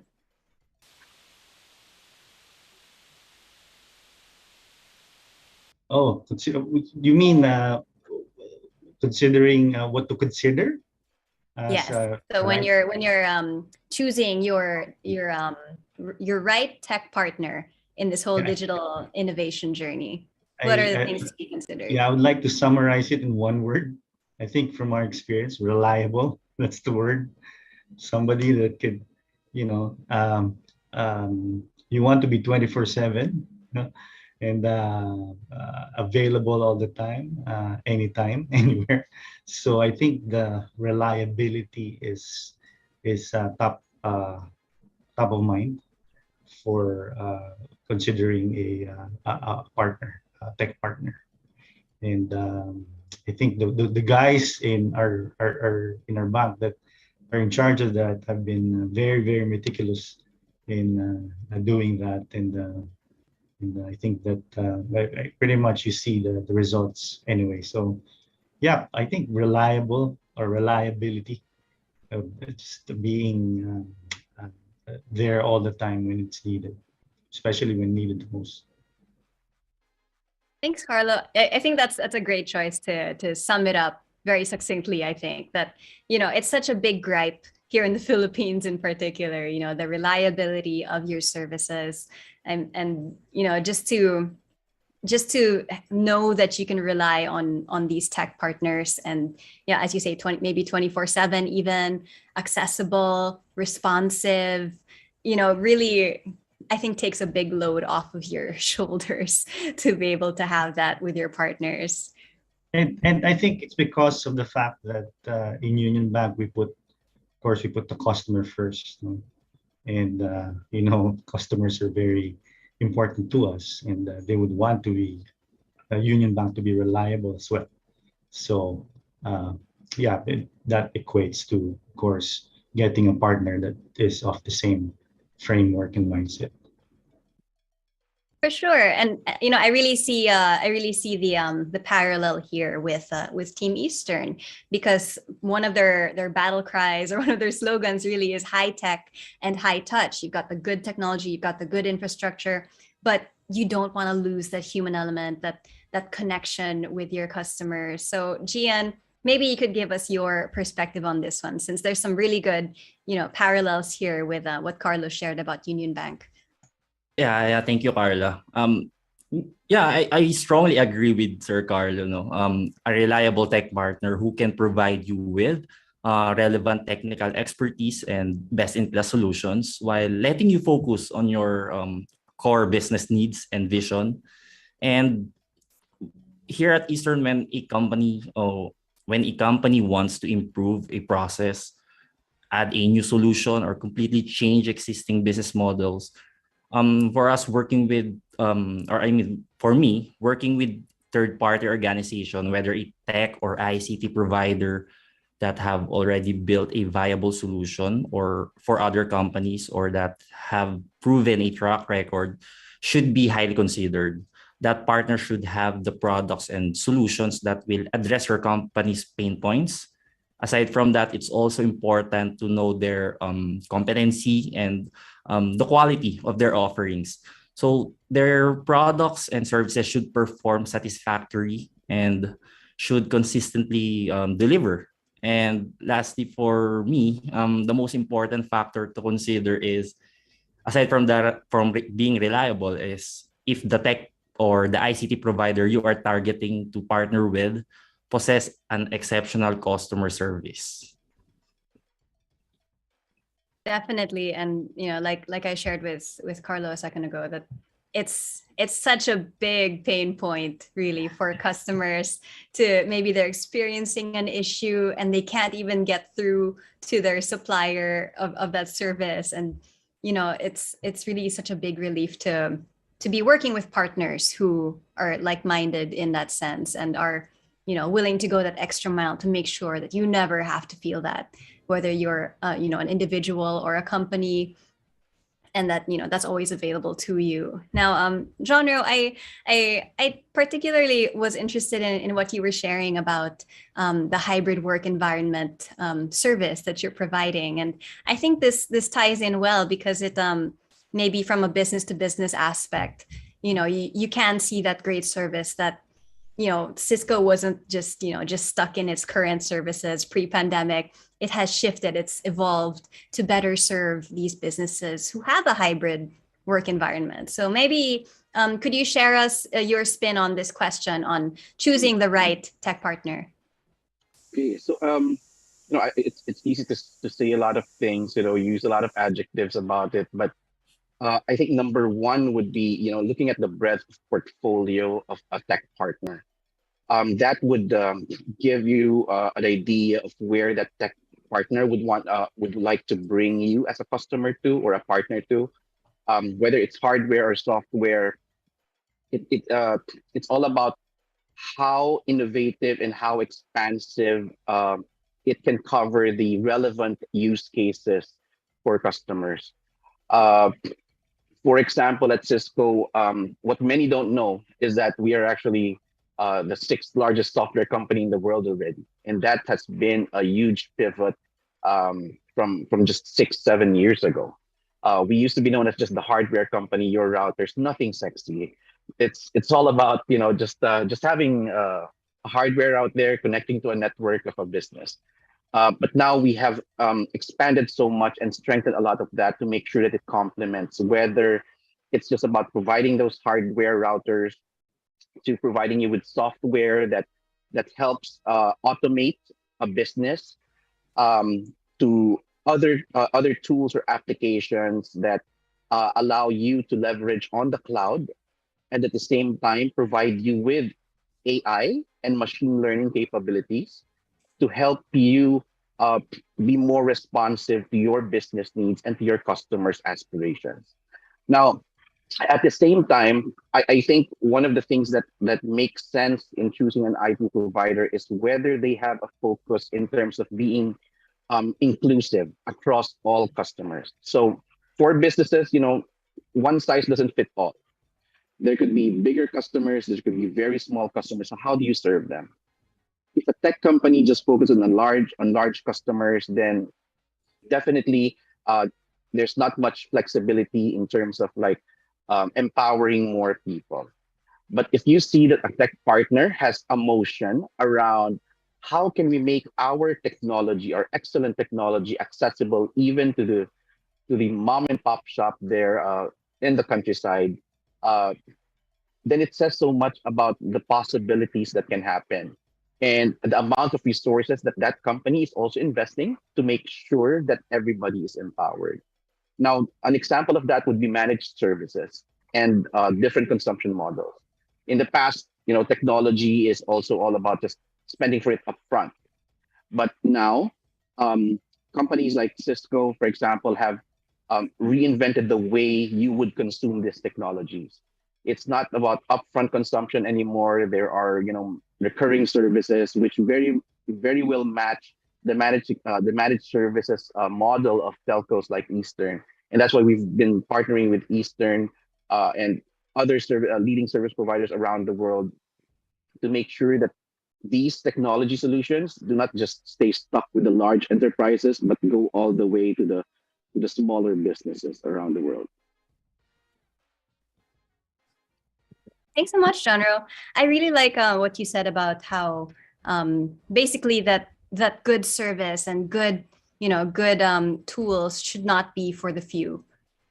Oh, you mean considering what to consider? Yes. So when you're choosing your right tech partner in this whole digital innovation journey, what are the things to be considered? Yeah, I would like to summarize it in one word. I think from our experience, reliable. That's the word. Somebody that could, you want to be 24/7, and available all the time, anytime, anywhere. So I think the reliability is top of mind for considering a partner, a tech partner. And I think the guys in our in our bank that are in charge of that have been very meticulous in doing that, and I think that pretty much you see the results anyway. So yeah, I think reliability, just being there all the time when it's needed, especially when needed the most. Thanks, Carlo. I think that's a great choice to sum it up very succinctly. I think that, it's such a big gripe here in the Philippines in particular, the reliability of your services, and just to know that you can rely on these tech partners, and yeah, as you say, maybe 24/7, even accessible, responsive, really, I think takes a big load off of your shoulders to be able to have that with your partners. And I think it's because of the fact that in Union Bank of course, we put the customer first, no? And customers are very important to us, and they would want to be Union Bank to be reliable as well. So yeah, that equates to, of course, getting a partner that is of the same framework and mindset. For sure, and I really see the parallel here with Team Eastern, because one of their battle cries, or one of their slogans, really is high tech and high touch. You've got the good technology, you've got the good infrastructure, but you don't want to lose that human element, that connection with your customers. So Gian, maybe you could give us your perspective on this one, since there's some really good parallels here with what Carlos shared about Union Bank. Yeah, thank you, Carla. Yeah, I strongly agree with Sir Carlo. No, a reliable tech partner who can provide you with relevant technical expertise and best-in-class solutions while letting you focus on your core business needs and vision. And here at Eastern, when a company wants to improve a process, add a new solution, or completely change existing business models, for us working with, for me, working with third-party organization, whether a tech or ICT provider that have already built a viable solution, or for other companies, or that have proven a track record, should be highly considered. That partner should have the products and solutions that will address your company's pain points. Aside from that, it's also important to know their competency and the quality of their offerings. So their products and services should perform satisfactorily and should consistently deliver. And lastly, for me, the most important factor to consider is, aside from that, from being reliable, is if the tech or the ICT provider you are targeting to partner with possess an exceptional customer service. Definitely, and like I shared with Carlo a second ago, that it's such a big pain point, really, for customers to, maybe they're experiencing an issue and they can't even get through to their supplier of that service, and it's really such a big relief to be working with partners who are like-minded in that sense, and are willing to go that extra mile to make sure that you never have to feel that, whether you're an individual or a company, and that that's always available to you. Now, John, I particularly was interested in what you were sharing about the hybrid work environment service that you're providing, and I think this ties in well, because it maybe from a business to business aspect, you can see that great service that Cisco wasn't just stuck in its current services pre-pandemic. It has shifted, it's evolved to better serve these businesses who have a hybrid work environment. So maybe could you share us your spin on this question on choosing the right tech partner? Okay, so it's easy to say a lot of things, use a lot of adjectives about it, but I think number one would be, looking at the breadth of portfolio of a tech partner. That would give you an idea of where that tech partner would like to bring you as a customer to or a partner to, whether it's hardware or software. It's all about how innovative and how expansive it can cover the relevant use cases for customers. Uh, for example, at Cisco, what many don't know is that we are actually the sixth largest software company in the world already, and that has been a huge pivot from just 6 7 years ago. We used to be known as just the hardware company, your routers, nothing sexy. It's all about just having a hardware out there connecting to a network of a business. But now we have expanded so much and strengthened a lot of that to make sure that it complements, whether it's just about providing those hardware routers to providing you with software that helps automate a business, to other tools or applications that allow you to leverage on the cloud, and at the same time provide you with AI and machine learning capabilities to help you uh, be more responsive to your business needs and to your customers' aspirations. Now, at the same time, I think one of the things that makes sense in choosing an IT provider is whether they have a focus in terms of being inclusive across all customers. So for businesses, one size doesn't fit all. There could be bigger customers, there could be very small customers. So how do you serve them? If a tech company just focuses on large customers, then definitely there's not much flexibility in terms of like empowering more people. But if you see that a tech partner has a motion around how can we make our technology, our excellent technology, accessible even to the mom and pop shop there in the countryside, uh, then it says so much about the possibilities that can happen and the amount of resources that that company is also investing to make sure that everybody is empowered. Now, an example of that would be managed services and different consumption models. In the past, technology is also all about just spending for it upfront. But now, um, companies like Cisco, for example, have reinvented the way you would consume these technologies. It's not about upfront consumption anymore. There are, recurring services which very well match the managed services model of telcos like Eastern, and that's why we've been partnering with Eastern and other leading service providers around the world to make sure that these technology solutions do not just stay stuck with the large enterprises, but go all the way to the smaller businesses around the world. Thanks so much, Jonro. I really like what you said about how basically that good service and good tools should not be for the few.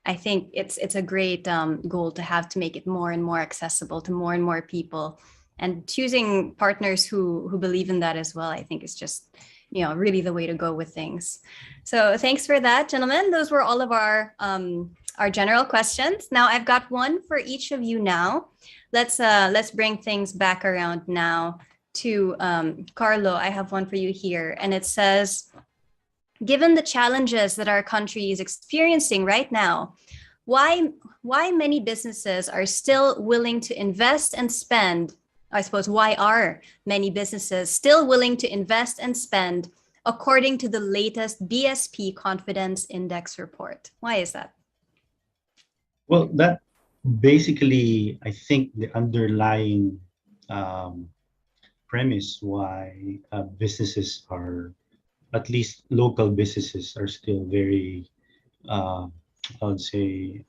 I think it's a great goal to have to make it more and more accessible to more and more people, and choosing partners who believe in that as well. I think is just really the way to go with things. So thanks for that, gentlemen. Those were all of our general questions. Now I've got one for each of you now. Let's bring things back around now to Carlo. I have one for you here, and it says, given the challenges that our country is experiencing right now, why many businesses are still willing to invest and spend? I suppose, why are many businesses still willing to invest and spend according to the latest BSP Confidence Index report? Why is that? Well, that basically, I think the underlying premise why businesses are, at least local businesses, are still very, I would say,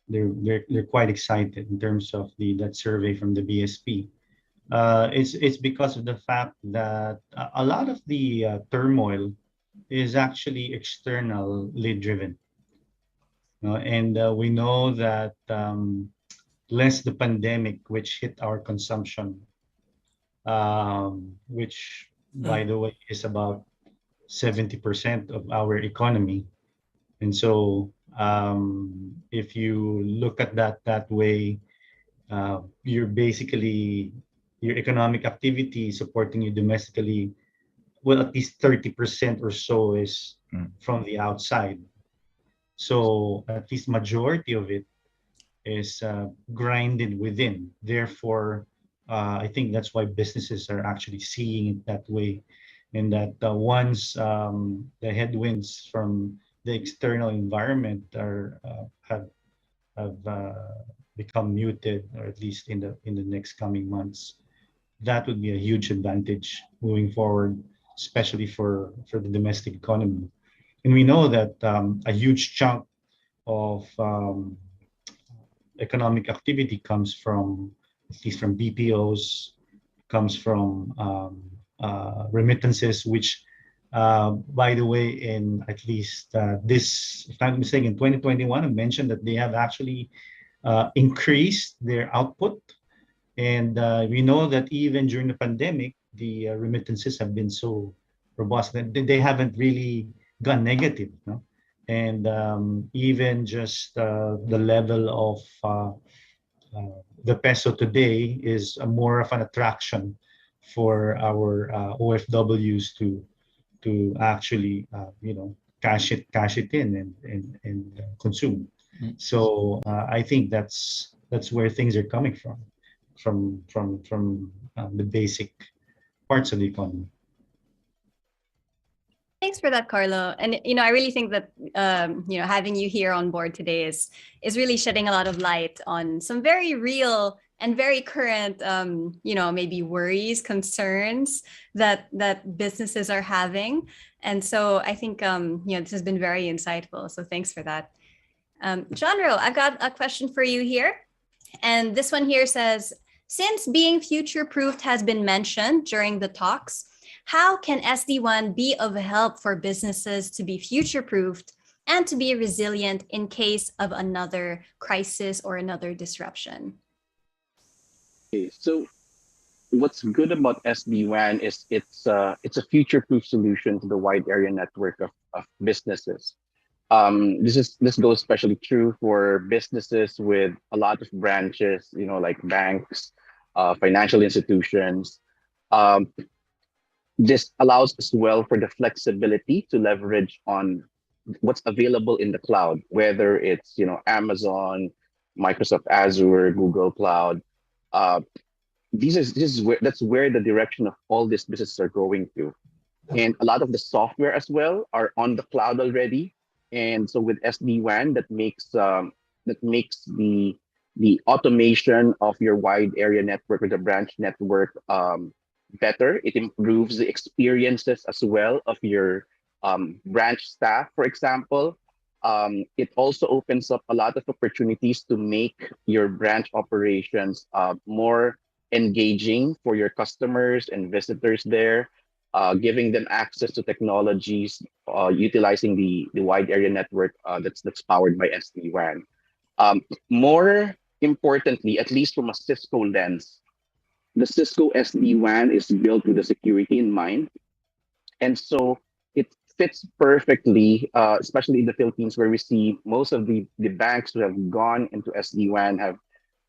they're quite excited in terms of that survey from the BSP. It's because of the fact that a lot of the turmoil is actually externally driven. And we know that less the pandemic, which hit our consumption, which, by the way, is about 70% of our economy. And so If you look at that way, you're basically your economic activity supporting you domestically. Well, at least 30% or so is from the outside. So at least majority of it is grinded within. Therefore, I think that's why businesses are actually seeing it that way, and that once the headwinds from the external environment are have become muted, or at least in the next coming months, that would be a huge advantage moving forward, especially for the domestic economy. And we know that a huge chunk of economic activity comes from, at least from BPOs, comes from remittances, which, by the way, in at least this, if I'm not mistaken, in 2021, I mentioned that they have actually increased their output. And we know that even during the pandemic, the remittances have been so robust that they haven't really gone negative. No? And even just the level of the peso today is more of an attraction for our OFWs to actually cash it in and consume. So I think that's where things are coming from the basic parts of the economy. Thanks for that, Carlo. And I really think that having you here on board today is really shedding a lot of light on some very real and very current, maybe worries, concerns that businesses are having. And so I think this has been very insightful. So thanks for that. Gianro, I've got a question for you here, and this one here says, since being future-proofed has been mentioned during the talks, how can SD-WAN be of help for businesses to be future-proofed and to be resilient in case of another crisis or another disruption? Okay, so what's good about SD-WAN is it's a future-proof solution to the wide area network of businesses. This goes especially true for businesses with a lot of branches, like banks, financial institutions. This allows as well for the flexibility to leverage on what's available in the cloud, whether it's Amazon, Microsoft Azure, Google Cloud. That's where the direction of all these businesses are going to, and a lot of the software as well are on the cloud already. And so with SD-WAN, that makes the automation of your wide area network or the branch network better. It improves the experiences as well of your branch staff, for example. It also opens up a lot of opportunities to make your branch operations more engaging for your customers and visitors there, giving them access to technologies, utilizing the wide area network that's powered by SD-WAN. More importantly, at least from a Cisco lens, the Cisco SD-WAN is built with the security in mind. And so it fits perfectly, especially in the Philippines, where we see most of the banks who have gone into SD-WAN have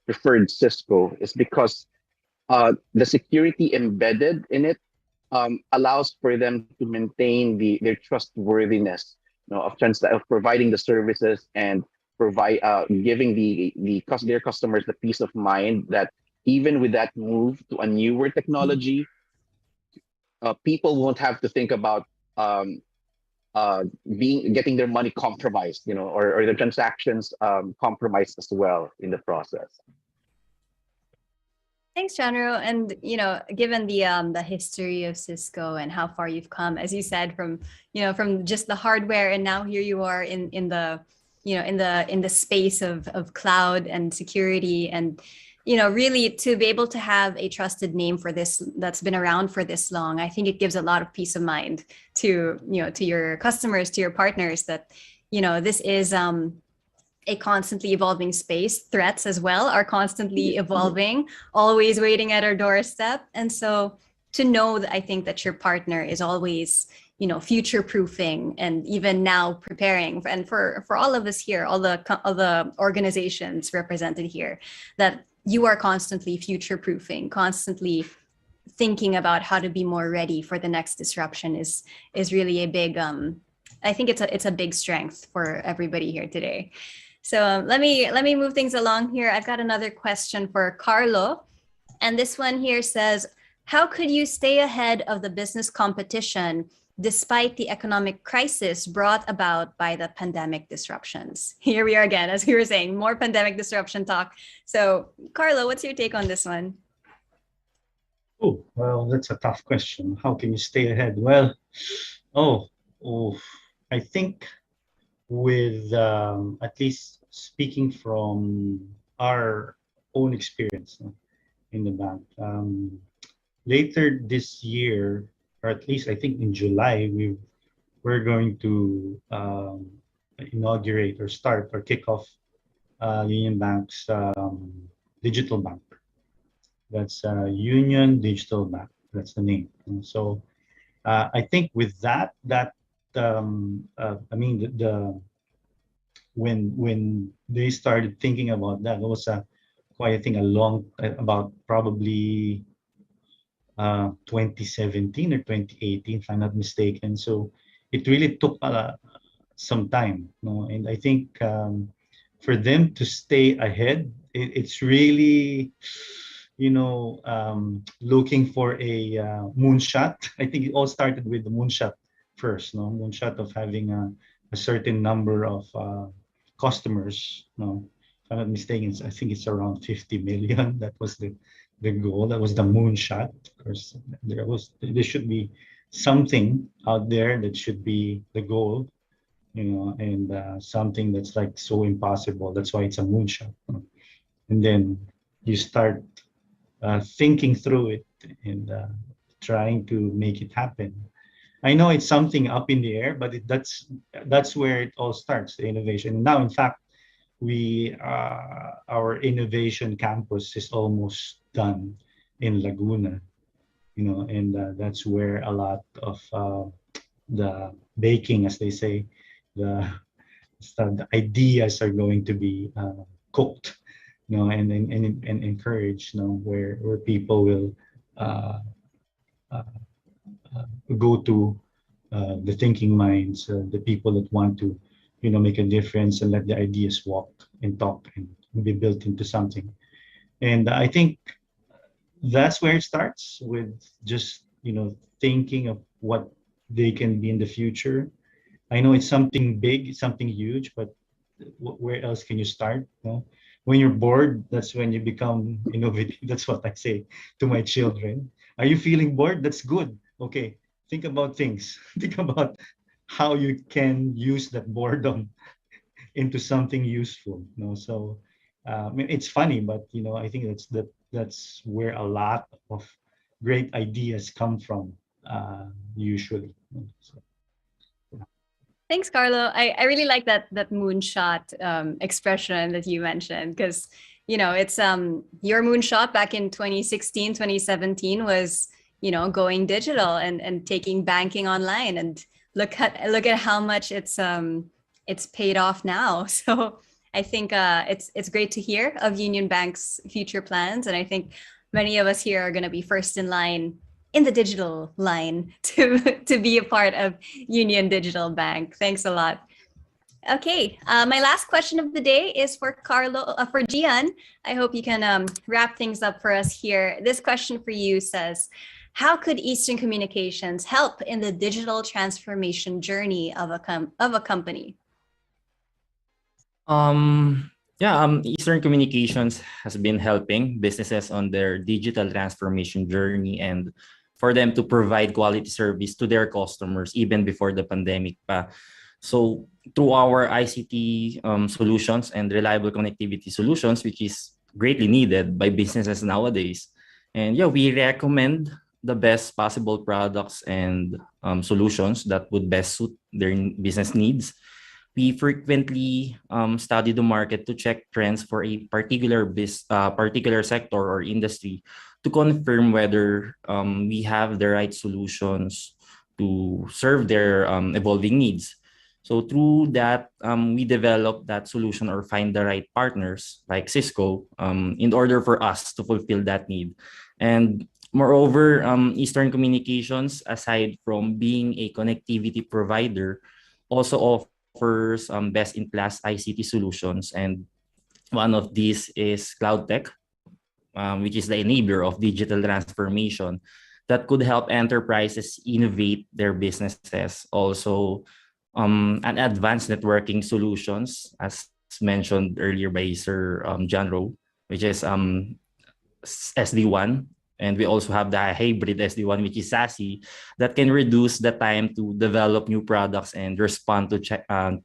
preferred Cisco, is because the security embedded in it allows for them to maintain their trustworthiness of providing the services and giving their customers the peace of mind that even with that move to a newer technology, people won't have to think about getting their money compromised, or their transactions compromised as well in the process. Thanks, Gianro. And given the history of Cisco and how far you've come, as you said, from just the hardware, and now here you are in the space of cloud and security, and really to be able to have a trusted name for this that's been around for this long, I think it gives a lot of peace of mind to your customers, to your partners, that this is a constantly evolving space. Threats as well are constantly evolving, always waiting at our doorstep. And so to know that, I think that your partner is always, future proofing, and even now preparing. And for all of us here, all the organizations represented here, that you are constantly future proofing, constantly thinking about how to be more ready for the next disruption is really a big I think it's a big strength for everybody here today. So let me move things along here. I've got another question for Carlo, and this one here says, how could you stay ahead of the business competition despite the economic crisis brought about by the pandemic disruptions? Here we are again, as we were saying, more pandemic disruption talk. So Carlo, what's your take on this one? Oh, well, that's a tough question. How can you stay ahead? Well, I think with at least speaking from our own experience in the bank, later this year, or at least I think in July, we're going to inaugurate or start or kick off Union Bank's digital bank. That's Union Digital Bank. That's the name. And so I think with that I mean when they started thinking about that, it was quite I think about probably 2017 or 2018, if I'm not mistaken. So it really took some time, and I think for them to stay ahead, it's really looking for a moonshot. I think it all started with the moonshot first, moonshot of having a certain number of customers. If I'm not mistaken, I think it's around 50 million. That was the goal. That was the moonshot. Of course, there should be something out there that should be the goal, and something that's like so impossible. That's why it's a moonshot. And then you start thinking through it and trying to make it happen. I know it's something up in the air, but that's where it all starts, the innovation. Now, in fact, our innovation campus is almost done in Laguna, and that's where a lot of the baking, as they say, the ideas are going to be cooked, and encouraged, where people will go to the thinking minds, the people that want to, make a difference and let the ideas walk and talk and be built into something. And I think that's where it starts, with just, thinking of what they can be in the future. I know it's something big, it's something huge, but where else can you start? When you're bored, that's when you become innovative. That's what I say to my children. Are you feeling bored? That's good. Okay, think about things. Think about how you can use that boredom into something useful. So I mean, it's funny, but I think that's where a lot of great ideas come from, usually. So. Thanks, Carlo. I really like that moonshot expression that you mentioned, because it's your moonshot back in 2016, 2017 was going digital and taking banking online, and look at how much it's paid off now. So I think it's great to hear of Union Bank's future plans, and I think many of us here are going to be first in line, in the digital line, to be a part of Union Digital Bank. Thanks a lot. Okay, my last question of the day is for Gian. I hope you can wrap things up for us here. This question for you says, how could Eastern Communications help in the digital transformation journey of a company? Eastern Communications has been helping businesses on their digital transformation journey, and for them to provide quality service to their customers even before the pandemic pa. So through our ICT solutions and reliable connectivity solutions, which is greatly needed by businesses nowadays. And we recommend the best possible products and solutions that would best suit their business needs. We frequently study the market to check trends for a particular sector or industry, to confirm whether we have the right solutions to serve their evolving needs. So through that, we develop that solution or find the right partners like Cisco in order for us to fulfill that need. And moreover, Eastern Communications, aside from being a connectivity provider, also offers best-in-class ICT solutions. And one of these is cloud tech, which is the enabler of digital transformation that could help enterprises innovate their businesses. Also, and advanced networking solutions, as mentioned earlier by Sir John Rowe, which is SD-WAN. And we also have the hybrid SD-WAN, which is SASE, that can reduce the time to develop new products and respond to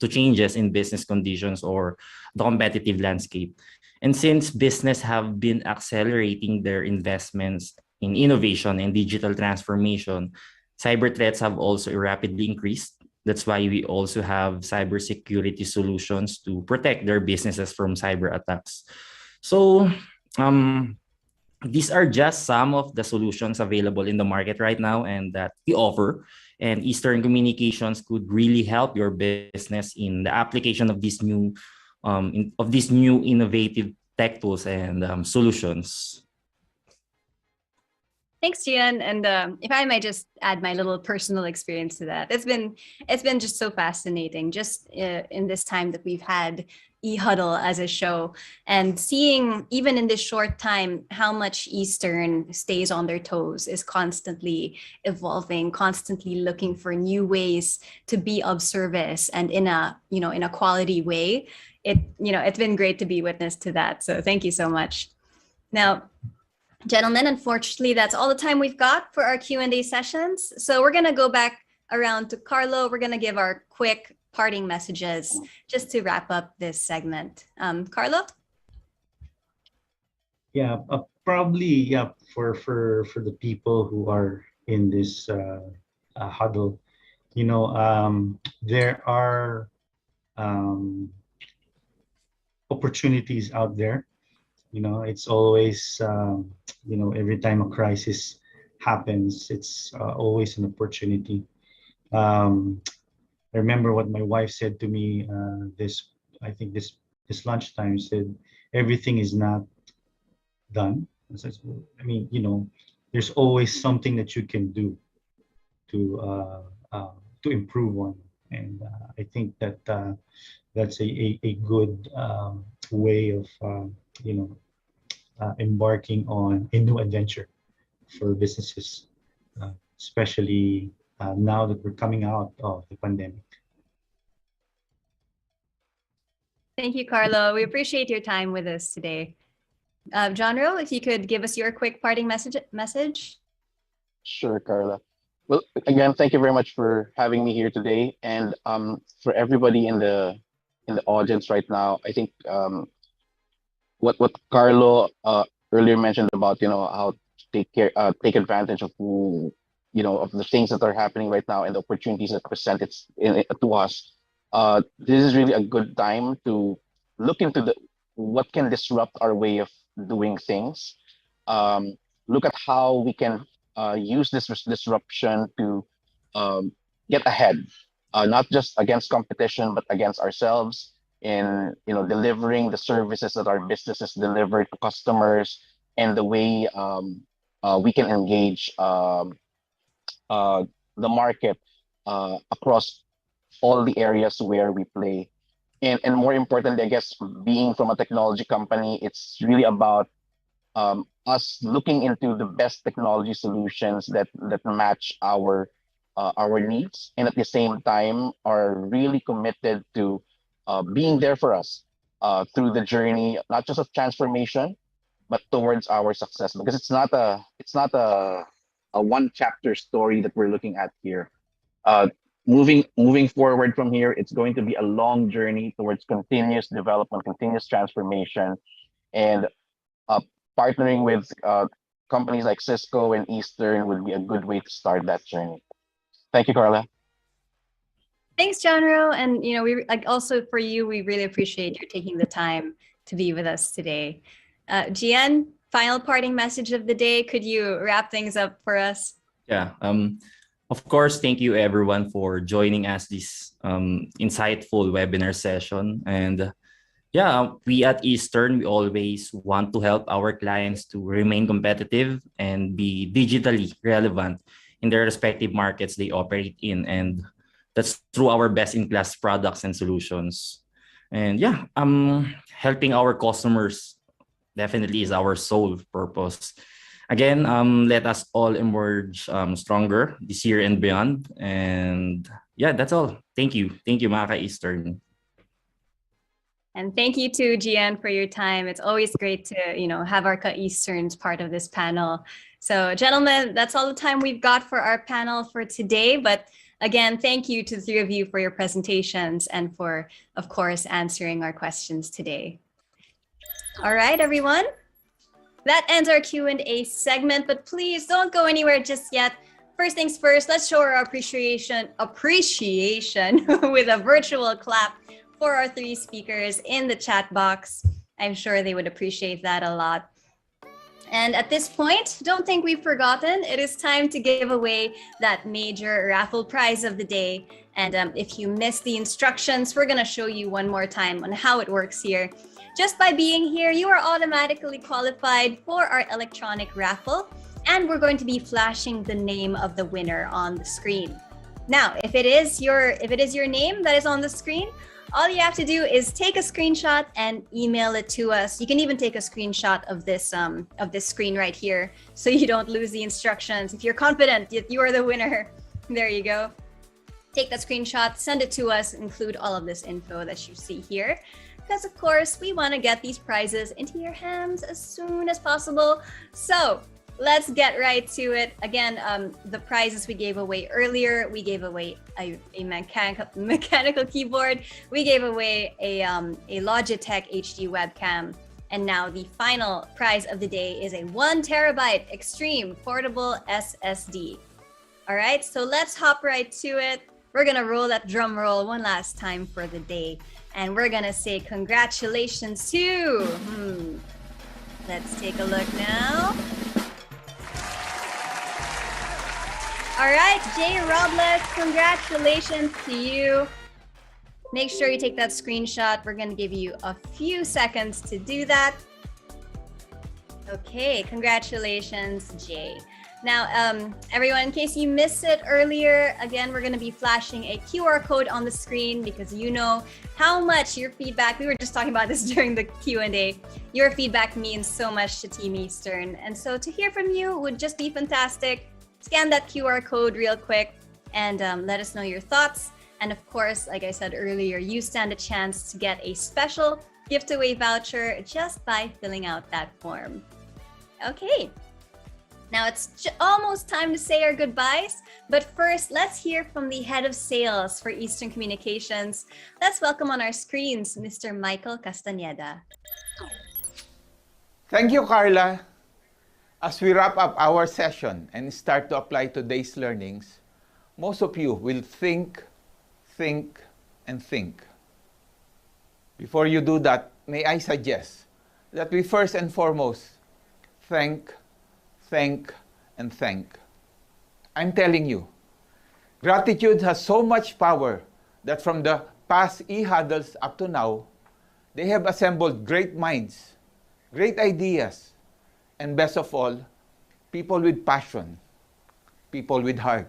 changes in business conditions or the competitive landscape. And since business have been accelerating their investments in innovation and digital transformation, cyber threats have also rapidly increased. That's why we also have cybersecurity solutions to protect their businesses from cyber attacks. So these are just some of the solutions available in the market right now and that we offer. And Eastern Communications could really help your business in the application of these new innovative tech tools and solutions. Thanks, Gian. And if I might just add my little personal experience to that, it's been just so fascinating, just in this time that we've had eHuddle as a show, and seeing even in this short time how much Eastern stays on their toes, is constantly evolving, constantly looking for new ways to be of service and in a quality way. It's been great to be witness to that. So thank you so much. Now, gentlemen, unfortunately, that's all the time we've got for our Q&A sessions. So we're going to go back around to Carlo. We're going to give our quick parting messages just to wrap up this segment. Carlo? Yeah, probably, for the people who are in this huddle, there are opportunities out there. It's always, every time a crisis happens, it's always an opportunity. I remember what my wife said to me this lunchtime. Said everything is not done. I mean, there's always something that you can do to improve on, and I think that that's a good way of embarking on a new adventure for businesses, especially now that we're coming out of the pandemic. Thank you, Carlo. We appreciate your time with us today. John Rowe, if you could give us your quick parting message. Sure, Carla. Well, again, thank you very much for having me here today, and for everybody in the audience right now. I think what Carlo earlier mentioned about how to take advantage of of the things that are happening right now and the opportunities that present to us. This is really a good time to look into what can disrupt our way of doing things. Look at how we can use this disruption to get ahead, not just against competition, but against ourselves in delivering the services that our businesses deliver to customers, and the way we can engage the market across all the areas where we play. And more importantly, I guess, being from a technology company, it's really about us looking into the best technology solutions that match our needs, and at the same time are really committed to being there for us through the journey, not just of transformation, but towards our success. Because it's not a one chapter story that we're looking at here. Moving forward from here, it's going to be a long journey towards continuous development, continuous transformation, and partnering with companies like Cisco and Eastern would be a good way to start that journey. Thank you, Carla. Thanks, John Rowe. And we also for you, we really appreciate your taking the time to be with us today. Gian, final parting message of the day. Could you wrap things up for us? Yeah. Of course, thank you everyone for joining us this insightful webinar session. And yeah, we at Eastern, we always want to help our clients to remain competitive and be digitally relevant in their respective markets they operate in. And that's through our best-in-class products and solutions. And yeah, helping our customers definitely is our sole purpose. Again, let us all emerge stronger this year and beyond. And yeah, that's all. Thank you. Thank you, mga ka-Eastern. And thank you to Gian for your time. It's always great to, have our Easterns part of this panel. So gentlemen, that's all the time we've got for our panel for today. But again, thank you to the three of you for your presentations and for, of course, answering our questions today. All right, everyone. That ends our Q&A segment, but please don't go anywhere just yet. First things first, let's show our appreciation with a virtual clap for our three speakers in the chat box. I'm sure they would appreciate that a lot. And at this point, don't think we've forgotten. It is time to give away that major raffle prize of the day. And if you missed the instructions, we're going to show you one more time on how it works here. Just by being here, you are automatically qualified for our electronic raffle, and we're going to be flashing the name of the winner on the screen. Now, if it is your name that is on the screen, all you have to do is take a screenshot and email it to us. You can even take a screenshot of this screen right here, so you don't lose the instructions. If you're confident that you are the winner, there you go. Take that screenshot, send it to us, include all of this info that you see here. Because of course, we want to get these prizes into your hands as soon as possible. So let's get right to it. Again, the prizes we gave away earlier, we gave away a mechanical keyboard, we gave away a Logitech HD webcam, and now the final prize of the day is a 1 terabyte extreme portable SSD. All right, so let's hop right to it. We're gonna roll that drum roll one last time for the day. And we're gonna say congratulations to, let's take a look now. All right, Jay Robles, congratulations to you. Make sure you take that screenshot. We're gonna give you a few seconds to do that. Okay, congratulations, Jay. Now, everyone, in case you missed it earlier, again, we're going to be flashing a QR code on the screen because you know how much your feedback, we were just talking about this during the Q&A, your feedback means so much to Team Eastern. And so to hear from you would just be fantastic. Scan that QR code real quick and let us know your thoughts. And of course, like I said earlier, you stand a chance to get a special gift away voucher just by filling out that form. Okay. Now it's almost time to say our goodbyes, but first let's hear from the head of sales for Eastern Communications. Let's welcome on our screens Mr. Michael Castañeda. Thank you, Carla. As we wrap up our session and start to apply today's learnings, most of you will think, and think. Before you do that, may I suggest that we first and foremost thank, and thank. I'm telling you, gratitude has so much power that from the past e-huddles up to now, they have assembled great minds, great ideas, and best of all, people with passion, people with heart.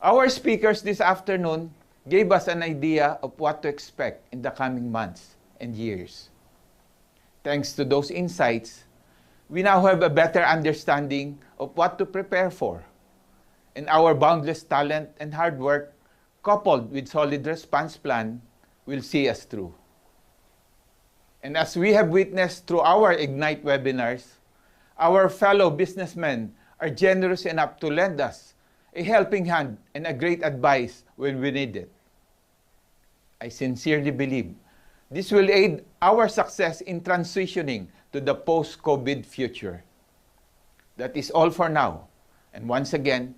Our speakers this afternoon gave us an idea of what to expect in the coming months and years. Thanks to those insights, we now have a better understanding of what to prepare for. And our boundless talent and hard work, coupled with solid response plan, will see us through. And as we have witnessed through our Ignite webinars, our fellow businessmen are generous enough to lend us a helping hand and a great advice when we need it. I sincerely believe this will aid our success in transitioning to the post-COVID future. That is all for now. And once again,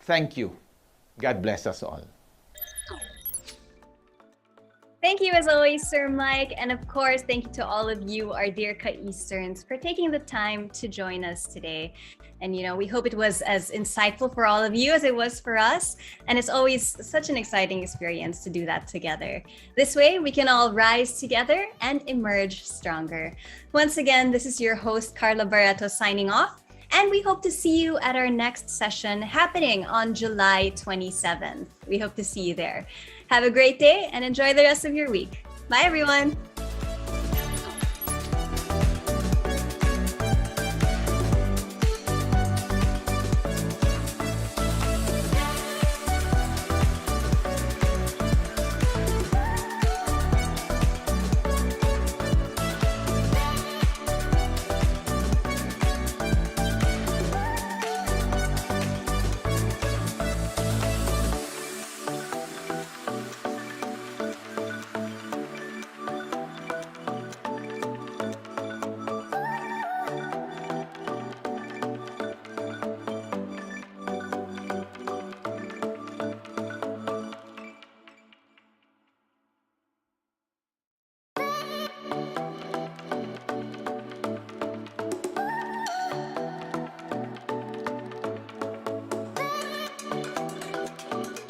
thank you. God bless us all. Thank you as always, Sir Mike. And of course, thank you to all of you, our dear Ka-Easterns, for taking the time to join us today. And, we hope it was as insightful for all of you as it was for us. And it's always such an exciting experience to do that together. This way, we can all rise together and emerge stronger. Once again, this is your host, Carla Barreto, signing off. And we hope to see you at our next session happening on July 27th. We hope to see you there. Have a great day and enjoy the rest of your week. Bye, everyone.